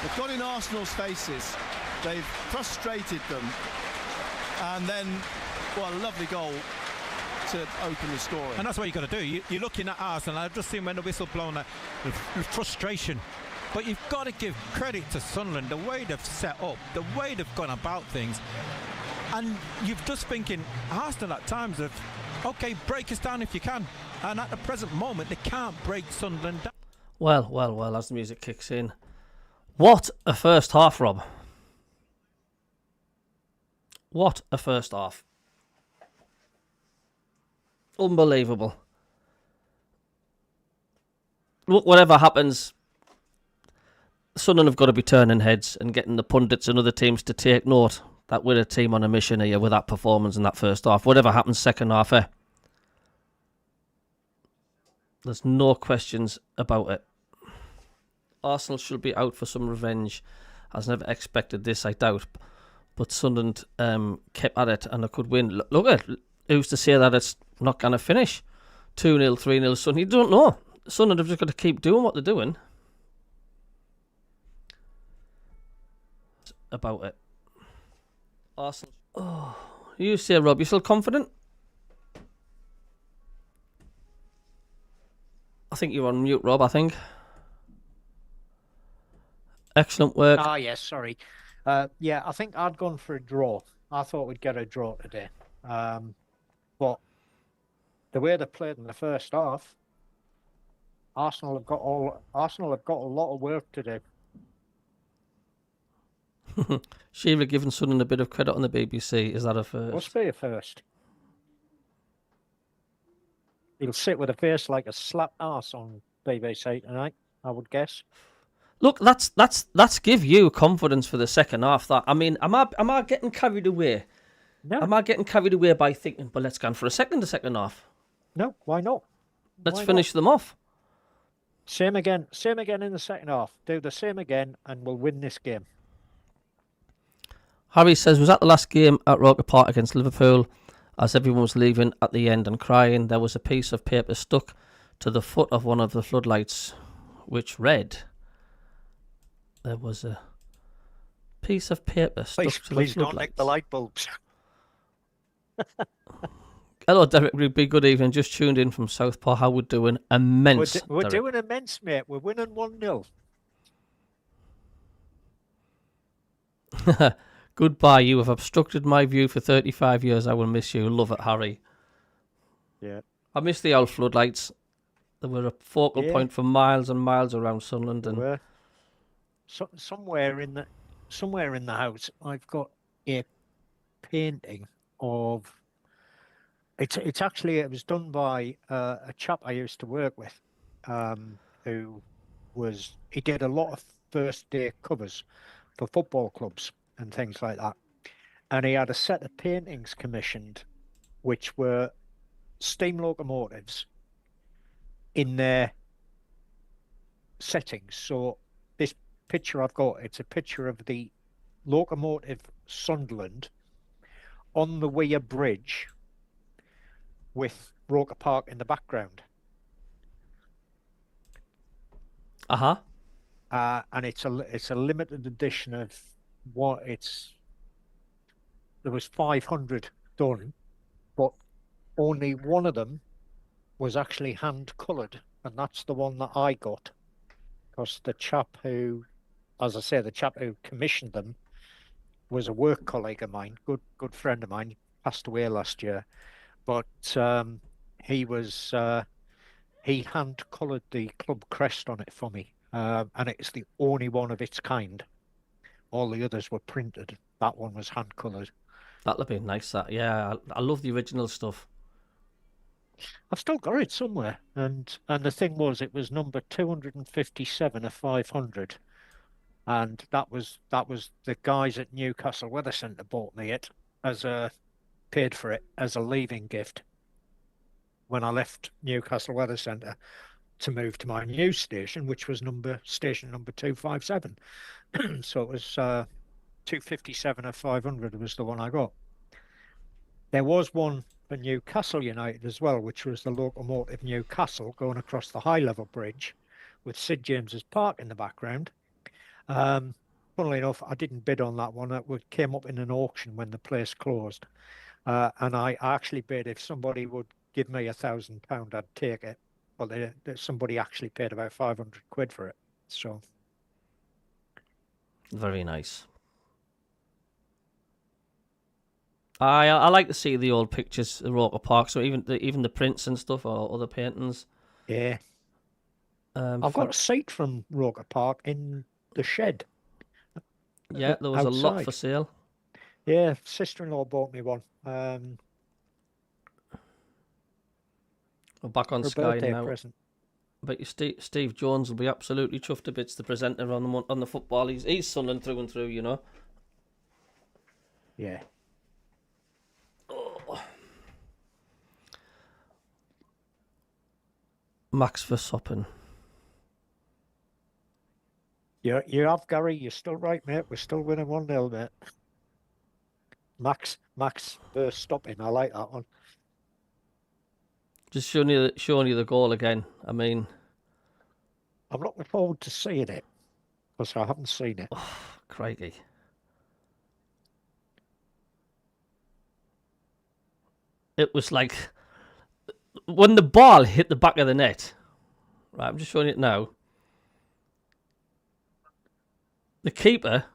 They've got in Arsenal's faces. They've frustrated them. And then, well, a lovely goal to open the scoring. And that's what you've got to do. You're looking at Arsenal. I've just seen when the whistle blown, the frustration. But you've got to give credit to Sunderland, the way they've set up, the way they've gone about things. And you're just thinking, Arsenal at times of, OK, break us down if you can. And at the present moment, they can't break Sunderland down. Well, as the music kicks in. What a first half, Rob. What a first half. Unbelievable. Look, whatever happens, Sunderland have got to be turning heads and getting the pundits and other teams to take note that we're a team on a mission here with that performance in that first half. Whatever happens second half, there's no questions about it. Arsenal should be out for some revenge. I was never expected this, I doubt. But Sunderland kept at it and they could win. Look at who's to say that it's not going to finish 2-0, 3-0 Sunderland. You don't know. Sunderland have just got to keep doing what they're doing. About it. Arsenal. Oh, you say, Rob, you still confident? I think you're on mute, Rob, I think. Excellent work. Ah, yes, sorry. Yeah, I think I'd gone for a draw. I thought we'd get a draw today. But the way they played in the first half, Arsenal have got a lot of work to do. Sheila giving Sunderland a bit of credit on the BBC. Is that a first? Must be a first. He'll sit with a face like a slapped arse on BBC tonight, I would guess. Look, that's give you confidence for the second half. That I mean, am I getting carried away? No, Am I getting carried away by thinking, but let's go for a second, the second half. no, why not? Let's Why finish them off. Same again in the second half. Do the same again, and we'll win this game. Harry says, was that the last game at Roker Park against Liverpool? As everyone was leaving at the end and crying, there was a piece of paper stuck to the foot of one of the floodlights, which read, there was a piece of paper stuck to the Please floodlights. don't nick the light bulbs. Hello, Derek Rigby. Good evening. Just tuned in from Southpaw. How we're doing? Immense. We're Derek. doing immense, mate. We're winning 1-0. Goodbye. You have obstructed my view for 35 years. I will miss you. Love it, Harry. Yeah. I miss the old floodlights. They were a focal Yeah. point for miles and miles around Sunderland. And Were. Somewhere in the house, I've got a painting of. It's actually, it was done by a chap I used to work with, who he did a lot of first day covers for football clubs and things like that, and he had a set of paintings commissioned, which were steam locomotives in their settings. So this picture I've got, it's a picture of the locomotive Sunderland on the Weir Bridge with Roker Park in the background. And it's a limited edition of there was 500 done, but only one of them was actually hand coloured, and that's the one that I got, because the chap who commissioned them was a work colleague of mine, good friend of mine, passed away last year. But he hand coloured the club crest on it for me, and it's the only one of its kind. All the others were printed. That one was hand coloured. that'll be nice. That I love the original stuff. I've still got it somewhere, and the thing was, it was number 257 of 500, and that was the guys at Newcastle Weather Centre bought me it paid for it as a leaving gift when I left Newcastle Weather Centre to move to my new station, which was station number 257. So it was 257 of 500 was the one I got. There was one for Newcastle United as well, which was the locomotive Newcastle going across the high level bridge with Sid James's Park in the background. Funnily enough, I didn't bid on that one. It came up in an auction when the place closed. And I actually bid if somebody would give me £1,000, I'd take it. But somebody actually paid about 500 quid for it. So Very nice. I like to see the old pictures of Roker Park. So even the prints and stuff or other paintings. yeah, I've got a seat from Roker Park in the shed. Yeah, there was a lot outside. for sale. Yeah, sister-in-law bought me one. We're back on For a Sky birthday now. present. But Steve Jones will be absolutely chuffed to bits. The presenter on the football. He's Sunderland through and through, you know. Yeah. Max Verstappen. You have, Gary. You're still right, mate. We're still winning 1-0, mate. Max Verstappen. I like that one. Just showing you the goal again. I mean, I'm looking forward to seeing it because I haven't seen it. crikey. It was like when the ball hit the back of the net. Right, I'm just showing it now. The keeper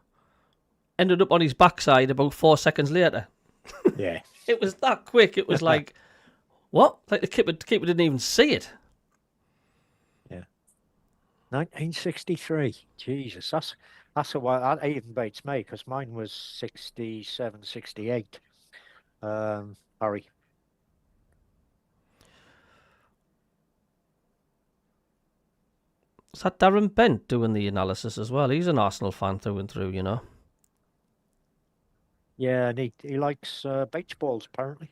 ended up on his backside about 4 seconds later. Yeah. It was that quick. It was like, what? Like the keeper didn't even see it. Yeah. 1963. Jesus, that's a while. That even beats me because mine was 67, 68. Harry. Is that Darren Bent doing the analysis as well? He's an Arsenal fan through and through, you know. Yeah, and he likes beach balls, apparently.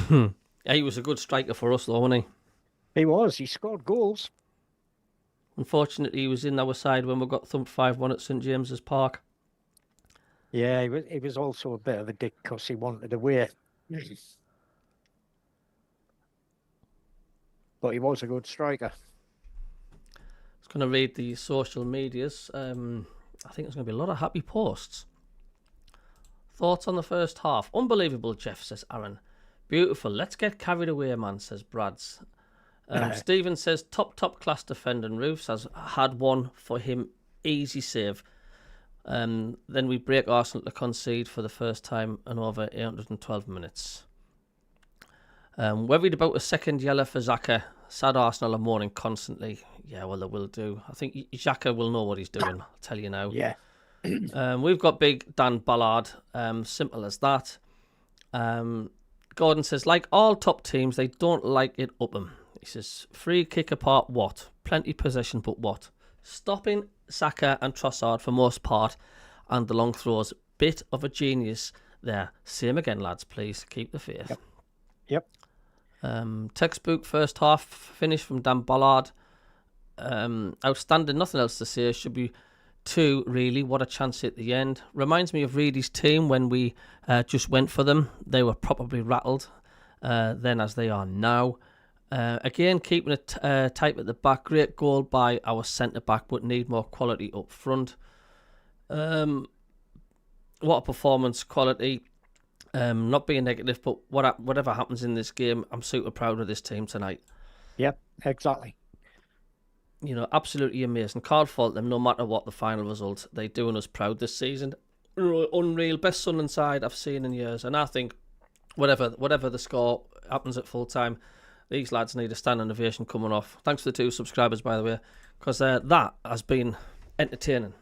Yeah, he was a good striker for us, though, wasn't he? He was. He scored goals. Unfortunately, he was in our side when we got thumped 5-1 at St James's Park. Yeah, he was also a bit of a dick because he wanted away. But he was a good striker. I was going to read the social medias. I think there's going to be a lot of happy posts. Thoughts on the first half? Unbelievable, Jeff, says Aaron. Beautiful. Let's get carried away, man, says Brad's. Stephen says, top class defender. And Roofs has had one for him. Easy save. Then we break Arsenal to concede for the first time in over 812 minutes. Worried about a second yellow for Xhaka. Sad Arsenal are mourning constantly. Yeah, well, they will do. I think Xhaka will know what he's doing. I'll tell you now. Yeah. We've got big Dan Ballard. Simple as that. Gordon says, like all top teams, they don't like it up them. He says, free kick apart what? Plenty possession, but what? Stopping Saka and Trossard for most part, and the long throws. Bit of a genius there. Same again, lads, please. Keep the faith. Yep. Textbook first half finish from Dan Ballard. Outstanding, nothing else to say. Should be 2, really. What a chance at the end. Reminds me of Reedy's team when we just went for them. They were probably rattled then as they are now. Again, keeping it tight at the back. Great goal by our centre-back, but need more quality up front. What a performance, quality. Not being negative, but whatever happens in this game, I'm super proud of this team tonight. Yep, exactly. You know, absolutely amazing. Can't fault them no matter what the final result. They're doing us proud this season. Unreal. Best Sunderland side I've seen in years. And I think whatever the score happens at full time, these lads need a standing ovation coming off. Thanks to the 2 subscribers, by the way, because that has been entertaining.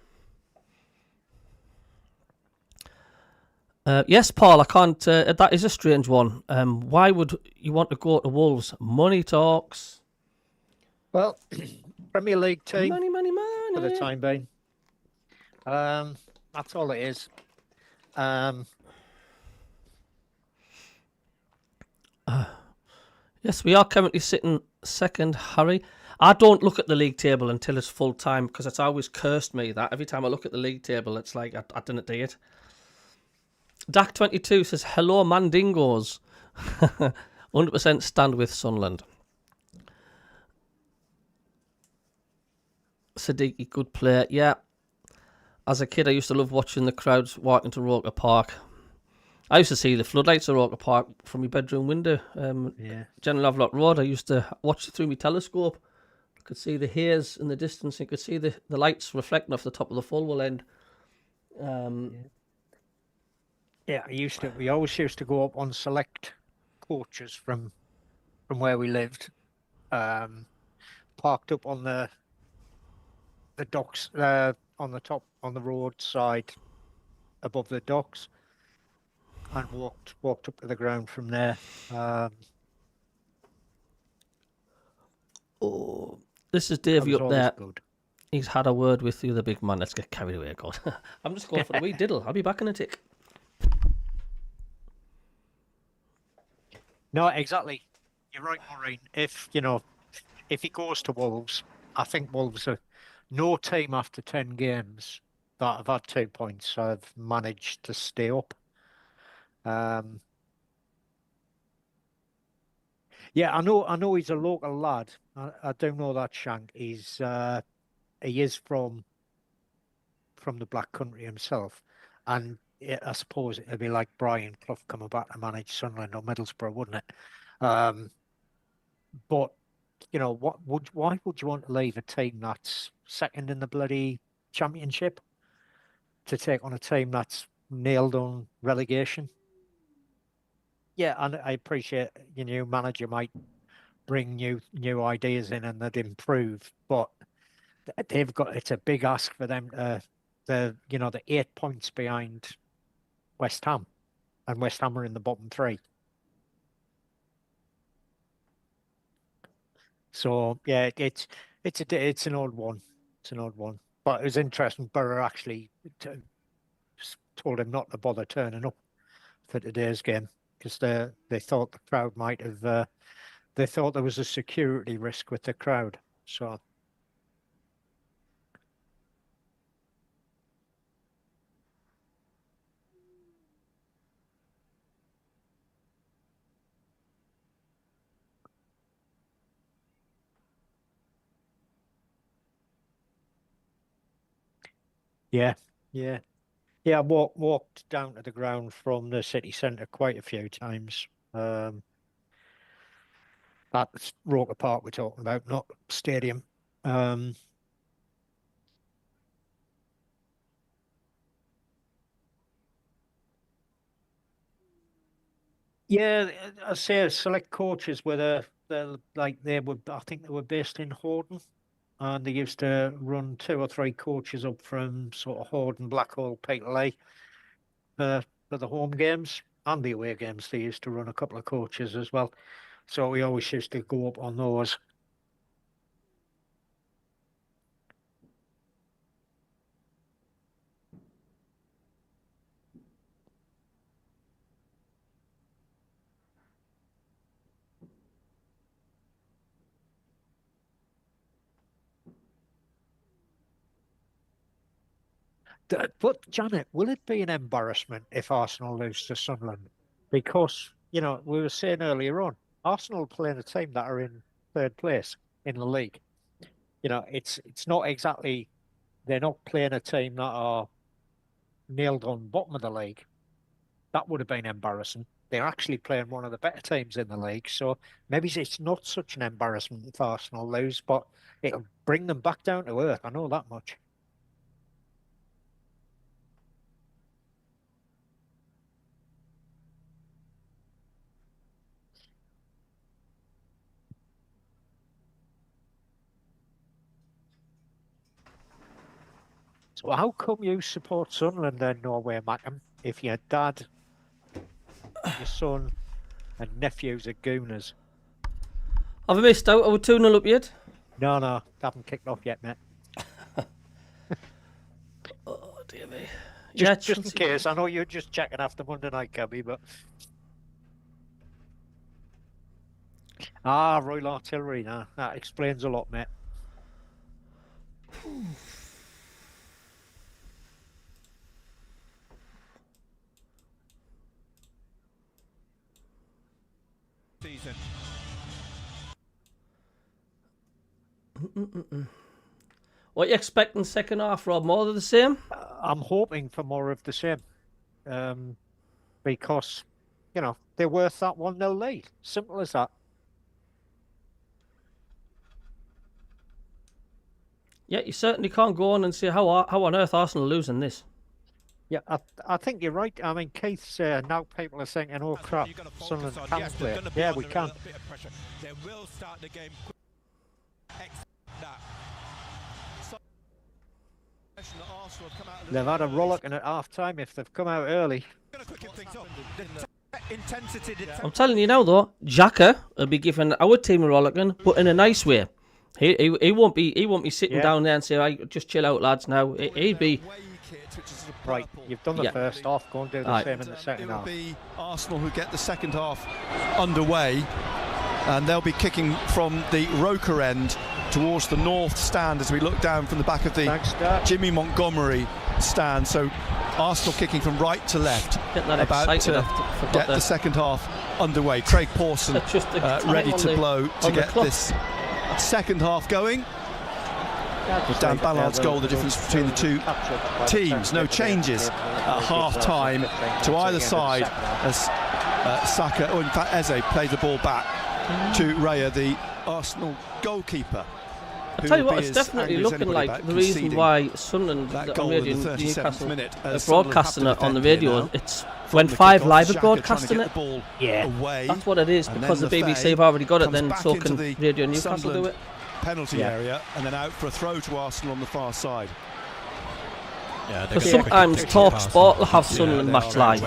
Yes, Paul, I can't. That is a strange one. Why would you want to go to Wolves? Money talks. Well, Premier League team Money. for the time being. That's all it is. Yes, we are currently sitting second, Harry. I don't look at the league table until it's full time because it's always cursed me that every time I look at the league table, it's like I didn't do it. Dak22 says, hello, Mandingos. 100% stand with Sunderland. Siddiqui, good player. Yeah. As a kid, I used to love watching the crowds walking to Roker Park. I used to see the floodlights at Roker Park from my bedroom window. General Havelock Road. I used to watch it through my telescope. I could see the haze in the distance. You could see the lights reflecting off the top of the Fulwell end. Yeah, we always used to go up on select coaches from where we lived, parked up on the docks, on the road side above the docks, and walked up to the ground from there. This is Davey up there. Good. He's had a word with the other big man. Let's get carried away, God. I'm just going for a wee diddle. I'll be back in a tick. No, exactly. You're right, Maureen. If he goes to Wolves, I think Wolves are no team after 10 games that have had 2 points have managed to stay up. Yeah, I know he's a local lad. I do know that, Shank. He is from the Black Country himself, and I suppose it'd be like Brian Clough coming back to manage Sunderland or Middlesbrough, wouldn't it? But why would you want to leave a team that's second in the bloody championship to take on a team that's nailed on relegation? Yeah, and I appreciate your new manager might bring new ideas in and they'd improve, but it's a big ask for them to the 8 points behind West Ham, and West Ham are in the bottom 3. So yeah, it's an odd one. It's an odd one. But it was interesting. Borough actually told him not to bother turning up for today's game because they thought the crowd might have. They thought there was a security risk with the crowd. So. Yeah, yeah. Yeah, I walked down to the ground from the city centre quite a few times. That's Roker Park we're talking about, not stadium. Yeah, I say select coaches were I think they were based in Horden, and they used to run 2 or 3 coaches up from sort of Horden, Blackhall, Peterlee for the home games and the away games. They used to run a couple of coaches as well. So we always used to go up on those. But Janet, will it be an embarrassment if Arsenal lose to Sunderland? Because, we were saying earlier on, Arsenal are playing a team that are in 3rd place in the league. It's not exactly, they're not playing a team that are nailed on bottom of the league. That would have been embarrassing. They're actually playing one of the better teams in the league. So maybe it's not such an embarrassment if Arsenal lose, but it'll bring them back down to earth. I know that much. So how come you support Sunderland then, Norway, Mackham, if your dad, your son and nephews are Gooners? Have I missed out? Are we 2-0 up yet? No, haven't kicked off yet, mate. Oh, dear me. Just in case, I know you're just checking after Monday night, Cabbie, but... Royal Artillery, nah, that explains a lot, mate. Season. What are you expecting second half, Rob? More of the same? I'm hoping for more of the same. Because, they're worth that 1-0 lead. Simple as that. Yeah, you certainly can't go on and say how on earth Arsenal are losing this. Yeah, I think you're right. I mean, Keith's now people are saying, oh crap, Sunderland can play. Yeah, we can. They will start the game. They've had a rollicking at half time if they've come out early. I'm telling you now though, Xhaka will be giving our team a rollicking, but in a nice way. He won't be sitting down there and say, "Right, just chill out, lads." Now he'd be. Right, you've done the first half, go and do the same in the second half. It will be Arsenal who get the second half underway, and they'll be kicking from the Roker end towards the north stand as we look down from the back of the Jimmy Montgomery stand. So Arsenal kicking from right to left, about to get the second half underway. Craig Pawson ready to blow to get this second half going. With Dan Ballard's goal, the difference between the two teams. No changes at half-time to either side as Saka, or in fact Eze, played the ball back to Raya, the Arsenal goalkeeper. I'll tell you what, it's definitely looking like the reason why Sunderland, Newcastle, are broadcasting it on the radio. It's when 5 Live are broadcasting it. Yeah, that's what it is, because the BBC have already got it, then so can Radio Newcastle do it. Penalty area, and then out for a throw to Arsenal on the far side. Yeah, because sometimes Talk Sport will have Sunderland match live,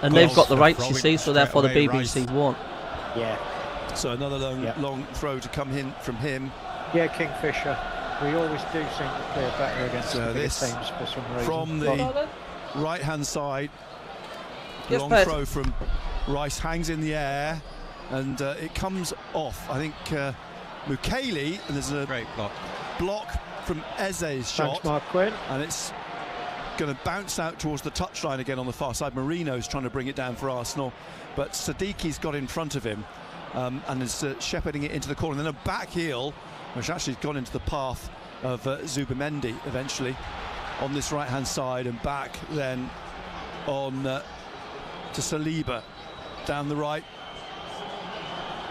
and they've got the rights, you see, so therefore the BBC won't. Yeah. So another long throw to come in from him. Yeah, Kingfisher. We always do seem to play better against the bigger this teams for some reason. from the right-hand side. Yes, Long Ped. throw from Rice, hangs in the air, and it comes off. I think Mukeli, and there's a Great block from Eze's shot. Thanks, Mark Quinn. And it's going to bounce out towards the touchline again on the far side. Marino's trying to bring it down for Arsenal, but Sadiqi's got in front of him and is shepherding it into the corner. And then a back heel, which actually has gone into the path of Zubimendi eventually on this right-hand side, and back then on to Saliba down the right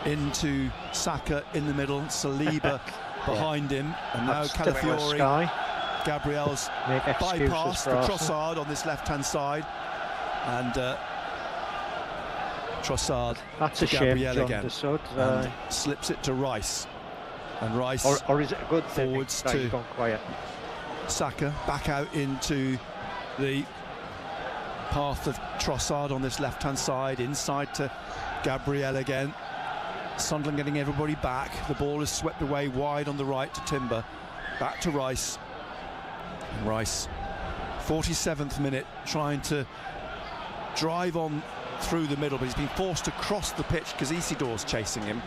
into Saka in the middle, Saliba behind him, and now Calafiori. Gabriel's bypass for Trossard on this left-hand side, and Trossard That's to a shame, Gabriel John again, Desud, and slips it to Rice, and Rice or is it a good thing? forwards Right, to you've gone quiet. Saka, back out into the path of Trossard on this left-hand side, inside to Gabriel again. Sunderland getting everybody back. The ball is swept away wide on the right to Timber, back to Rice. And Rice, 47th minute, trying to drive on through the middle, but he's been forced to cross the pitch because Isidor's chasing him.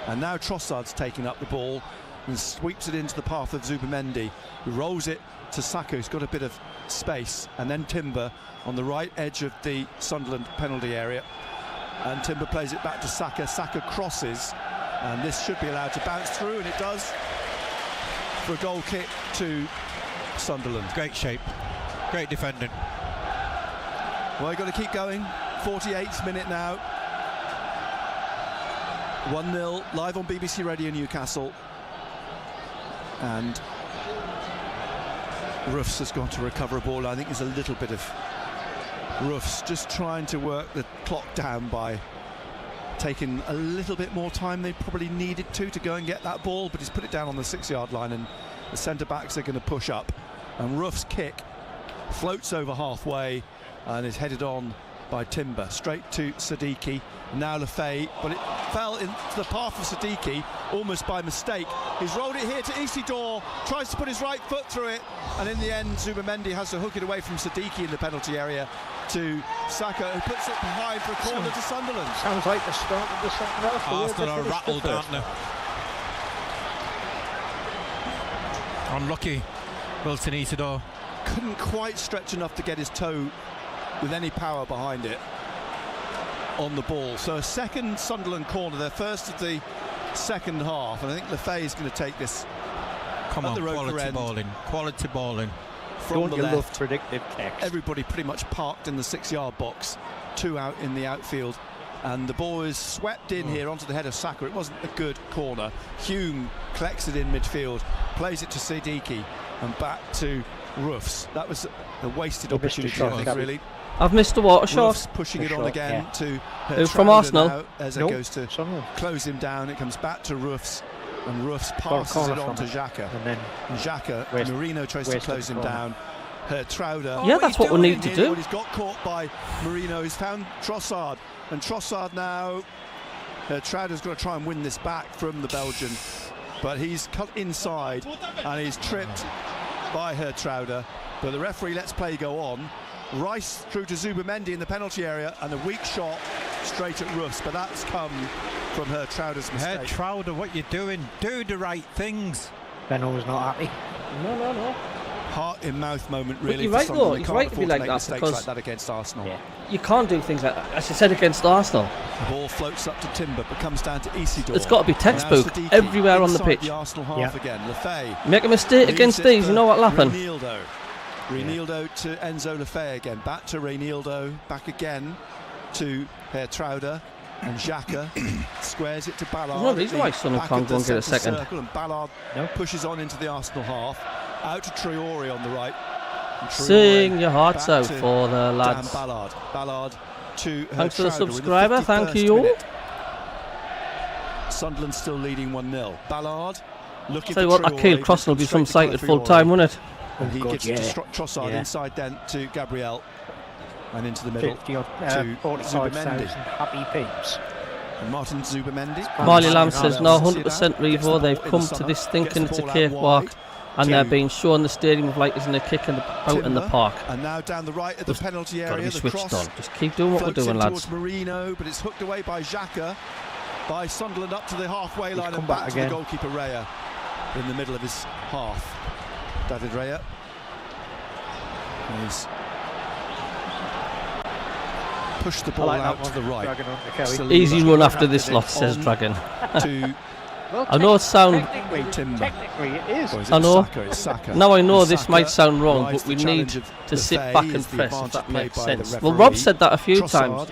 And now Trossard's taking up the ball and sweeps it into the path of Zubimendi, who rolls it to Saka, who's got a bit of space, and then Timber on the right edge of the Sunderland penalty area. And Timber plays it back to Saka. Saka crosses, and this should be allowed to bounce through, and it does, for a goal kick to Sunderland. Great shape, great defending. Well, you've got to keep going. 48th minute now. 1-0, live on BBC Radio Newcastle. And Roofs has gone to recover a ball. I think there's a little bit of Roofs just trying to work the clock down by taking a little bit more time they probably needed to go and get that ball, but he's put it down on the 6-yard line, and the centre-backs are going to push up. And Roof's kick floats over halfway and is headed on by Timber, straight to Sadiqi. Now Lefay, but it fell into the path of Sadiqi almost by mistake. He's rolled it here to Isidore, tries to put his right foot through it, and in the end Zubimendi has to hook it away from Sadiqi in the penalty area to Saka, who puts it behind for a corner to Sunderland. Sounds like the start of the second half. Arsenal are rattled, aren't they? Unlucky, Wilson Isidore. Couldn't quite stretch enough to get his toe with any power behind it on the ball. So a second Sunderland corner, their first of the second half, and I think Lefay is going to take this. Come on, quality balling. From the love left, predictive text. everybody pretty much parked in the 6-yard box, 2 out in the outfield, and the ball is swept in here onto the head of Saka. It wasn't a good corner. Hume collects it in midfield, plays it to Sadiqi, and back to Roofs. That was a wasted opportunity, I think, really. I've missed the water shot. Roofs pushing it on again to from Arsenal. now, as it goes to close him down. It comes back to Roofs, and Roofs passes it on to Xhaka. And then Xhaka, Marino tries to close him down. Trauder. Yeah, that's what we need to do. But he's got caught by Marino. He's found Trossard, and Trossard now. Trauder's got to try and win this back from the Belgian, but he's cut inside and he's tripped by Trauder. But the referee lets play go on. Rice through to Zubimendi in the penalty area, and a weak shot straight at Roofs, but that's come from Trauder's mistake. Trauder, what you doing? Do the right things. Benno was not happy. No. Heart in mouth moment, really. You're right, though. He's right to be like that, mistakes because like that against Arsenal. Yeah. You can't do things like that, as you said, against Arsenal. The ball floats up to Timber, but comes down to Isidore. It's got to be textbook everywhere on the pitch. The Arsenal half again. Lefay. Make a mistake against these, you know what'll happen. Reinildo to Enzo Lefay again. Back to Reinildo. Back again to Trauder. And Xhaka squares it to Ballard. There's no reason why Sunderland can't go and get a second. And Ballard pushes on into the Arsenal half. Out to Traore on the right. Sing your hearts out for the lads. Ballard to thanks for the subscriber, thank you. Sunderland still leading 1-0. Ballard looking tell you for what, that Kale Crossing will be some sight at full time, won't it? And he gets it to Trossard inside then to Gabriel, and into the middle to 45,000 Zubimendi. happy peeps. And Martin Zubimendi. Marley Lamb says, no, 100% Revo. They've come to this thinking it's a cakewalk, and they're being shown the stadium of light isn't a kick out in the park. And now down the right at the penalty area. Got to be the switched cross on. Just keep doing what we're doing, lads. towards Marino, but it's hooked away by Xhaka. By Sunderland up to the halfway line and back back to again. the goalkeeper Raya in the middle of his half. David Raya. He's pushed the ball out to the right. Easy run after this lot, says Dragon. I know it sounds. Technically it is. I know. It's Saka. Now I know And this Saka might sound wrong, rides but we the need challenge of to sit Lefebvre. back He and is the press, if advantage that played makes by the sense. Well, referee. Rob said that a few times.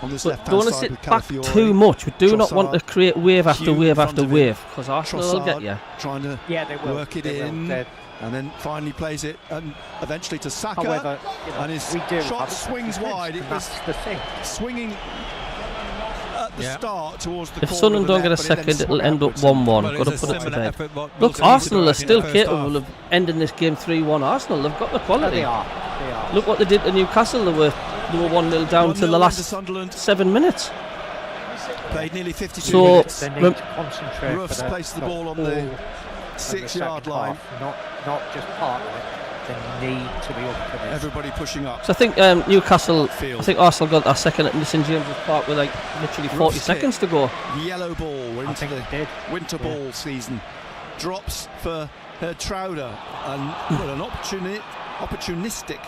On this But left-hand don't want to side sit with back Calafiori. too much. We do not want to Trossard, create wave after Hugh wave in front after of him. wave, because Arsenal will get Trossard you. trying to Yeah, they will. work it They will. in, They're- and then finally plays it and eventually to Saka. However, you know, and his we do shot have swings defence, wide. It and was that's the thing. swinging at the start towards the If corner Sunderland of the don't get a net, but it then second, it'll swung end up outwards. 1-1. Well, Got to it's a put it to similar bed. effort what Look, Wilson Arsenal are used to still do in the first capable half. of ending this game 3-1. Arsenal, they've got the No, quality. they are. They are. Look what they did to Newcastle. They were 1-0 down to 1-0 the last into Sunderland. 7 minutes. Played nearly 52 So- minutes. They need to concentrate. Ruffs for placed the ball on the whole of 6-yard second line. half, not just part of it. They need to be up for this. Everybody pushing up. So I think Newcastle, Field. I think Arsenal got that second at St James's Park with like literally 40 Ruffs seconds to go. Yellow ball. We're I into think the they did. winter Yeah. ball season. Drops for Trauder, and an opportunistic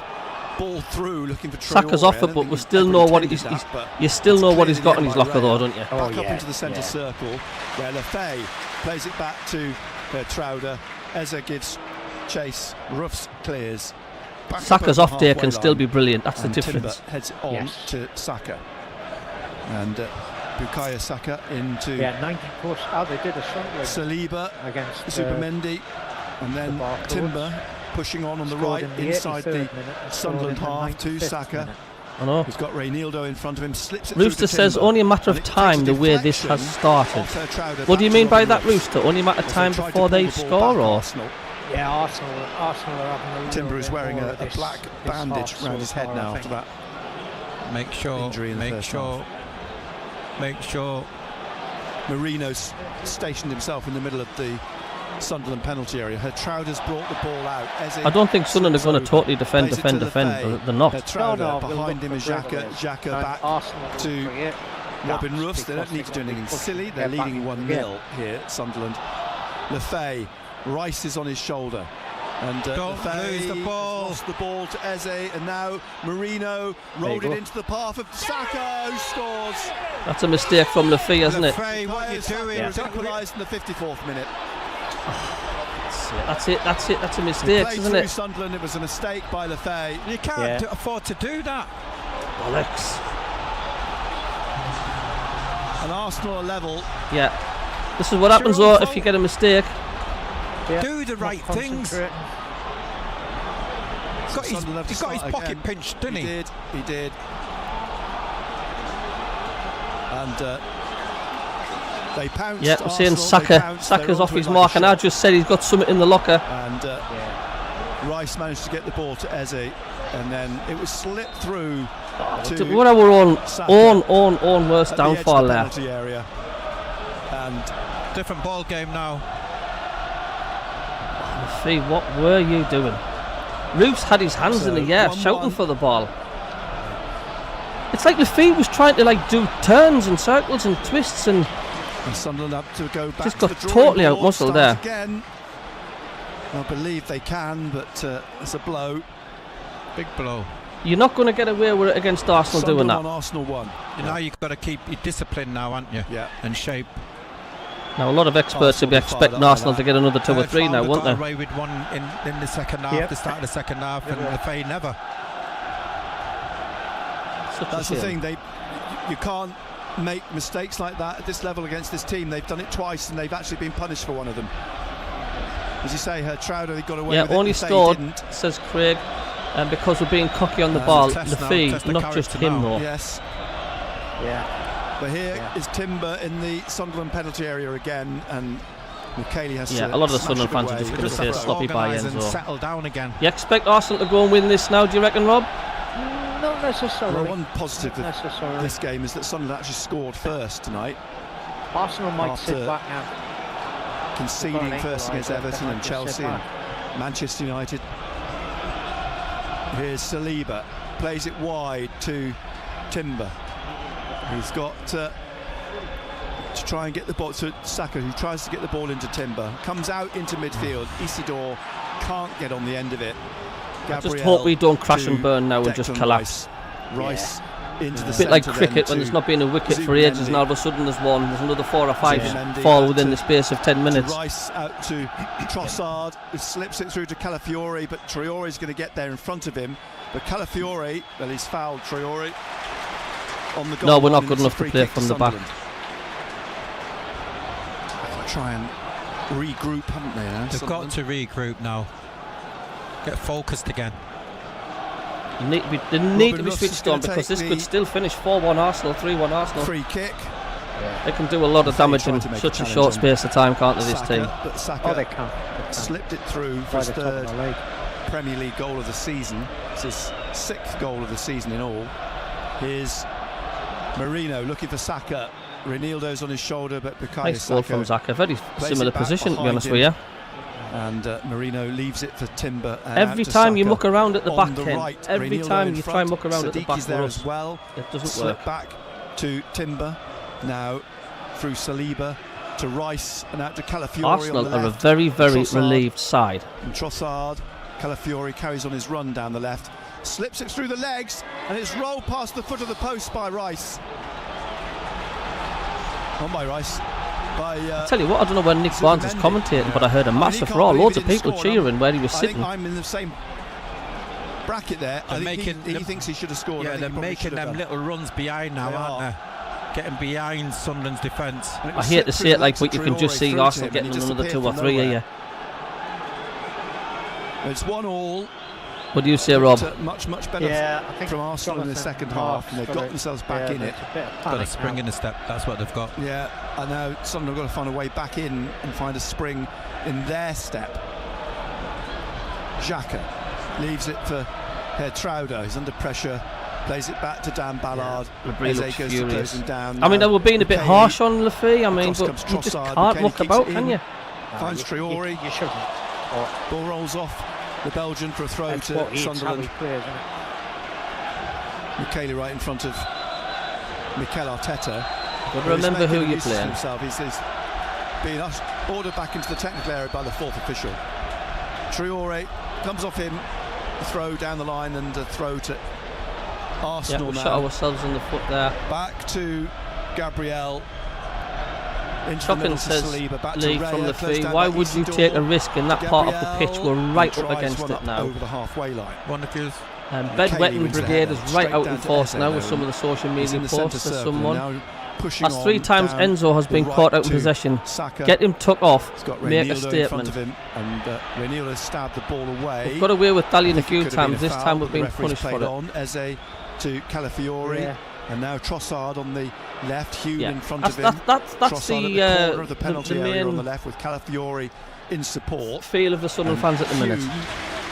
ball through, looking for Traore. Saka's off I it, don't but think we he still ever know what intended he's. that, but You still it's know what he's clearly got in led his by locker, though, Raya. don't you? Oh, Back up yeah, into the centre yeah. circle, where Lefebvre plays it back to Trauder. Eze gives chase. Ruffs clears. Back up Saka's over off day halfway can still line, be brilliant. That's the and difference. Timber heads it on Yes. to Saka. And Bukayo Saka into Yeah, 90 plus. Oh, they did a Sunderland Saliba, against Zubimendi, and then the Barcodes. Timber pushing on the scored right in the inside 83rd the minute and scored Sunderland in the half to 95th Saka. minute. I know. He's got Reynaldo in front of him, slips it Rooster through to says Timber, only a matter and of it takes time a the way this has deflection started. off Trauder What do back you to mean by Robin that, Ruffs, Rooster? Only a matter of as time tried to before pull they the ball score, back or? Arsenal. Yeah, Arsenal are having a little Timber is bit wearing more a of this- black this bandage half around so his head far, now I after think. that Make sure, injury in the make first sure, make sure. Marino's stationed himself in the middle of the Sunderland penalty area. Trauder's brought the ball out. I don't think Sunderland are going to totally defend. Plays it to They're not. Trauder No, behind him is Xhaka. Xhaka back to Robin Ruffs. They don't need to do anything silly. They're leading 1-0 here at Sunderland. Lefebvre, Rice is on his shoulder. And Don't Lefebvre lose the ball. has lost the ball to Eze, and now Marino rolled you it go. into the path of Saka, who scores. That's a mistake from Lefebvre, isn't it? Lefebvre, what are you doing? It was equalised in the 54th minute. That's it. That's a He mistake, played isn't through it? Sunderland. It was a mistake by Lefebvre. You can't afford to do that. Bollocks. And Arsenal are level. Yeah. This is what happens, though, if you get a mistake. Do the right things. He's got Sunderland have to his start pocket again. pinched, didn't he? He did. And they pounced. Yeah, I'm saying Arsenal, they Saka. pounced, Saka's they're off onto his it like mark, a and I shot. just said he's got something in the locker. And Rice managed to get the ball to Eze, and then it was slipped through to What our own Saka worst at the edge of downfall the there. penalty area. And Different ball game now. Fee, what were you doing? Roofs had his hands in So, the air, 1-1. shouting for the ball. It's like Lefebvre was trying to do turns and circles and twists, and Sunderland have to go back Just to got the drawing totally board, outmuscled start there. Again. I believe they can, but it's a blow. Big blow. you're not going to get away with it against Arsenal doing Sunderland that. on Arsenal 1. You know you've got to keep your discipline now, haven't you? Yeah. And shape. Now, a lot of experts will be Arsenal fired expecting up Arsenal like to get another 2 or 3 now, Fowler won't got they? away with one in the second half, Yep. the start of the second half, and Lefebvre never. Such a That's the shame. thing. You can't make mistakes like that at this level against this team. They've done it twice, and they've actually been punished for one of them. As you say, Trauder, they got away Yeah, with it. only Lefebvre scored, didn't. says Craig, because we're being cocky on the It's a ball. test now, Lefebvre, test the not just character him, now. though. Yes. Yeah. But here is Yeah. Timber in the Sunderland penalty area again, and Kelly has Yeah, to a lot of the smash Sunderland it fans are away. just We gonna just say have to sloppy by organise and Enzo. settle down again. You expect Arsenal to go and win this now, do you reckon, Rob? No, necessarily. Well, one positive of necessarily. this game is that Sunderland actually scored first tonight, Arsenal might sit after back now. conceding first against equaliser, Everton they and might just sit Chelsea and back. Manchester United. Here's Saliba, plays it wide to Timber. He's got to try and get the ball to Saka, who tries to get the ball into Timber. Comes out into midfield. Isidore can't get on the end of it. I just hope we don't crash and burn now and just collapse. Rice into the A bit like centre cricket then when there's to not been a wicket for ages and all of a sudden there's one. There's another 4 or 5 Zubimendi fall out within to- the space of 10 minutes. Rice out to Trossard, who slips it through to Calafiori, but Traore's going to get there in front of him. But Calafiori, well, he's fouled Traore on the goal. No, we're not line, good and it's a enough to free play kick from the back. Sunderland. Try and regroup, haven't they? Now, They've got to regroup now. Get focused again. They need to be Robin Russ is switched on gonna because take this could the still finish 4-1 Arsenal, 3-1 Arsenal. Free kick. They can do a lot of damage in Tried to make a such a challenge short on space of time, can't they, this Saka, team? but Saka Oh, they can. slipped it through for By his the top of third the league. Premier League goal of the season. It's his 6th goal of the season in all. Here's Marino looking for Saka. Renildo's on his shoulder, but Bukayo Nice goal from Saka. Zaka. Very plays similar it back position, to be behind honest him. with you. And Marino leaves it for Timber. And Every out to time you Saka muck around at the on back, the Ken, right. every Renildo time in you front. try and muck around at the back Sadiqi's for there us, as well. it doesn't Slip work. back to Timber. Now through Saliba to Rice and out to Calafiori on Arsenal the are a left. very, very Trossard. relieved side. And Trossard, Calafiori carries on his run down the left, slips it through the legs, and it's rolled past the foot of the post by Rice. Not by Rice, by. I tell you what, I don't know when Nick Barnes was Zubimendi. commentating, but I heard a I mean, massive he can't roar, believe loads he of didn't people score. cheering where he was I think sitting. I'm in the same bracket there. I think he thinks he should have scored. I Yeah, think they're he probably making should have them done. little runs behind now, They aren't are. they? Getting behind Sunderland's defence. And it I was hate to slipped say through it the like, legs but of you can just Traore see through to Arsenal him, getting and he another disappeared 2 or from 3 a nowhere. year. It's 1-1. What do you say, Rob? Much better Yeah, I think from Arsenal in the Jonathan second half, and they've Mark's got got themselves back in it. there's a bit of Got a panic spring now. in the step. That's what they've got. Yeah, I know Sunderland have got to find a way back in and find a spring in their step. Xhaka leaves it for Trauder. He's under pressure. Plays it back to Dan Ballard. Labrie Eze looks goes to furious. close him down. I mean, they were being a bit Kelly harsh on Lafay, I mean, across but comes you just Trossard. can't Kelly muck keeps about, it can in. you? Finds You Traore. shouldn't. Or Ball rolls off the Belgian for a throw that's to what eats how Sunderland. he plays, isn't it? Michele right in front of Mikel Arteta. But Well, he's remember who making you're uses of playing. himself. He's being ordered back into the technical area by the 4th official. Traore comes off him, a throw down the line and a throw to Yeah, Arsenal we now. shot ourselves in the foot there. Back to Gabriel. Into the Choppin middle to says, Saliba, back Lee to from Raya, the close fee, down why by would you Isidore. take a risk in that part of the pitch? Gabriel We're right up drives against one it up now. over the halfway line. One of yours. Bedwetting wins the Brigade header, is right straight out down in to force Eze now now. with some of the social He's in media the centre posts. There's circle, someone. now pushing That's 3 on times down Enzo has the been right caught out in to possession. Saka. Get him took off, He's got make a Renildo in front statement. of him, and Renildo stabbed the ball away. We've got away with Dalian a It few could have been times. This foul, time but we've the been referee's punished for played it. on. Eze to Calafiori, Yeah. and now Trossard on the left, Hume Yeah, in front that's, of him. that's Trossard the, at the corner of the penalty area on the main left with Calafiori in support. feel of the Sunderland fans at the minute. Hume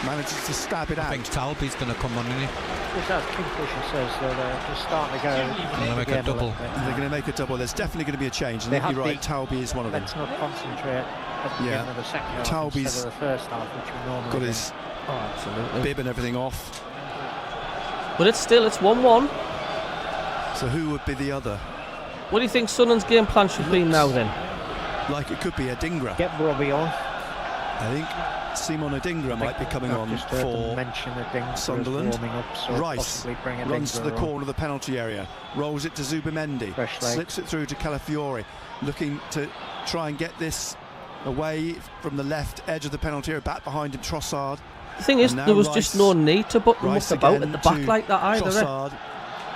manages to stab it I out. think Talby's going to come on, isn't he? Just as Kingfisher says, they're just starting to go. Gonna make a double. They're going to make a double. There's definitely going to be a change. And They I think you're have right, Talby is one of them. Let's not concentrate at the Yeah. beginning of the second half Talby's instead of the first half, which we normally Got do. his Oh, absolutely. bib and everything off. But it's 1-1. So who would be the other? What do you think Sunderland's game plan should be now then? Like it could be Adingra. Get Robbie on. I think Simon Adingra might be coming I've on just heard them for mention Adingra as Sunderland. warming up, so Rice possibly bring Adingra runs to the on. corner of the penalty area, rolls it to Zubimendi, Fresh leg. slips it through to Calafiori, looking to try and get this away from the left edge of the penalty area, back behind him Trossard. The thing is, And now there was just no need to muck Rice about again at the back to like that either. Eh? Trossard,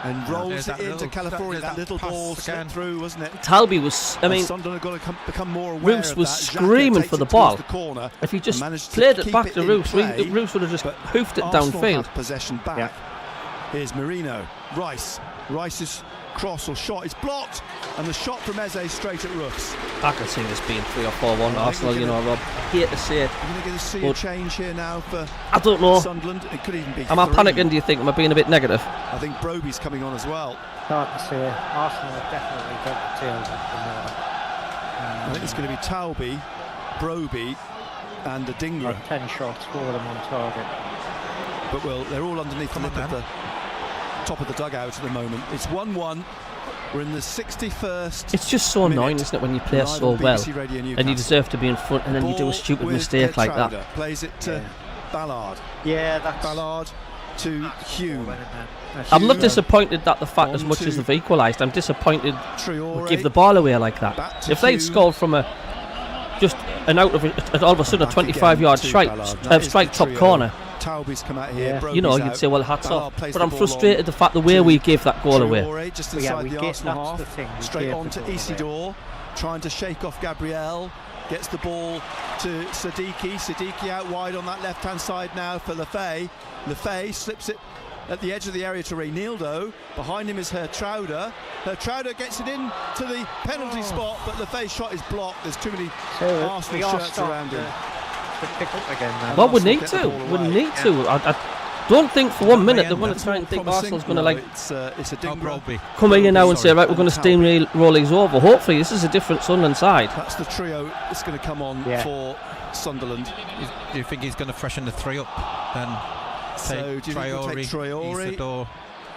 and rolls There's it that into little- Calafiori. there's That that little pass ball again. slipped through, wasn't it? Talby was, I And mean, Sunderland have got to become more aware Roos of was that. Xhaka screaming takes for the it towards ball. the corner, if he just managed to played it keep back it to in Roos, play, Roos would have just but hoofed it Arsenal downfield. have possession back. Yeah. Here's Marino. Rice is cross or shot is blocked, and the shot from Eze straight at Roofs. I can see this being 3 or 4-1 Arsenal, you know, Rob. I hate to say it. You're going to see a change here now for I don't know. Sunderland. It could even be Am I 3. panicking, do you think? Am I being a bit negative? I think Broby's coming on as well. Hard to say. Arsenal have definitely got the tails at the moment. I think it's going to be Talby, Broby, and Adingra. 10 shots, 4 of them on target. But they're all underneath the lip of the top of the dugout at the moment. It's 1-1. We're in the 61st. It's just so annoying, isn't it, when you play so well and you deserve to be in front and then you do a stupid mistake like that. Plays it to Ballard. Yeah, that's Ballard to Hume. I'm not disappointed that the fact as much as they've equalised, I'm disappointed we give the ball away like that. If they'd scored from just an out of all of a sudden a 25-yard strike top corner, Talby's come out here. you know, you'd say, well, hats off. But I'm frustrated the fact the way we gave that goal away. Just inside the Arsenal half, straight on to Isidore, trying to shake off Gabriel. Gets the ball to Siddiqui. Siddiqui out wide on that left-hand side now for Lefay. Lefay slips it at the edge of the area to Reynaldo. Behind him is Hertrauder. Hertrauder gets it in to the penalty spot, but Lefay's shot is blocked. There's too many Arsenal shirts around him. Pick up again now. Well, we need to. We need to. I don't think for 1 minute they're going to try and think Arsenal's going to it's a Dingra. come here now and say, right, we're going to steamroll these over. Hopefully this is a different Sunderland side. That's the trio that's going to come on for Sunderland. Do you think he's going to freshen the 3 up? Then so do you think we'll take Traore Isidore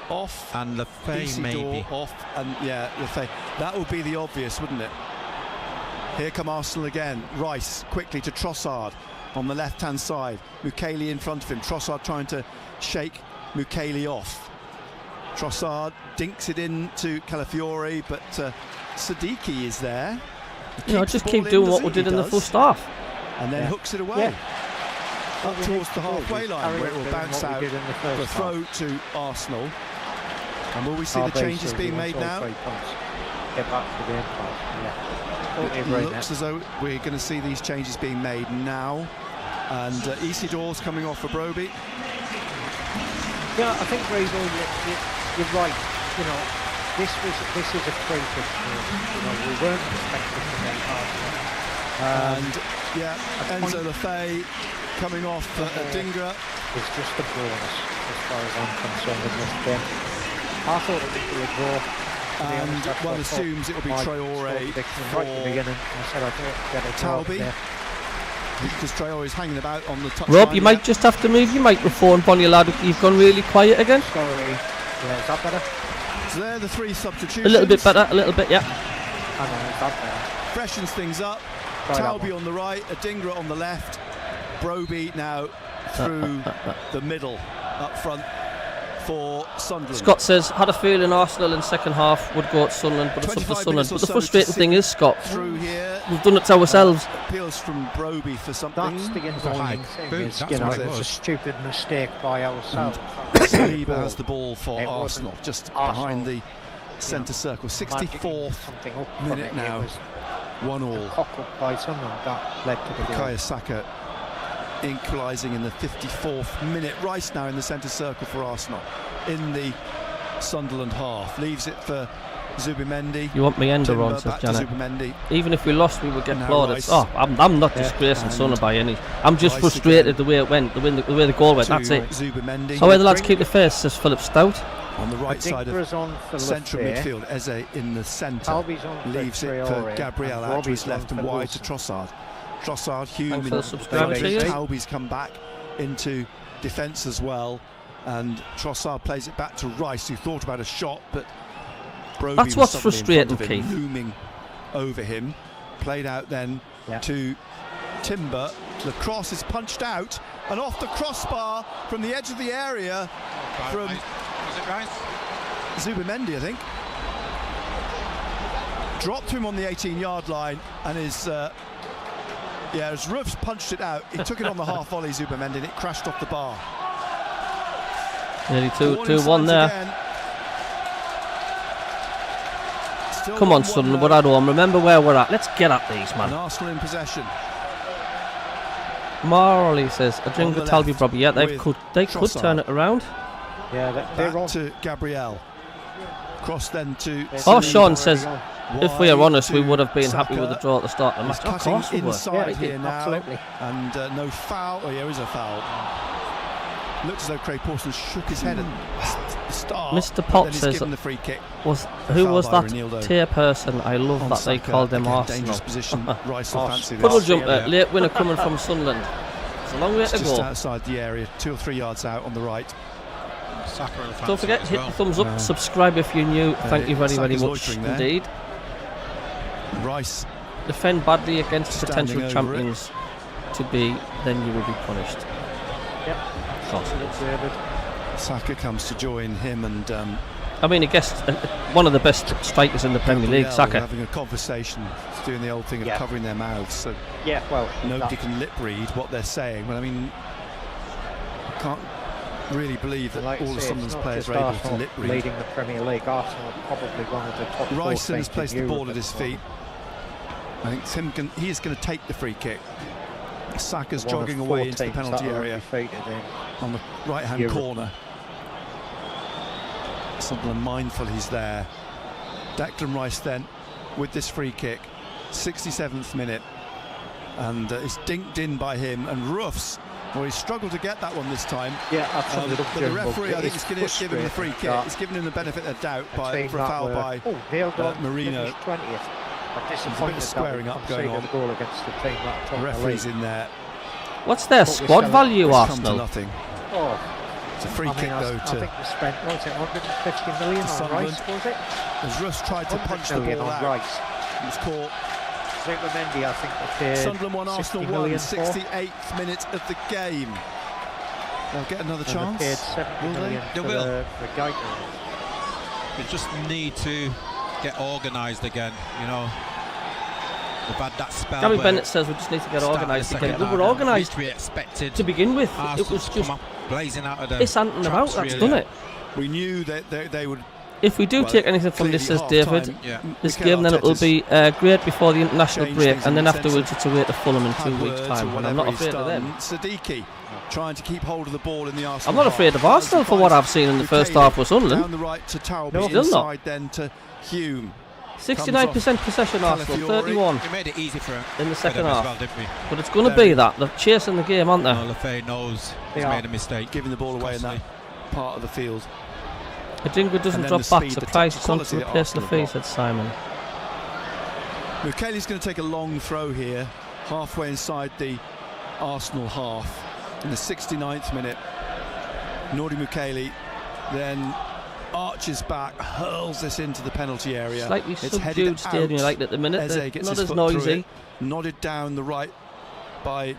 off and Lefay Isidore maybe off, and Lefay. That would be the obvious, wouldn't it? Here come Arsenal again. Rice quickly to Trossard on the left-hand side. Mukiele in front of him. Trossard trying to shake Mukiele off. Trossard dinks it in to Calafiore, but Siddiqui is there. You know, just keep doing what we did in the first half. And then hooks it away. Up towards the halfway line, where it will bounce out for a throw to Arsenal. And will we see the changes being made now? Get back to the end. It looks as though we're going to see these changes being made now, and Isidore's coming off for Broby. Yeah, I think Rayville, you're right. You know, this is a free kick. You know, we weren't expecting to make Arsenal. And Enzo Lefay coming off for Adingra. It's just a bonus as far as I'm concerned in this game. I thought it would be a draw. And one assumes it will be Traore right at the beginning. I said I thought get a Talby, because Traore is hanging about on the touchline. Rob, you might just have to move your microphone, Bonnie lad. You've gone really quiet again. Sorry. Yeah, is that better? So they're the 3 substitutions. A little bit better, a little bit, yeah. I know, is that better? Freshens things up. Talby on the right, Adingra on the left. Broby now through the middle, up front for Sunderland. Scott says, had a feeling Arsenal in second half would go at Sunderland, but it's up to Sunderland. But the frustrating thing is, Scott, we've done it to ourselves. Appeals from Broby for something. That's the annoying thing. It's a stupid mistake by ourselves. Saliba has the ball for Arsenal, just behind the centre circle. 64th minute now. 1-1. Cock up by Sunderland that led to the goal. Bukayo Saka equalising in the 54th minute. Rice now in the centre circle for Arsenal in the Sunderland half. Leaves it for Zubimendi. You want me ender on, says Janet. Even if we lost, we would get applauded. Oh, I'm not disgracing Sunderland by any. I'm just frustrated the way it went, the way the goal went. That's it. Zubimendi. How are the lads keep the face, says Philip Stout. On the right side of central midfield, Eze in the centre. Leaves it for Gabriel out to his left and wide to Trossard. Trossard, Hume, Talby's come back into defence as well, and Trossard plays it back to Rice, who thought about a shot, but Broby that's what's frustrating, Keith. Looming over him. Played out then to Timber. The cross is punched out and off the crossbar from the edge of the area from Zubimendi, I think. Dropped him on the 18-yard line and is as Roofs punched it out, he took it on the half volley, Zubimendi, and it crashed off the bar. Nearly 2-1 there. Come on, Sunderland, we're at home. Remember where we're at. Let's get at these, man. And Arsenal in possession. Marley says, Adingra, Talby, Broby. Yeah, they could turn it around. Yeah, they're back to Gabriel. Cross then to. Oh, Sean says, if we are wide honest, we to would have been happy Saka. with the draw at the start of the He's match. Of cutting course we were. inside Yeah, here now, absolutely. and no foul. Oh, yeah, there is a foul. Looks as though Craig Pawson shook his head at the start. Mr. but Pop then he's says, given the free kick. who foul was by that Ronaldo. tier person? I love On that they Saka. called them Again, Arsenal. dangerous position. Rice will fancy this. Puddle jumper, Yeah. late winner coming from Sunderland. It's a long way to Just go. outside the area, 2 or 3 yards out on the right. Saka will Don't fancy forget, it as hit well. the thumbs up, subscribe if you're new. Thank you very, very Saka's much loitering there. indeed. Rice Defend badly against Standing potential over it. champions to be, then you will be punished. Yep. Of course it is. David. Saka comes to join him and I mean, I guess one of the best strikers in the Premier League, Gabriel Saka. having a conversation, doing the old thing of Yeah. covering their mouths, so Yeah, well, nobody can lip read what they're saying. But I mean, I can't really believe that like I all of say, Sunderland's it's not players just are able to Arsenal lip read. leading the Premier League. Arsenal are probably one of the top four Rice has teams placed in the ball Europe at his the moment. feet. I think he is going to take the free kick. Saka's One of jogging four away into the teams penalty that are area undefeated in on the right-hand Europe. corner. Sunderland mindful he's there. Declan Rice then with this free kick, 67th minute, and it's dinked in by him, and Ruffs, well, he struggled to get that one this time. Yeah, absolutely. But the referee, I think, is going to give him the free kick. He's given him the benefit of doubt for a foul by Marino. 20th. I'm disappointed squaring that we up going conceded on. a goal against the team that The top the referee's league. in there. What's their But we squad still- value, It's come to Arsenal? nothing. Oh, It's a free I kick mean, though I to think we spent, what was it, 150 million on Sunderland. Rice, was it? as Russ tried to 100 punch the million ball on out. Rice. He was caught. Zubimendi, I think they paid Sunderland won, 60 Arsenal won. million for. 68th minute of the game. They'll get another And chance. they paid 70 Will they? million They for will. the Geiger. They just need to get organised again, you know. They've had that spell. Gary where Bennett says we just need to get start of the organised second again. We half, were organised which we expected. to begin with. It Arsenal was to just come up blazing out of the this and about. traps, That's really. done it. We knew that they would. If we do Well, take anything from this, says clearly David, half-time, Yeah. this Mikel game, then it will Arteta's be great before the international changed break, things and in then the sense afterwards of it's away to Fulham in 2 had weeks' words or time. And I'm whatever not he's afraid of done. them. Siddiqui trying to keep hold of the ball in the Arsenal. I'm not afraid of Arsenal for what I've seen in the first half with Down Sunderland. the right to Taube, No, still not. inside then to Hume. 69% possession Arsenal, Calafiori. 31 We made it easy for him. in the for second them as half. well, didn't we? But it's going to be that. They're chasing the game, aren't they? No, Lefebvre knows he's Yeah. made a mistake. Giving the ball away in Costly. that part of the field. Adingra doesn't And then drop the back. speed, the Surprised touch, he's going quality to that replace Arsenal Lefebvre, got. said Simon. Mukele's going to take a long throw here, halfway inside the Arsenal half, in the 69th minute. Nordi Mukele then arches back, hurls this into the penalty area. Slightly It's headed subdued stadium out. like at the minute. Eze They're gets not his as foot through noisy. it, nodded down the right by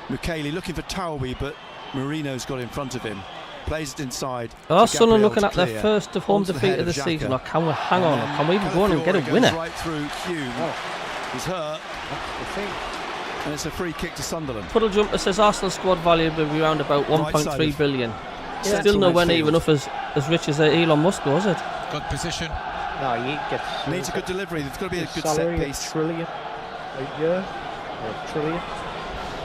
Mukele, looking for Taube, but Marino's got in front of him. Plays it inside. Are to Sunderland Gabriel looking to at their clear. first of home Onto the defeat head of the of season, Xhaka. or can we hang on? And Can we even go on and get a Calafiori winner? goes right through Hume. He's hurt, That's the thing. and it's a free kick to Sunderland. Puddle Jumper says Arsenal squad value will be around about Right side 1.3 of billion. central Still nowhere near midfield. enough as rich as Elon Musk was it? Good position. No, he gets Needs a good delivery. There's got to be a his good salary set of piece. $1 trillion a year, or $1 trillion.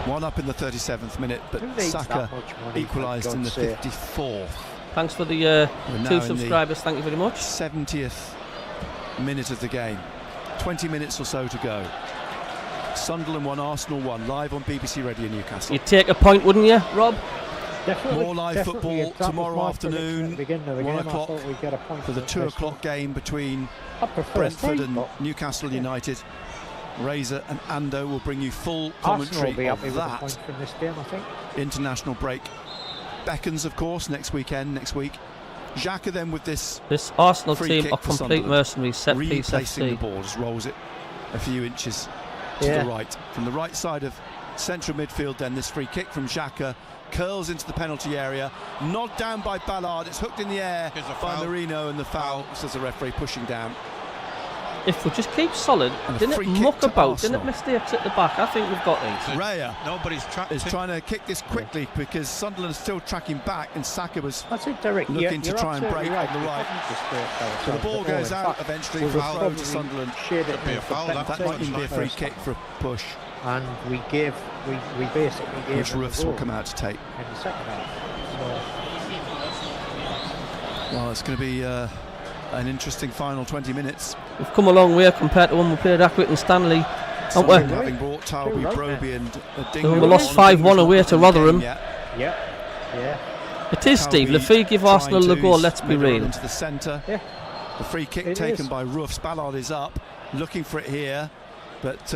One up in the 37th minute, but Who needs Saka that much money, for equalised in the God's sake? 54th. Thanks for the We're now 2 in the subscribers. Thank you very much. 70th minute of the game. 20 minutes or so to go. Sunderland 1, Arsenal 1, live on BBC Radio Newcastle. You'd take a point, wouldn't you, Rob? Definitely, More live definitely. football That was tomorrow my prediction afternoon, at the beginning of the 1 game. I o'clock thought we'd get a point for the for 2 this o'clock one. game between I prefer Brentford three, and but Newcastle yeah. United. Razor and Ando will bring you full Arsenal will commentary be happy of with a that point from this game, I think. international break. Beckons, of course, next week. Xhaka then with this This Arsenal Free team kick are for complete Sunderland. mercenaries, set piece replacing the FC. ball, just rolls it a few inches to Yeah. the right. From the right side of central midfield then, this free kick from Xhaka curls into the penalty area, nod down by Ballard, it's hooked in the air Here's a by foul. Marino, and the foul, says the referee, pushing down. If we just keep solid, And a didn't free it kick muck to about, Arsenal. didn't it mistakes at the back, I think we've got these. Raya Nobody's tracked is him. trying to kick this quickly because Sunderland's still tracking back, and Saka was That's it, Derek. looking to you're try and absolutely break on the We right. haven't disgraced So the ourselves ball at goes all. In out fact, eventually we for were a throw probably to Sunderland. shared it Could be a in for foul, better that That might might even be a first free half. kick for a push, And we basically gave which them Roofs the will goal come out to take. in the second half. Well, it's going to be an interesting final 20 minutes. We've come a long way compared to when we played Accrington and Stanley, haven't we? Sunderland having brought Talby, Broby and Dingle. We lost 5-1 away to Rotherham. Yeah. It is, Steve. Talby Lafay give trying Arsenal the to goal, let's be make a run real. into the centre. Yeah. The free kick It taken is. by Roofs. Ballard is up, looking for it here, but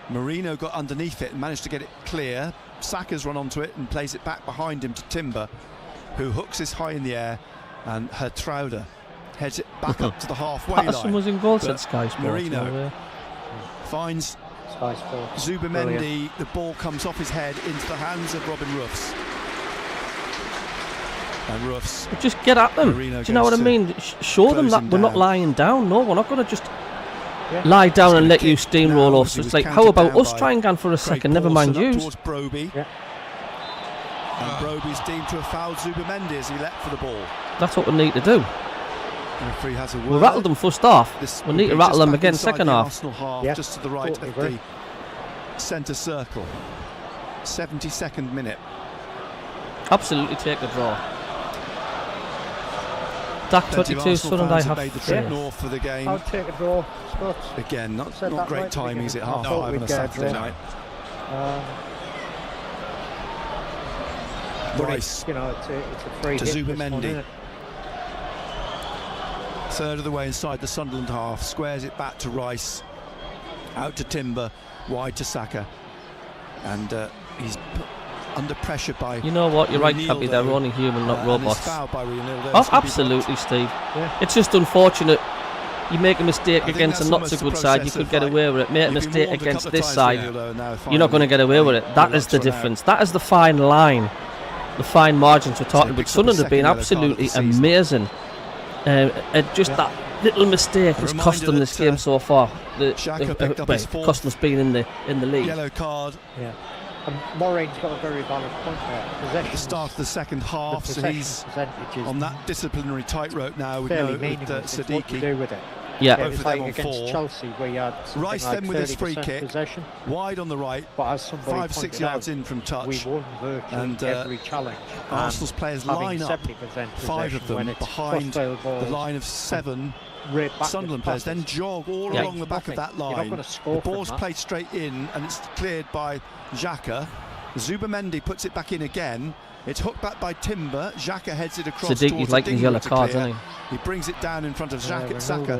Marino got underneath it and managed to get it clear. Saka's run onto it and plays it back behind him to Timber, who hooks this high in the air, and Hertrauder heads it back up to the halfway Patterson line. was in goal, But said Sky Sports. Marino no way. finds Sky Sports. Zubamendi. Brilliant. The ball comes off his head into the hands of Robin Roofs. And Roofs, But just get at them. Marino Do you know goes what I to mean? Show them close that him we're not down. lying down. No, we're not going to just Yeah. lie down He's and gonna let you kick steamroll now us. as he It's was like, how counted about down us by trying again for a Craig second? Never mind Pawson up you. towards Broby. Yeah. And Broby's deemed to have fouled Zubamendi as he leapt for the ball. That's what we need to do. The referee has a word. We rattled them first half. This We will need to be rattle just them back again inside second the half. Arsenal half, Yeah, just to the right totally of agree. the centre circle. 72nd minute. Absolutely take the draw. Dak Plenty of 22, Arsenal Son and I fans have made the trip faith. north for the game. I'll take a draw, Scott. Again, Said not that great right at the timings at beginning. half I thought 5 on we'd a get a Saturday draw. night. But Rice, it's, you know, it's a free to hit, this one, Zubamendi. isn't it? third of the way inside the Sunderland half, squares it back to Rice, out to Timber, wide to Saka, and he's put under pressure by. You know what? You're right, Renildo, Cappy. They're only human, not and robots. it's fouled by Renildo. Oh, It's gonna be absolutely, Steve. Yeah. It's just unfortunate. You make a mistake I think against a that's not almost so the good side, you process could of, get like, away with it. Make a you've been mistake warned a against couple of this times, side, Renildo, now you're not going to get away with it. That is the difference. That is the fine line, the fine margins we're talking about. picks up his Sunderland have been second yellow card of absolutely the season. amazing. And just that little mistake has reminder cost them this that, game so far. Xhaka picked up his fourth Cost us being in the league. Yellow card Yeah. And Moraine's got a very valid point there. at the start of the second half, so he's on that disciplinary tightrope now with fairly with meaningless. It's what you Siddiqui. do with it. Yeah. Both It's of like them on against 4. Chelsea where you had something Rice like then with his free 30% kick. possession, Wide on the right, but as somebody 5-6 pointed yards out, in from touch. we won virtually And, every challenge. Arsenal's players having line up 70% 5 of possession them when it's behind crossfield the balls, line of 7 right back to Sunderland the players, passes. then jog all Yeah. along the back of Nothing. that You're not line. gonna score The from ball's that. played straight in and it's cleared by Xhaka. Zubamendi puts it back in again. It's hooked back by Timber. Xhaka heads it across Siddiqui's towards liking his Dingle yellow to cards, clear. isn't He brings it down in front of Saka, Ronaldo's gone the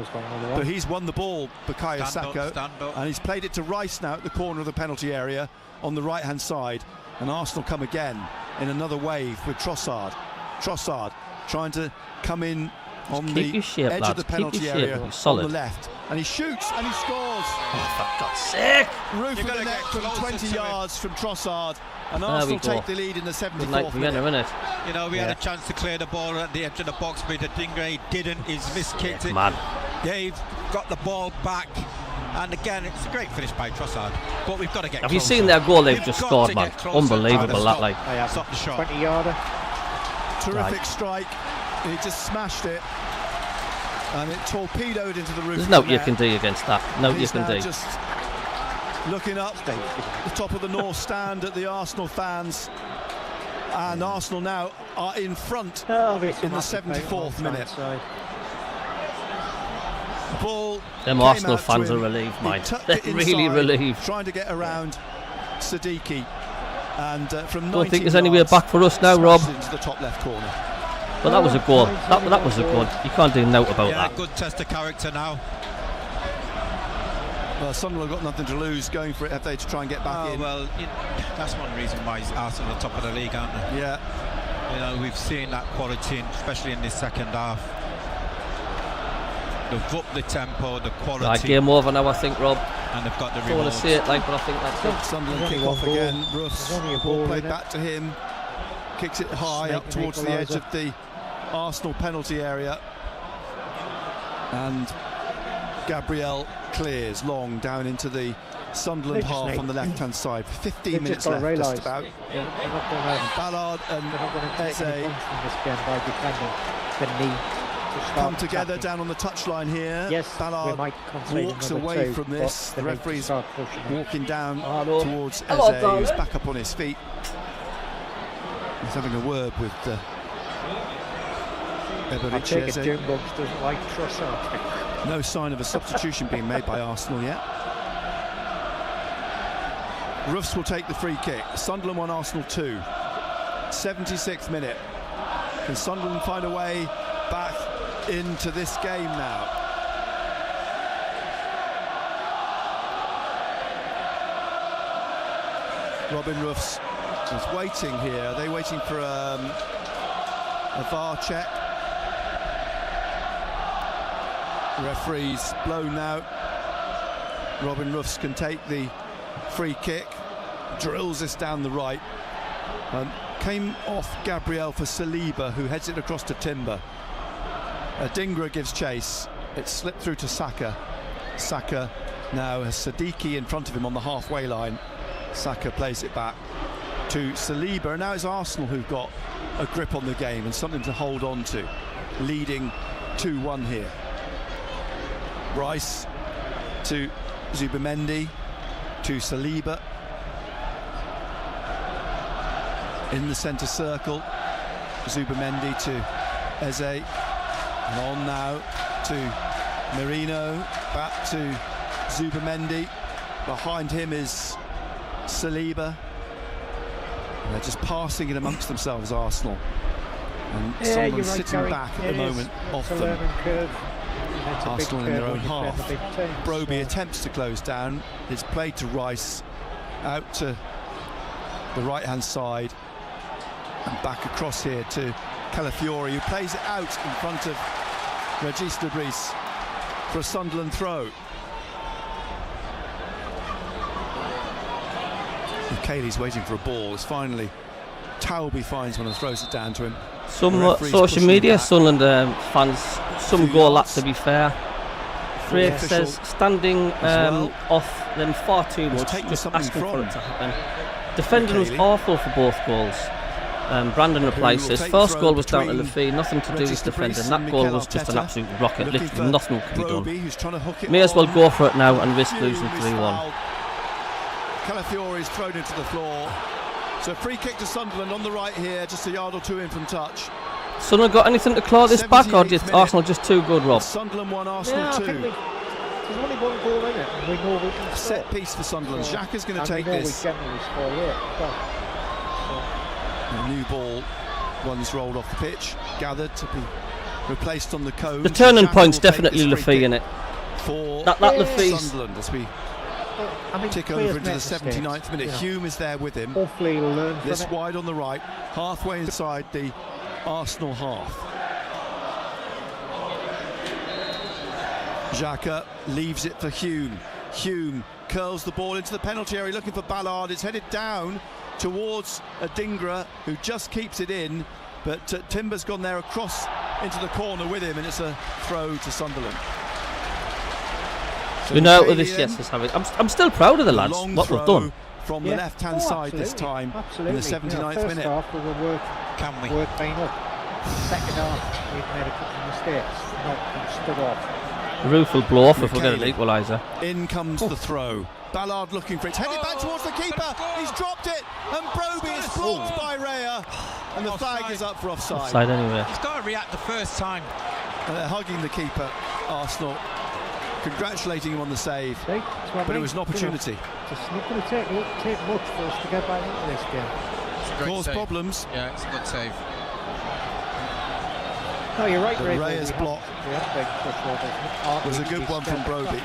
other but way. he's won the ball, Bukayo Saka, stand up. and he's played it to Rice now at the corner of the penalty area on the right-hand side. And Arsenal come again in another wave with Trossard. Trossard trying to come in on keep the your shape, edge lads. of the Keep your penalty shape. area You're on solid. the left, and he shoots and he scores. Oh, for God's sake! Roof You've of gotta the net get from closer 20 to it. yards from Trossard, and There we Arsenal go. take the lead in the Good night 74th for Vienna, minute. innit? You know, we had Yeah. a chance to clear the ball at the edge of the box, but the Dingley didn't. He's miskicked it. Man. They've got the ball back. And again, it's a great finish by Trossard. But we've got to get Have you closer. seen their goal they've We've just got scored, to man? get closer. Unbelievable, Stop- that, like. I have Stop the shot. 20-yarder. Terrific Right. strike. He just smashed it, and it torpedoed into the roof. There's of no the you net. can do against that. No you He's can now do. just looking up the top of the North Stand at the Arsenal fans, and Arsenal now are in front. There'll be some In the happy paint 74th on minute. side. Ball Them came Arsenal out to fans him. are relieved, He mate. tucked They're it really inside, relieved. trying to get around Siddiqui, and from 19 Don't think there's any way yards, back for us now, Rob. smashed it into the top left corner. But that was a goal. That was a goal. You can't do note about Yeah, that. good test of character now. Well, Sunderland got nothing to lose, going for it, have they, to try and get back Oh, in? well, that's one reason why Arsenal are top of the league, aren't they? Yeah, You know, we've seen that quality, especially in this second half. They've upped the tempo, the quality, Right, game over now, I think, Rob. and they've got the I don't want rewards. to say it like, but I think that's it. Sunderland There's kick only off one goal. again. Roofs, There's only a ball ball played in back to him, kicks it high Snake up and towards the edge equalizer. of the Arsenal penalty area, and Gabriel clears long down into the Sunderland They just half need- on the left-hand side. 15 They've minutes just got to left, just realise about. they're not going to Ballard and take Eze any points from this game by defending the need to start come together attacking. down on the touchline here. Yes, we Ballard might concede walks another away two, from but this. they The need to referee's start pushing it. walking down Hello. towards Hello, Eze, who's darling. back up on his feet. He's having a word with I take it June Bugs doesn't like Trossard. No sign of a substitution being made by Arsenal yet. Roofs will take the free kick. Sunderland 1, Arsenal 2. 76th minute. Can Sunderland find a way back into this game now? Robin Roofs is waiting here. Are they waiting for a VAR check? Referee's blown now. Robin Roofs can take the free kick, drills this down the right. Came off Gabriel for Saliba, who heads it across to Timber. Adingra gives chase. It's slipped through to Saka. Saka now has Siddiqui in front of him on the halfway line. Saka plays it back to Saliba, and now it's Arsenal who've got a grip on the game and something to hold on to, leading 2-1 here. Rice to Zubamendi to Saliba in the centre circle. Zubamendi to Eze, and on now to Merino, back to Zubamendi. Behind him is Saliba. They're just passing it amongst themselves, Arsenal. And Sunderland sitting back at the moment off them. Arsenal in their own half. Broby attempts to close down. It's played to Rice, out to the right-hand side, and back across here to Calafiori, who plays it out in front of Regis de Vries for a Sunderland throw. Cayley's waiting for a ball. It's finally Taulby finds one and throws it down to him. Some social media Sunderland fans, some goal that, to be fair. Craig says standing off them far too much, just asking for it to happen. Defending was awful for both goals. Brandon replies, says first goal was down to Lafay, nothing to do with defending. That goal was just an absolute rocket, literally nothing could be done. May as well go for it now and risk losing 3-1. Calafiori's thrown into the floor. So free kick to Sunderland on the right here, just a yard or two in from touch. Sunderland got anything to claw this back, or is Arsenal just too good, Rob? Sunderland 1, Arsenal 2. There's only one goal in it, and we know we can a set piece for Sunderland. Xhaka is going to take this. We generally score late. A new ball, one's rolled off the pitch, gathered to be replaced on the cone. The turning point's definitely Lafay in it. For that Lafay's Sunderland as we tick over into the 79th minute. Hume is there with him. Hopefully he'll learn from this it. Wide on the right, halfway inside the Arsenal half. Xhaka leaves it for Hume. Hume curls the ball into the penalty area, looking for Ballard. It's headed down towards Adingra, who just keeps it in, but Timber's gone there across into the corner with him, and it's a throw to Sunderland. So we know with this, yes, Harry. I'm still proud of the lads, what we've done. From the left-hand side this time, in the 79th minute. Half we were worth being up. Second half, we've made a couple of mistakes. Not stood off. The roof will blow off if we get an equaliser. In comes the throw. Ballard looking for it. It's headed back towards the keeper. He's dropped it, and Broby is blocked by Raya, and the flag is up for offside. Offside anyway. He's got to react the first time. And they're hugging the keeper, Arsenal, congratulating him on the save, but it was an opportunity. It's not going to take much for us to get back into this game. Cause problems. Yeah, it's a good save. No, you're right, Ray. Raya's block was a good one from Broby.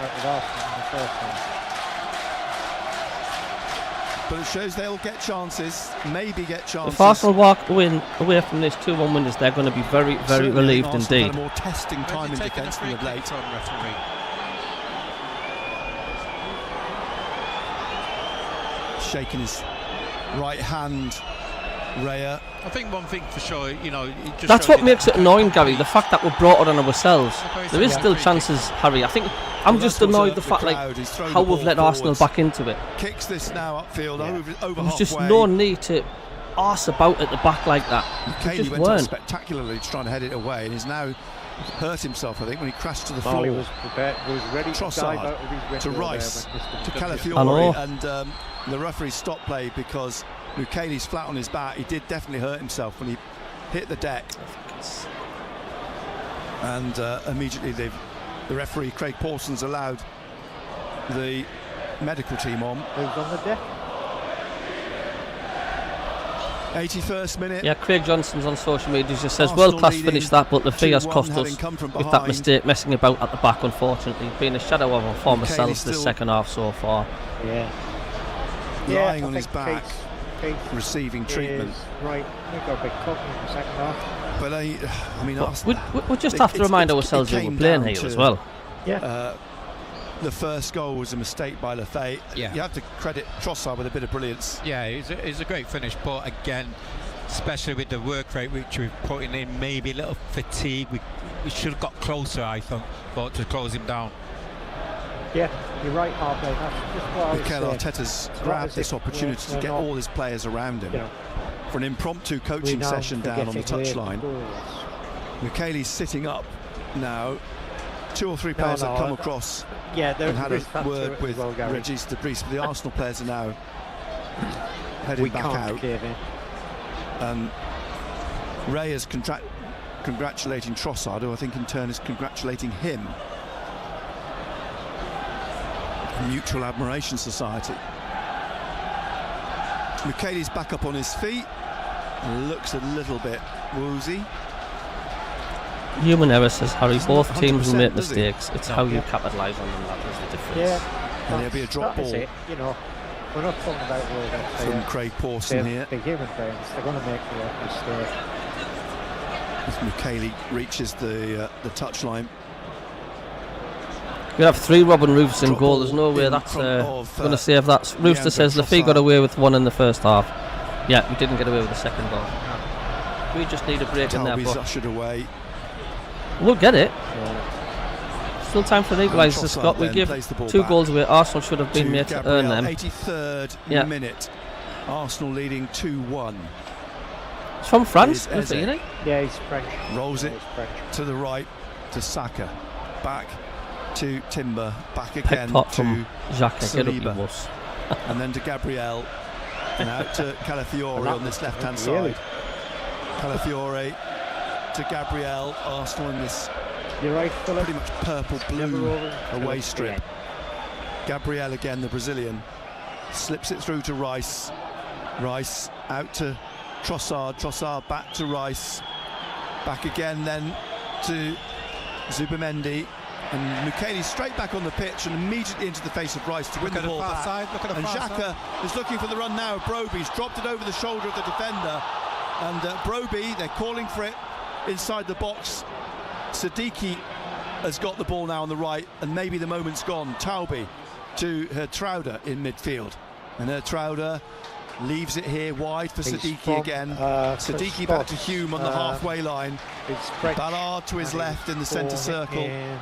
But it shows they'll get chances, maybe get chances. If Arsenal walk away from this 2-1 winners, they're going to be very, very relieved indeed. Had a more testing time in defence than of late. Shaking his right hand, Raya. I think one thing for sure, that's what makes it annoying, Gary. The fact that we've brought it on ourselves. There is still chances, Harry. I think I'm just annoyed the fact how we've let Arsenal back into it. Kicks this now upfield over There's just no need to arse about at the back like that. Cayley went on spectacularly trying to head it away, and he's now hurt himself, I think, when he crashed to the floor. Was ready to dive out of his to Rice, to Calafiori, and the referee stopped play because Cayley's flat on his back. He did definitely hurt himself when he hit the deck. And immediately the referee, Craig Pawson's allowed the medical team on. Who's on the deck? 81st minute. Yeah, Craig Johnson's on social media just says, Arsenal world class leading finish that, but the fee has 2-1, cost having us come from with that behind. mistake, messing about at the back, unfortunately. Being a shadow of our former Kelly selves this still second half so far. Yeah. Lying I on his think back, Keith receiving treatment. is right. We got a big cut in the second half. But I mean, But Arsenal, we just have to remind ourselves who came we're playing down here to, as well. Yeah. The first goal was a mistake by Lafay. Yeah. You have to credit Trossard with a bit of brilliance. Yeah, it's a great finish, but again, especially with the work rate which we've put in, maybe a little fatigue. We should have got closer, I thought, to close him down. Yeah, you're right, Harvey. That's just what I was Mikel saying. Arteta's It's not grabbed as this if opportunity to we're get not, all his players around him you know, for an impromptu coaching renowned session for down on the getting late touchline. goals. Michele's sitting up now. 2 or 3 players have come across Yeah, and had there's a that to word it with as well, Gary. Regis de Vries, but the Arsenal players are now heading We back can't out. cave in. Ray is congratulating Trossard, who I think in turn is congratulating him. Mutual Admiration Society. Michele's back up on his feet. Looks a little bit woozy. Human error, says Harry. Both teams will 100%, make does he? mistakes. It's how you capitalise on them that is the difference. Yeah. And there'll be a drop that is ball it, you know. We're not talking about world from Craig Pawson here. The human beings, they're going to make the mistake. As Michele reaches the touchline. We have 3 Robin Roofs in Drop goal. There's no ball way in that's front of, going to save that. Rooster Leandro says Lafay Trossard. got away with 1 in the first half. Yeah, we didn't get away with the second goal. We just need a break in there, Talby's but ushered away. we'll get it. Yeah. Still time for an equaliser, Trossard Scott. We then give plays the ball 2 back goals away. Arsenal should have been made to earn Gabriel, them. 83rd Yeah. minute. Arsenal leading 2-1. It's from France, It is isn't Eze. it? Yeah, he's French. Rolls Yeah, it he's French. to the right to Saka. Back to Timber. Back Pick again pot to from Xhaka. Get up, you Saliba. wuss. and then to Gabriel. And out to Calafiore that on this was left-hand really- side. Calafiore to Gabriel. Arsenal in this You're right, Philip. pretty much purple-blue Never over away till strip. the end. Gabriel again, the Brazilian, slips it through to Rice. Rice out to Trossard. Trossard back to Rice. Back again then to Zubimendi. And Michele straight back on the pitch and immediately into the face of Rice to win the ball back. Look at the And far Xhaka side. is looking for the run now of Broby. He's dropped it over the shoulder of the defender. And Broby, they're calling for it inside the box. Siddiqui has got the ball now on the right, and maybe the moment's gone. Taubé to Hertrauder in midfield. And Hertrauder leaves it here wide for He's Siddiqui from, again. Chris Siddiqui back to Scott, Hume on the halfway line. It's French. Ballard to his and left he's in the centre born circle. in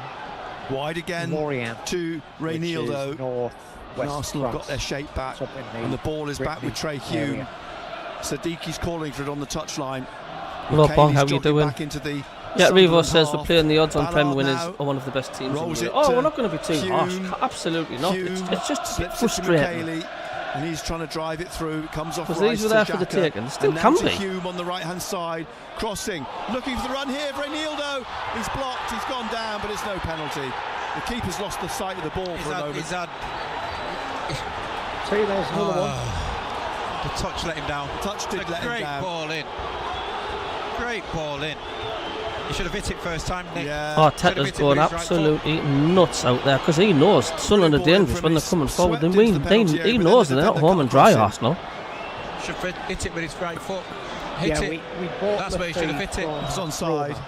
Wide again Lorient, to which is Reinildo. north And west Arsenal have got France. their shape back. It's up in And the ball is back with Trey Brittany Hume. area. Siddiqui's calling for it on the touchline. Hello, Paul. Michele's How you jogging doing? Back into the Yeah, Revo Sunderland says we're half. playing the odds on Ballard Premier winners now are one of the best teams in rolls the it world. Oh, to we're not going to be too harsh. Hume. Absolutely not. It's just Slips it to frustrating. Michele, and he's trying to drive it through. It comes off Because Rice these were to there for the Xhaka, taking. Still and now can to be. Hume on the right-hand side, crossing, looking for the run here for Reinildo. He's blocked. He's gone down, but it's no penalty. The keeper's lost the sight of the ball for a moment. He's had See, there's another one. the touch let him down. Touch did let him Great down. ball in. Great ball in. You should have hit it first time, Nick. Yeah. Oh, Should have Teta's hit it going with his right foot. absolutely nuts out there because he knows Sunderland are Ball in dangerous from when they're his coming forward. swept They into the penalty he area, but knows then they're the not home defender and dry, comes Arsenal. Should have hit it with his right foot. Hit Yeah, it. we bought That's the where he should have feed hit it. from It's onside. Roma.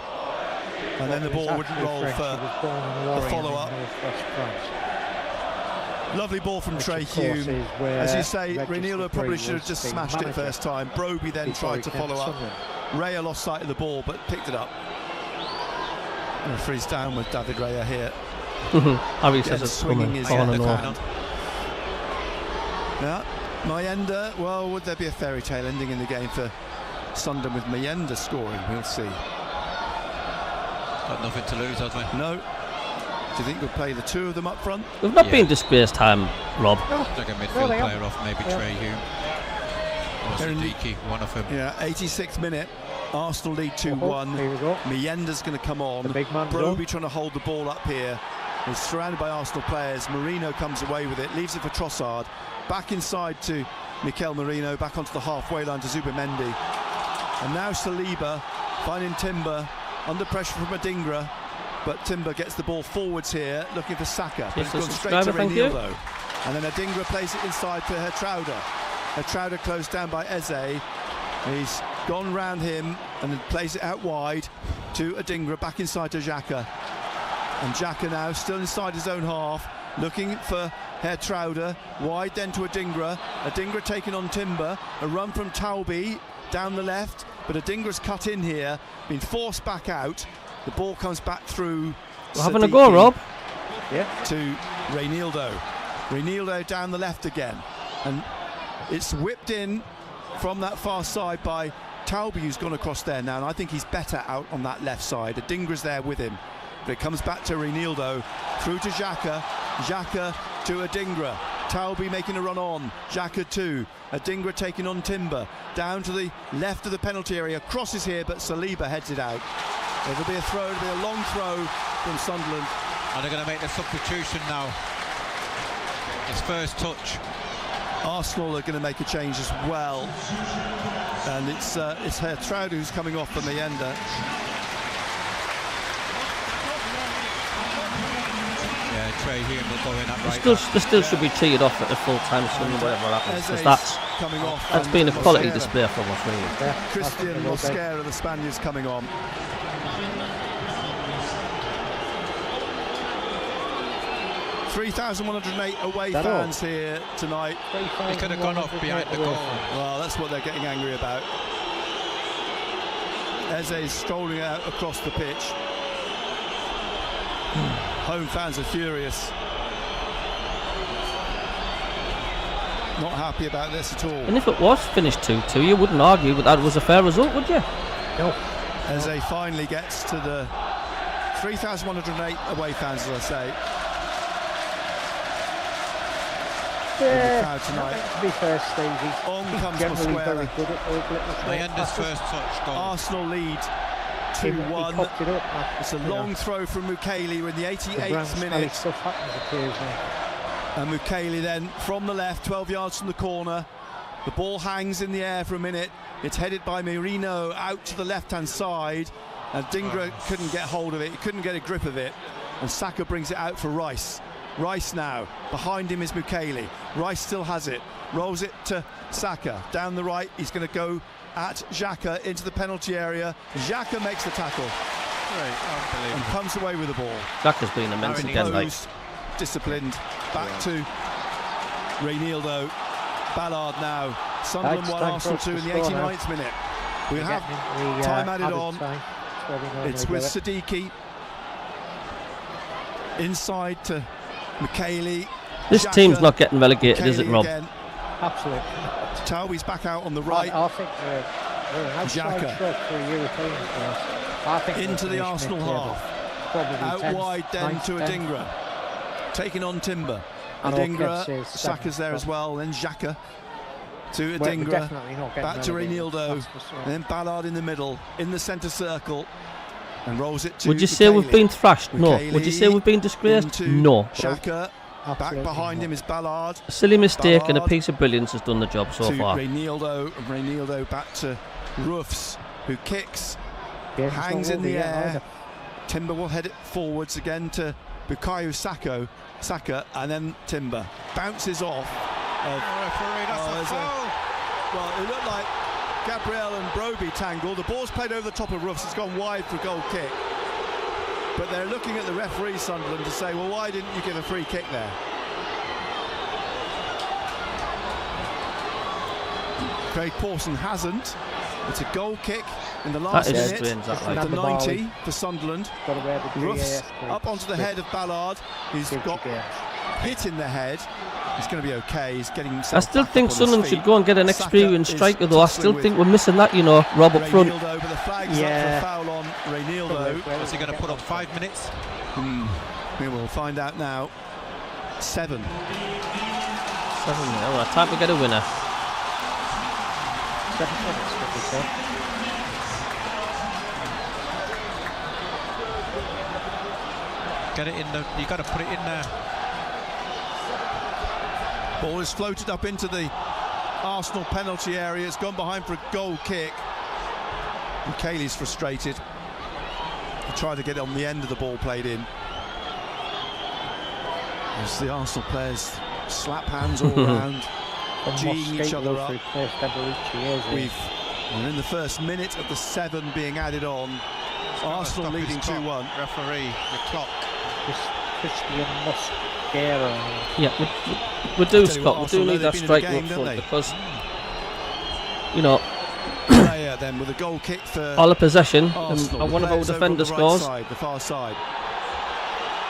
And then the He's ball wouldn't actually roll French. He for was born in Lorient in follow-up. northwest France. lovely ball from Which, Trey of course, Hume. is where As you say, Regis Reinildo probably Dupree should have was just the smashed it manager first time. Broby then before tried he to came follow up. Sunderland. Raya lost sight of the ball but picked it up. And the freeze down with David Raya here. Harry Again, says it's swinging coming. his Corner head no. around. Yeah, Mayenda, well, would there be a fairy tale ending in the game for Sunderland with Mayenda scoring? We'll see. Got nothing to lose, have we? No. Do you think we'll play the two of them up front? We've not Yeah. been disgraced time, Rob. Like a midfield they are. player off, maybe Yeah. Trey Hume. Or They're in the- Siddiqui, one of them. Yeah, 86th minute. Arsenal lead 2-1. Here we go. Mienda's going to come on. The big man. Broby trying to hold the ball up here. He's surrounded by Arsenal players. Marino comes away with it, leaves it for Trossard. Back inside to Mikel Merino, back onto the halfway line to Zubimendi. And now Saliba finding Timber under pressure from Adingra. But Timber gets the ball forwards here, looking for Saka. But it's gone straight to Reinildo. And then Adingra plays it inside to Hertrauda. Hertrauda closed down by Eze. He's gone round him and then plays it out wide to Adingra, back inside to Xhaka. And Xhaka now still inside his own half, looking for Hertrauda, wide then to Adingra. Adingra taking on Timber, a run from Taubie down the left, but Adingra's cut in here, been forced back out. The ball comes back through. We're having a go, Rob. Yeah. To Reinildo. Reinildo down the left again, and it's whipped in from that far side by Taubie, who's gone across there now, and I think he's better out on that left side. Adingra's there with him, but it comes back to Reinildo, through to Xhaka, Xhaka to Adingra, Taubie making a run on, Xhaka 2, Adingra taking on Timber, down to the left of the penalty area, crosses here, but Saliba heads it out. It'll be a throw, it'll be a long throw from Sunderland. And they're going to make the substitution now. His first touch. Arsenal are going to make a change as well, and it's Hertrauda who's coming off for Mienda. Yeah, Trey Hume will go in at right. They still should be cheated off at the full time, whatever happens, because that's been a quality display from us, really. Yeah, Christian Mosquera, the Spaniard's coming on. $3,108 away fans here tonight. He could have gone off behind the goal. Well, that's what they're getting angry about. Eze's strolling out across the pitch. Home fans are furious. Not happy about this at all. And if it was finished 2-2, you wouldn't argue that that was a fair result, would you? No. Eze finally gets to the 3,108 away fans, as I say. Yeah, tonight. to be fair, Stevie. On comes Generally Mosquera. very good at those little Mienda's first touch goal. Arsenal lead 2-1. It's a long throw from Mukele. We're in the 88th minute. Stuff happens occasionally. And Mukele then from the left, 12 yards from the corner. The ball hangs in the air for a minute. It's headed by Merino out to the left-hand side. And Adingra couldn't get hold of it. He couldn't get a grip of it. And Saka brings it out for Rice. Rice now, behind him is Mukele. Rice still has it, rolls it to Saka. Down the right, he's going to go at Xhaka into the penalty area. Xhaka makes the tackle. And comes away with the ball. Xhaka's been immense again, mate. Disciplined. Back to Reinildo. Ballard now. Sunderland 1, Arsenal 2 in the 89th minute. We have time added on. It's with Siddiqui. Inside to Mukele. This team's not getting relegated, is it, Rob? Absolutely. Taubie's back out on the right. I think they're an outside threat for a European class. I think into the Arsenal half. Out wide then to Adingra. Taking on Timber. Adingra, Saka's there as well. Then Xhaka to Adingra. Back to Reinildo. And then Ballard in the middle, in the centre circle. And rolls it to Would you say we've been thrashed? No. Would you say we've been disgraced? No. Xhaka. Back behind him is Ballard. A silly mistake and a piece of brilliance has done the job so far. Reinildo back to Roofs, who kicks, hangs in the air. Timber will head it forwards again to Bukayo Saka, and then Timber bounces off. Well, it looked like Gabriel and Broby tangle. The ball's played over the top of Roofs. It's gone wide for a goal kick. But they're looking at the referee, Sunderland, to say, well, why didn't you give a free kick there? Craig Pawson hasn't. It's a goal kick in the last minute. The 90 for Sunderland. Roofs up onto the head of Ballard. He's got hit in the head. He's going to be okay. He's getting himself. I still think Sunderland should go and get an experienced striker, though. I still think we're missing that, you know, Rob up front. Yeah. Foul on Reinildo. Is he going to put up 5 minutes? We will find out now. 7. 7. Well, time to get a winner. 7 minutes, would we say? Get it in the. You got to put it in there. Ball is floated up into the Arsenal penalty area. It's gone behind for a goal kick. And Cayley's frustrated. He tried to get it on the end of the ball played in. As the Arsenal players slap hands all around, geeing each other up. We're in the first minute of the 7 being added on. Arsenal leading 2-1. Referee, the clock. Yeah, we do, Scott. We do need that striker up front because, you know, then with a goal kick for all the possession Arsenal, and one of our defenders scores. The far side.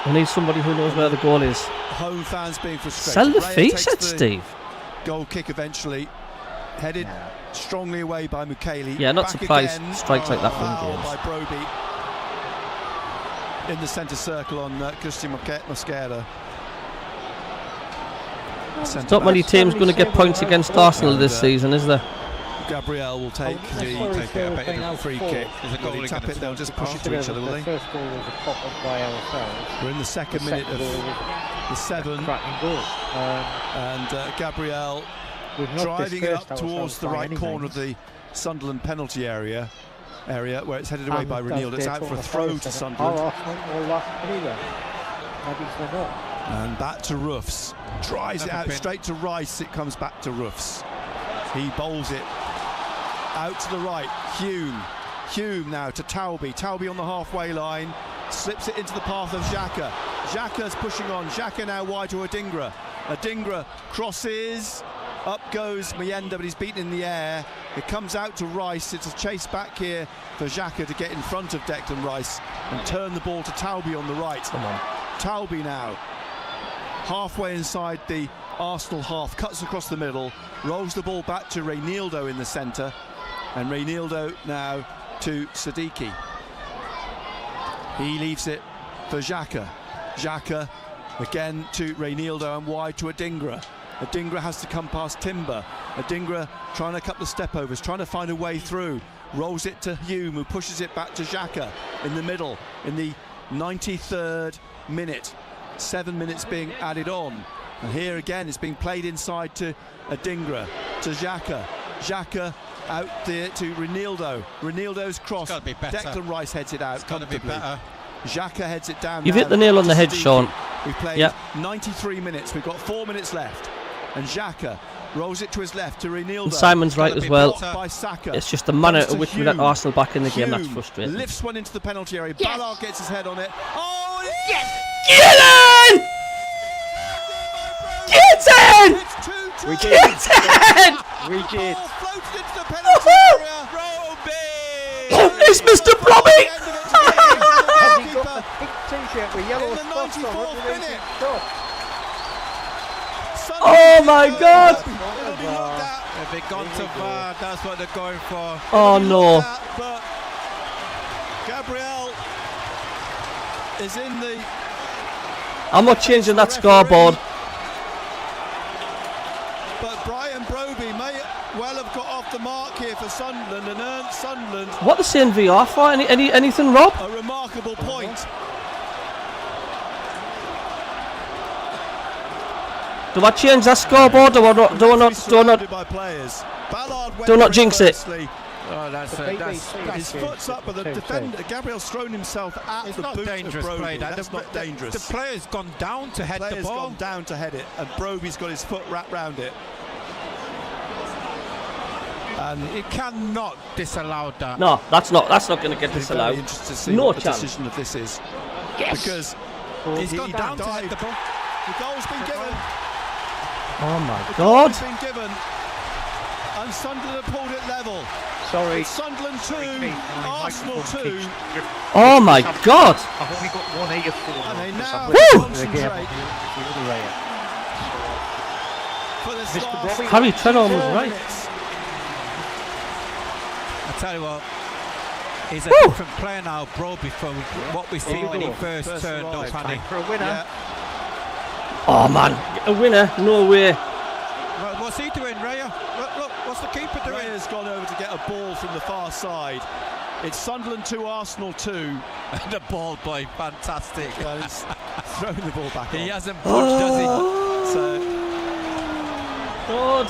We need somebody who knows where the goal is. Home fans being frustrated. Sell the Raya feet, takes said the Steve. Goal kick eventually, headed strongly away by Mukiele. Yeah, not Back surprised again. strikes like that Foul win games. by Broby in the centre circle on Christian Mosquera. There's not many teams going to get points against Arsenal this season, is there? Gabriel will take the free kick. There's a goal Will he tap it? They'll just push it to each other, will they? First goal was a pop up by ourselves. We're in the second minute of the 7, Cracking goal. and Gabriel We've not driving it dispersed up towards ourselves the by right any corner of means. the Sunderland penalty area where it's headed away by And Renildo. It's out for a throw to Sunderland. And back to Roofs. Drives it out straight to Rice. It comes back to Roofs. He bowls it out to the right. Hume now to Taubi. Taubi on the halfway line. Slips it into the path of Xhaka. Xhaka's pushing on. Xhaka now wide to Adingra. Adingra crosses. Up goes Mayenda, but he's beaten in the air. It comes out to Rice. It's a chase back here for Xhaka to get in front of Declan Rice and turn the ball to Taubi on the right. Come on. Taubi now, halfway inside the Arsenal half, cuts across the middle, rolls the ball back to Reynaldo in the centre, and Reynaldo now to Siddiqui. He leaves it for Xhaka. Xhaka again to Reynaldo and wide to Adingra. Adingra has to come past Timber. Adingra trying to cut the step overs, trying to find a way through. Rolls it to Hume, who pushes it back to Xhaka in the middle in the 93rd minute. 7 minutes being added on. And here again it's being played inside to Adingra, to Xhaka. Xhaka out there to Reynaldo. Reynaldo's cross. Gotta be better. Declan Rice heads it out. It's got to be better. Xhaka heads it down. You've now hit the nail on the to head, Siddiqui. Sean. We've played 93 minutes. We've got 4 minutes left. And Xhaka rolls it to his left to Reynaldo. And Simon's right as well. By Saka. It's just the manner Comes in to which we let Hume. Arsenal back in the game that's Hume frustrating. lifts one into the penalty area. Ballard gets his head on it. Oh, yes! Get in! Get in! It's 2-2. We did. Get in! We did. Ball floated into the penalty area. Oh, it's Mr. Bromby! Has he got a pink t-shirt with yellow In the spots on 94th underneath minute. his top? Oh my God! It'll be looked at. If they gone to VAR, that's what they're going for. Oh no. But Gabriel is in the. I'm not changing that scoreboard. But Brian Broby may well have got off the mark here for Sunderland and earned Sunderland What are they saying VR for? Anything, Rob? a remarkable point. Do I change that scoreboard? Do I not? Surrounded by players. Ballard went Do not for it jinx it. firstly. Oh, that's His foot's up, but the defender Gabriel's thrown himself at it's the not boot dangerous of Broby. play. That's not dangerous. The player's gone down to head the Player's ball. gone down to head it, and Broby's got his foot wrapped round it. And You cannot disallow that. No, that's not going to get I'd be very disallowed. interested to see No what the chance. decision of this is. Yes. Because He's he gone down to head dived. the ball. The goal's been given. Oh my The God! goal's been given. And Sunderland have pulled it level. Sorry. It's Sunderland 2, Arsenal 2. Oh my God! I've only got one ear full. And they now Woo! concentrate for this Mr. last Broby. Harry Trenholm was right. minutes. I tell you what, he's a Woo! different player now, Broby, from what we see when he first turned up. arrived. Andy. For a winner. Yeah. Oh man, a winner? No way. What's he doing, Raya? Look, what's the keeper doing? Raya's gone over to get a ball from the far side. It's Sunderland 2, Arsenal 2. The ball boy, fantastic. Well, it's throwing the ball back on. He hasn't budged, does he? So God.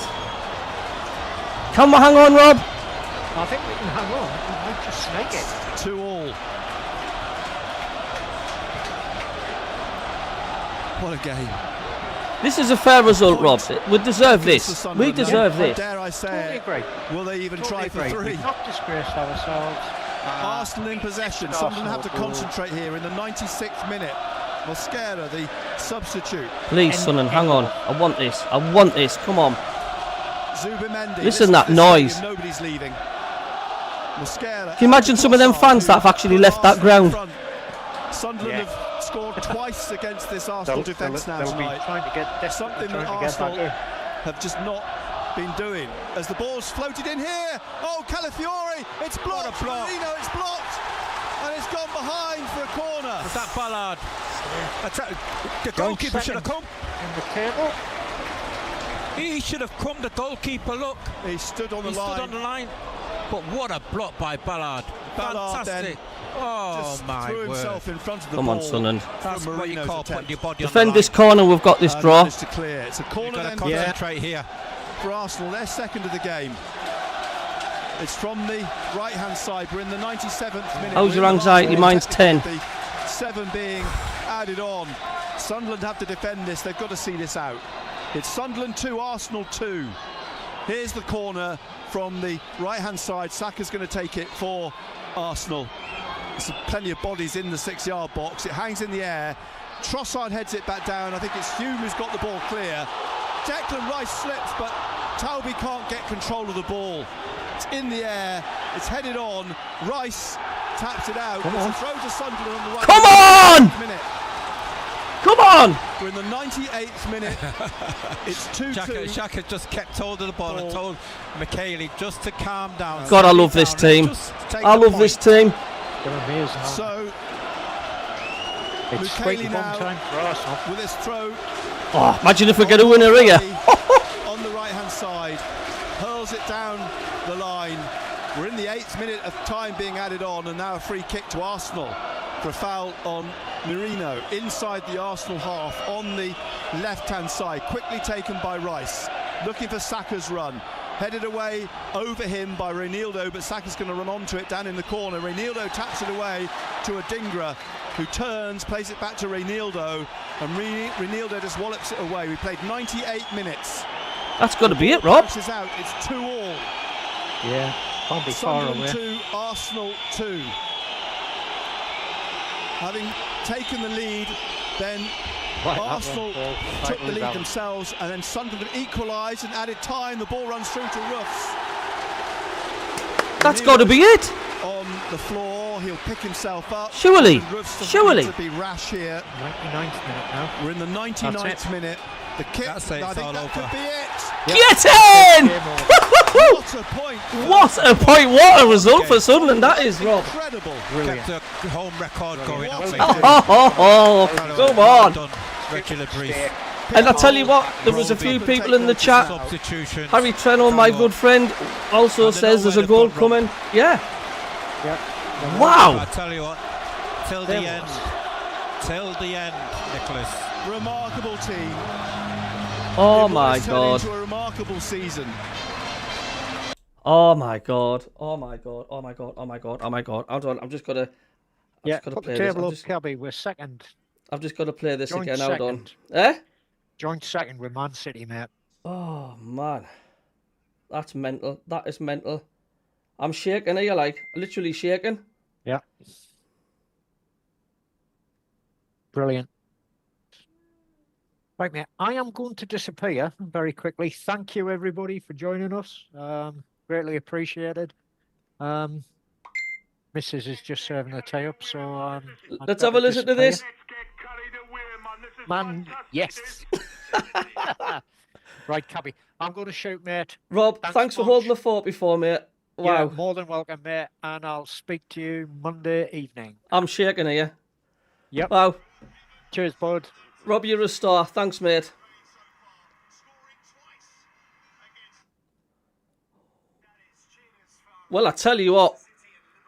Can we hang on, Rob? I think we can hang on. We might just snake it. 2-2. What a game. This is a fair result, Rob. We deserve this. We deserve How this. dare I say Totally it? agree. Will they even Totally try for agree. 3? We've not disgraced ourselves. Arsenal in possession. Arsenal Sunderland have to ball. concentrate here in the 96th minute. Mosquera, the substitute. Please, Sunderland, hang on. I want this. I want this. Come on. Zubimendi. Listen This that is noise. stadium, nobody's leaving. Mosquera. Can you imagine some of them fans that have actually left that ground? Sunderland Yeah. have scored twice against this Arsenal defence now They'll be tonight. trying to get Something that trying to get Arsenal back have just not been doing. As the ball's floated in here. Oh, Calafiori. It's blocked. Marino, it's blocked. And it's gone behind for a corner. Was that Ballard? The Going goalkeeper should have come. in the table. He should have come, the goalkeeper, look. He stood on the He line. stood on the line. But what a block by Ballard. Ballard Fantastic. then Oh, just my threw word. himself in front of the Come ball. on, Sunderland. That's from what you Marino's call attempt. putting your body on Defend the this line. corner. We've got this And draw. managed to clear. It's a corner You've got to then concentrate here. for Arsenal. They're second of the game. It's from the right-hand side. We're in the 97th minute. How's We're your in the anxiety? last Mine's 10. the 7 being added on. Sunderland have to defend this. They've got to see this out. It's Sunderland 2, Arsenal 2. Here's the corner from the right-hand side. Saka's going to take it for Arsenal. There's plenty of bodies in the 6-yard box. It hangs in the air. Trossard heads it back down. I think it's Hume who's got the ball clear. Declan Rice slips, but Talby can't get control of the ball. It's in the air. It's headed on. Rice taps it out. It's a throw to Sunderland on the right. Come on! Minute. Come on! We're in the 98th minute. It's 2-2. Shaka just kept hold of the ball and told McKaylee just to calm down. God, I love this team. I love this team. They're amazing. So It's Mukiele squeaky now bum time for Arsenal. with this throw Oh, imagine if we get a winner here. on the right hand side, hurls it down the line. We're in the 8th minute of time being added on, and now a free kick to Arsenal for a foul on Marino inside the Arsenal half on the left hand side, quickly taken by Rice, looking for Saka's run. Headed away over him by Reinildo, but Saka's going to run onto it down in the corner. Reinildo taps it away to Adingra, who turns, plays it back to Reinildo, and Reinildo just wallops it away. We played 98 minutes. That's got to be it, Rob. Bounces out. It's 2-2. Yeah, can't be far Sunderland away. 2, Arsenal 2. Having taken the lead, then Right, that Arsenal one, took the right, lead that one. themselves, and then Sunderland equalised and added time. The ball runs through to Ruffs. That's got to be it. On the floor, he'll pick himself up. Surely. And Ruffs doesn't Surely. need to be rash here. 99th minute now. We're in the 99th minute. The kick, That's it, I it's think all that over. could be it. Get in! Game over. What a point. What a point. What a result for Sunderland that is, Rob. Incredible. Kept the home record going. Well haven't done. we? Oh, come Well on. done, Regular brief. And I tell you what, there was a few people in the chat. Substitution. Harry Trennell, my good friend, also says there's a goal coming. Yeah. I Wow. tell you what, till the end. Till the end, Nicholas. Remarkable team. Oh It my was turned God. into a remarkable season. Oh my God. Oh my God. Oh my God. Oh my God. Oh my God. Hold on. I'm just gonna. Yeah, gotta put the play this. table up, Cabby. We're second. I've just got to play this Joint again. Hold on. second. Eh? Joint second with Man City, mate. Oh man, that's mental. That is mental. I'm shaking. Are you like literally shaking? Yeah. Brilliant. Right, mate. I am going to disappear very quickly. Thank you, everybody, for joining us. Greatly appreciated. Mrs. is just serving the tea up, so I'd Let's have a better listen to disappear. this. Let's get carried away, man. This is Man, fantastic. yes. Right, Cabby. I'm going to shoot, mate. Rob, Thanks thanks for much. holding the fort before, mate. Yeah, Wow, more than welcome, mate. And I'll speak to you Monday evening. I'm shaking here. Yep. Wow, Cheers, bud. Rob, you're a star. Thanks, mate. Well, I tell you what,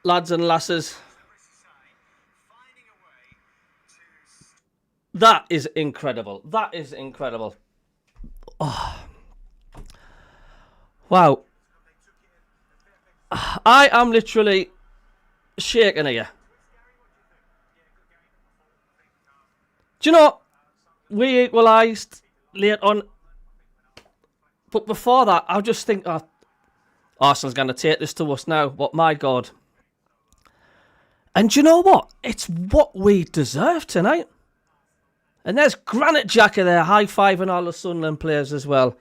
lads and lasses, That is incredible. That is incredible. Oh. Wow. I am literally shaking here. Do you know, we equalised late on. But before that, I just think, oh, Arsenal's going to take this to us now. But my God. And do you know what? It's what we deserve tonight. And there's Granite Xhaka there, high-fiving all the Sunderland players as well.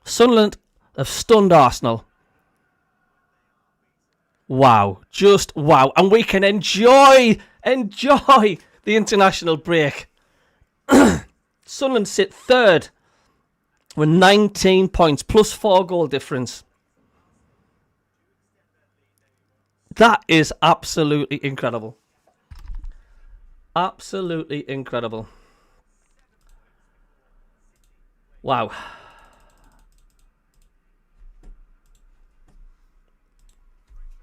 Sunderland have stunned Arsenal. Wow. Just wow. And we can enjoy the international break. Sunderland sit third with 19 points, plus 4 goal difference. That is absolutely incredible. Absolutely incredible. Wow.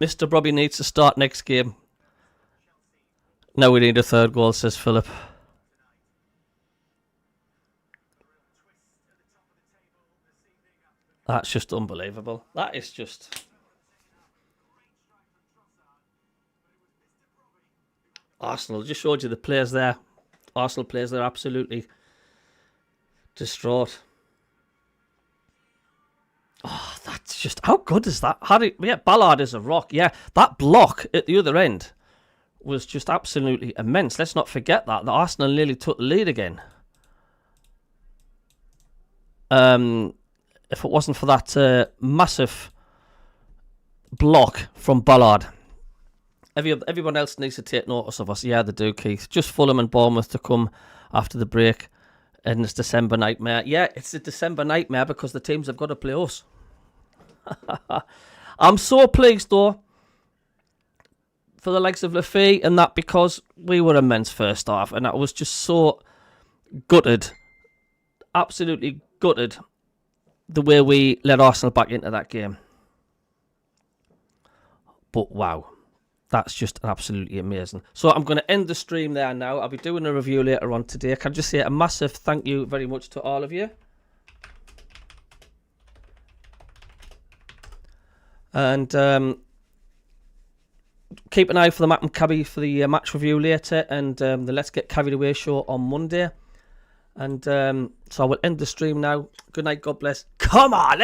Mr. Brobby needs to start next game. Now we need a third goal, says Philip. That's just unbelievable. That is just... Arsenal, just showed you the players there. Arsenal players there absolutely distraught. Oh, that's just... How good is that? Yeah, Ballard is a rock. Yeah, that block at the other end was just absolutely immense. Let's not forget that. The Arsenal nearly took the lead again. If it wasn't for that massive block from Ballard. Everyone else needs to take notice of us. Yeah, they do, Keith. Just Fulham and Bournemouth to come after the break. And it's December nightmare. Yeah, it's a December nightmare because the teams have got to play us. I'm so pleased, though, for the likes of Lafay and that, because we were immense first half. And I was just so gutted. Absolutely gutted the way we let Arsenal back into that game. But wow. That's just absolutely amazing. So I'm going to end the stream there now. I'll be doing a review later on today. Can I just say a massive thank you very much to all of you. And keep an eye for the MACKEM CABBIE for the match review later. And the Let's Get Carried Away show on Monday. And so I will end the stream now. Good night. God bless. Come on.